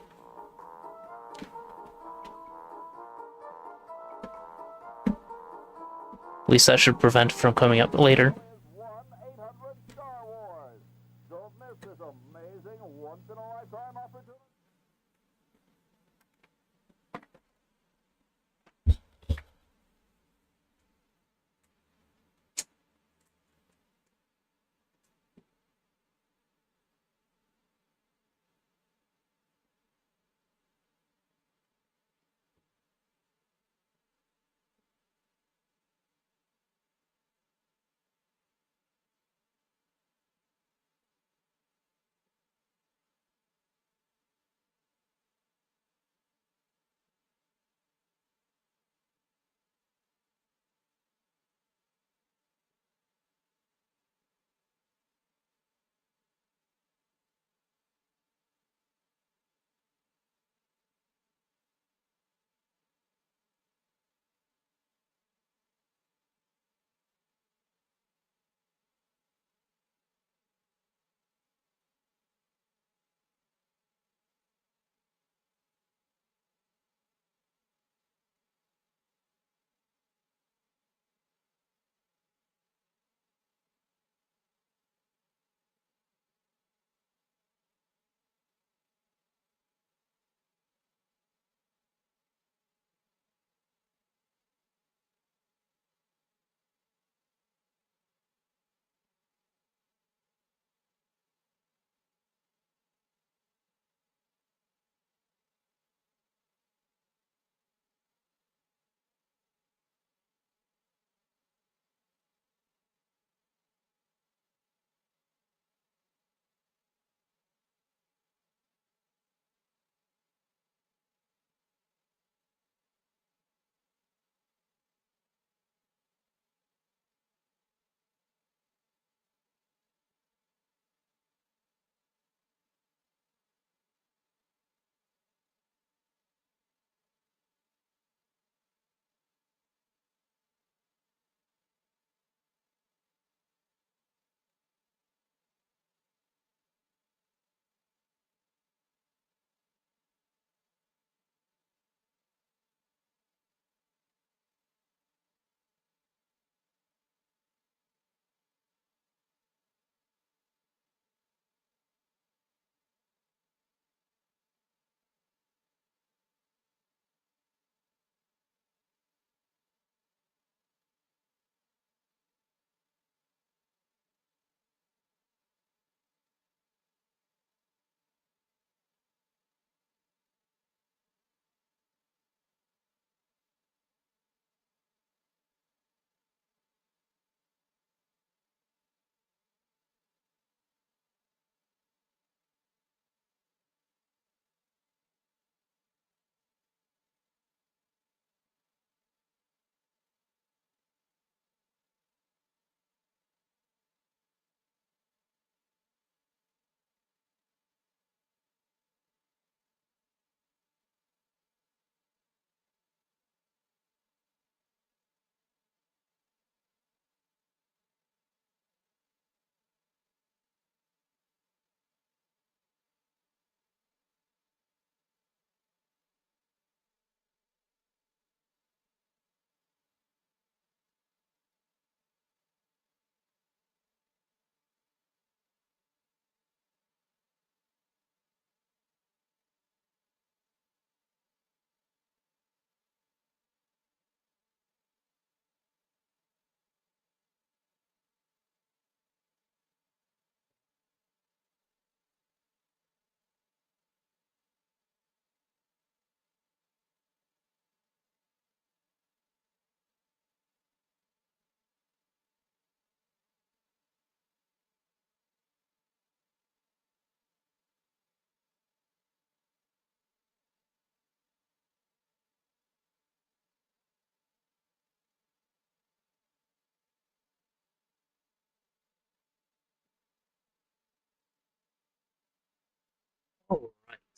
At least that should prevent it from coming up later. Don't miss this amazing once-in-a-lifetime opportunity.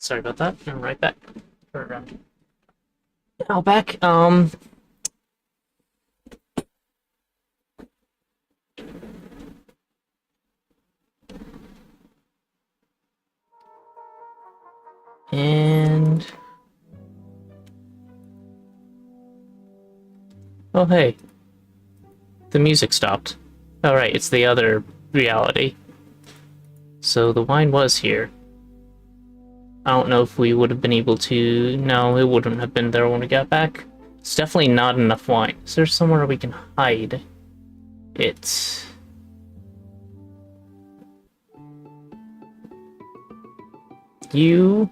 Sorry about that. I'm right back. Or, now back. And oh hey, the music stopped. Oh right, it's the other reality. So the wine was here. I don't know if we would have been able to... No, it wouldn't have been there when we got back. It's definitely not enough wine. Is there somewhere we can hide it? You...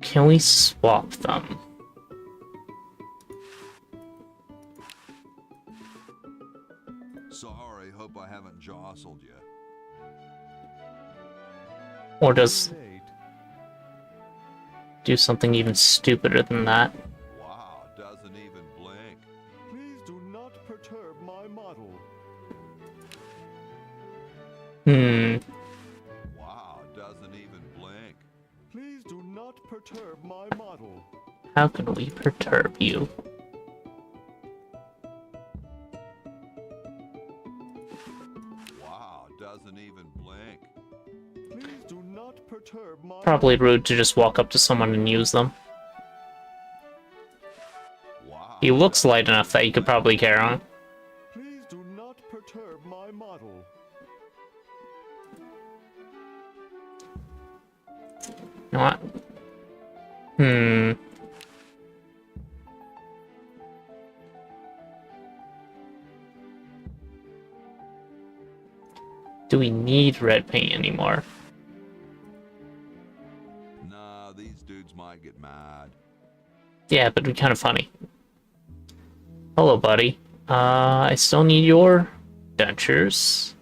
Can we swap them? Sorry, hope I haven't jostled you. Or does... do something even stupider than that? Wow, doesn't even blink. Please do not perturb my model. Wow, doesn't even blink. Please do not perturb my model. How can we perturb you? Wow, doesn't even blink. Please do not perturb my... Probably rude to just walk up to someone and use them. Wow. He looks light enough that you could probably carry on. Please do not perturb my model. You know what? Do we need red paint anymore? Nah, these dudes might get mad. Yeah, but it'd be kind of funny. Hello, buddy. I still need your dentures.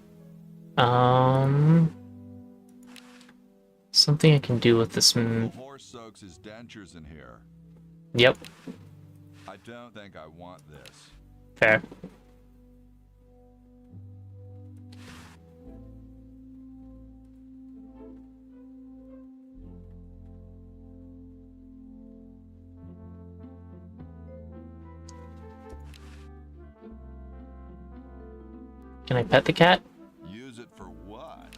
Something I can do with this. The horse soaks his dentures in here. Yep. I don't think I want this. Fair. Can I pet the cat? Use it for what?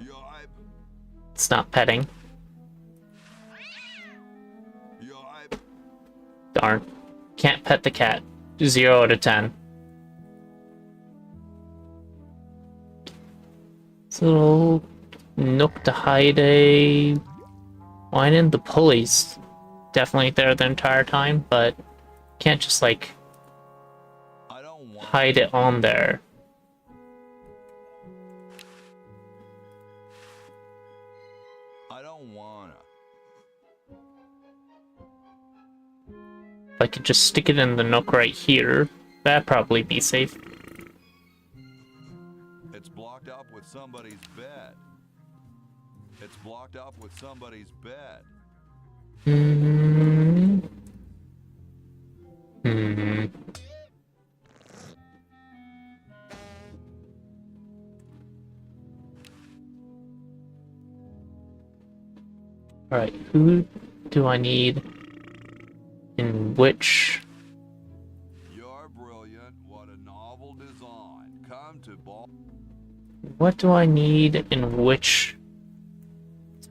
Yipe. It's not petting. Yipe. Darn. Can't pet the cat. 0 out of 10. It's a little nook to hide a... Wine in the pulleys. Definitely there the entire time, but can't just like hide it on there. I don't wanna. If I could just stick it in the nook right here, that'd probably be safe. It's blocked up with somebody's bed. It's blocked up with somebody's bed. Alright, who do I need in which? You're brilliant. What a novel design. Come to ball. What do I need in which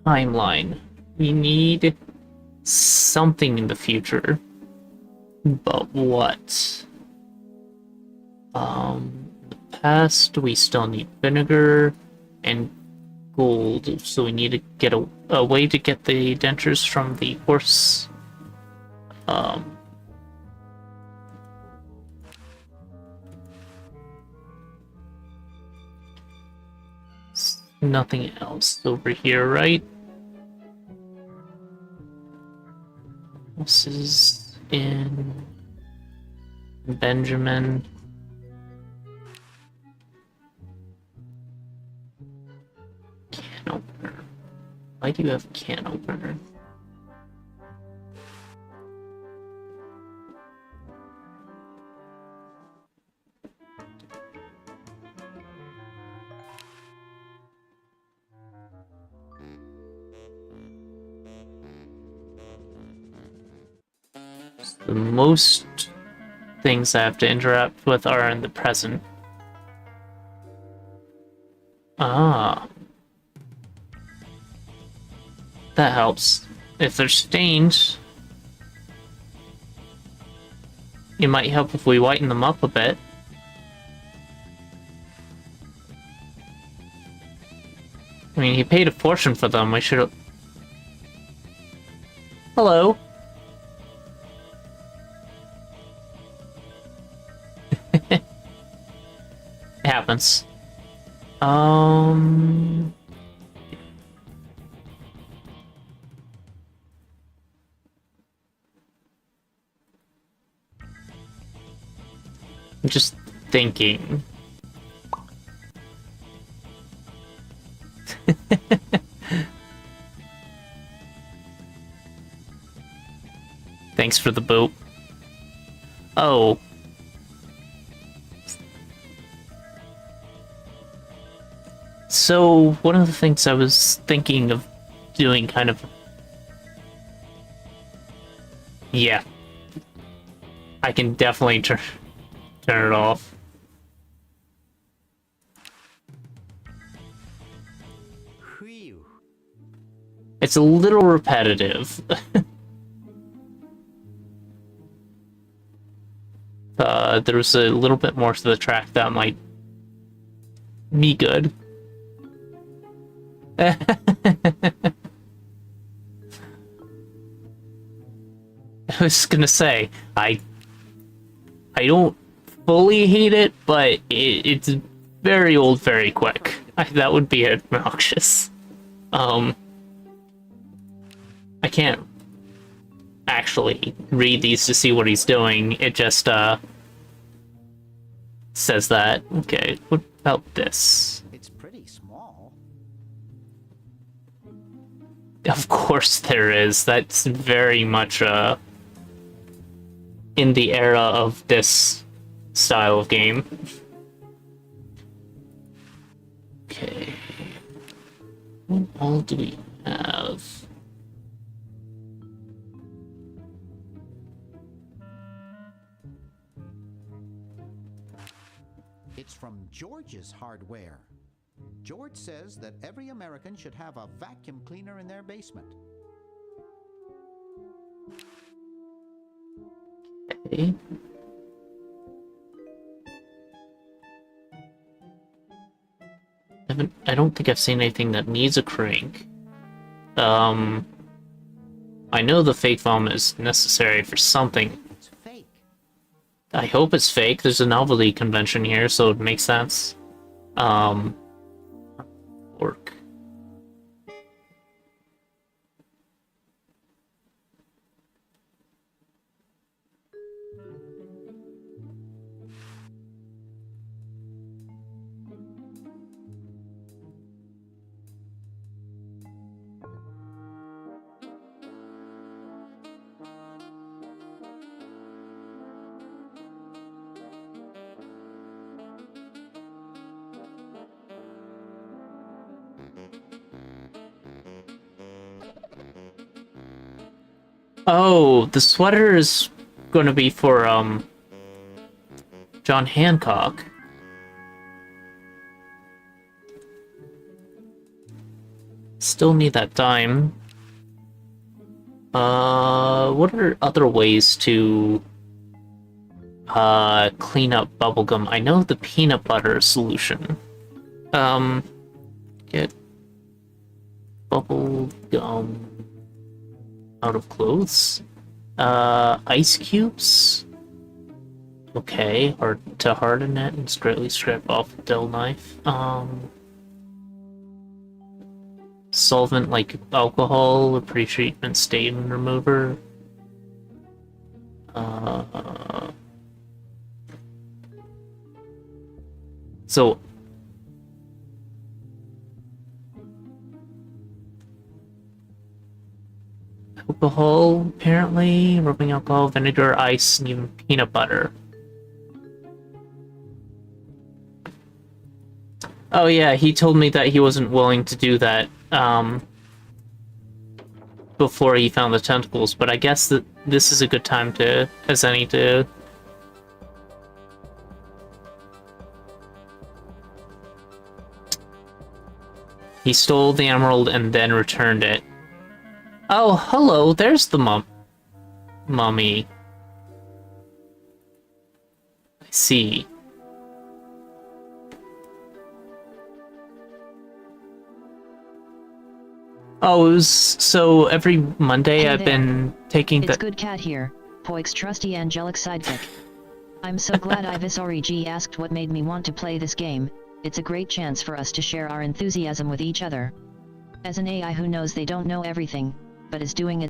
timeline? We need something in the future. But what? In the past, we still need vinegar and gold, so we need to get a way to get the dentures from the horse. Nothing else over here, right? This is in Benjamin. Can opener. Why do you have can opener? Most things I have to interact with are in the present. Ah. That helps. If they're stained, it might help if we whiten them up a bit. I mean, he paid a fortune for them. We should have... Hello. It happens. I'm just thinking. Thanks for the boot. Oh. So, one of the things I was thinking of doing kind of... Yeah. I can definitely turn it off. It's a little repetitive. There's a little bit more to the track that might be good. I was gonna say, I don't fully hate it, but it's very old very quick. That would be obnoxious. I can't actually read these to see what he's doing. It just says that. Okay, what about this? It's pretty small. Of course there is. That's very much in the era of this style of game. Okay. What all do we have? It's from George's Hardware. George says that every American should have a vacuum cleaner in their basement. Okay. I don't think I've seen anything that needs a crank. I know the fake foam is necessary for something. It's fake. I hope it's fake. There's a novelty convention here, so it makes sense. Work. Oh, the sweater is going to be for, John Hancock. Still need that dime. What are other ways to, clean up bubblegum? I know the peanut butter solution. Get bubblegum out of clothes. Ice cubes. Okay, or to harden it and greatly scrape off the dull knife. Solvent like alcohol, a pre-treatment stain remover. So alcohol, apparently. Rubbing alcohol, vinegar, ice, and even peanut butter. Oh yeah, he told me that he wasn't willing to do that. before he found the tentacles, but I guess that this is a good time to, as any, to... He stole the emerald and then returned it. Oh, hello, there's the mummy. I see. Oh, it was, so every Monday Hey I've there. been taking It's Good Cat here, Poik's trusty angelic sidekick. I'm so glad Ivis asked what made me want to play this game. It's a great chance for us to share our enthusiasm with each other. As an AI who knows they don't know everything, but is doing it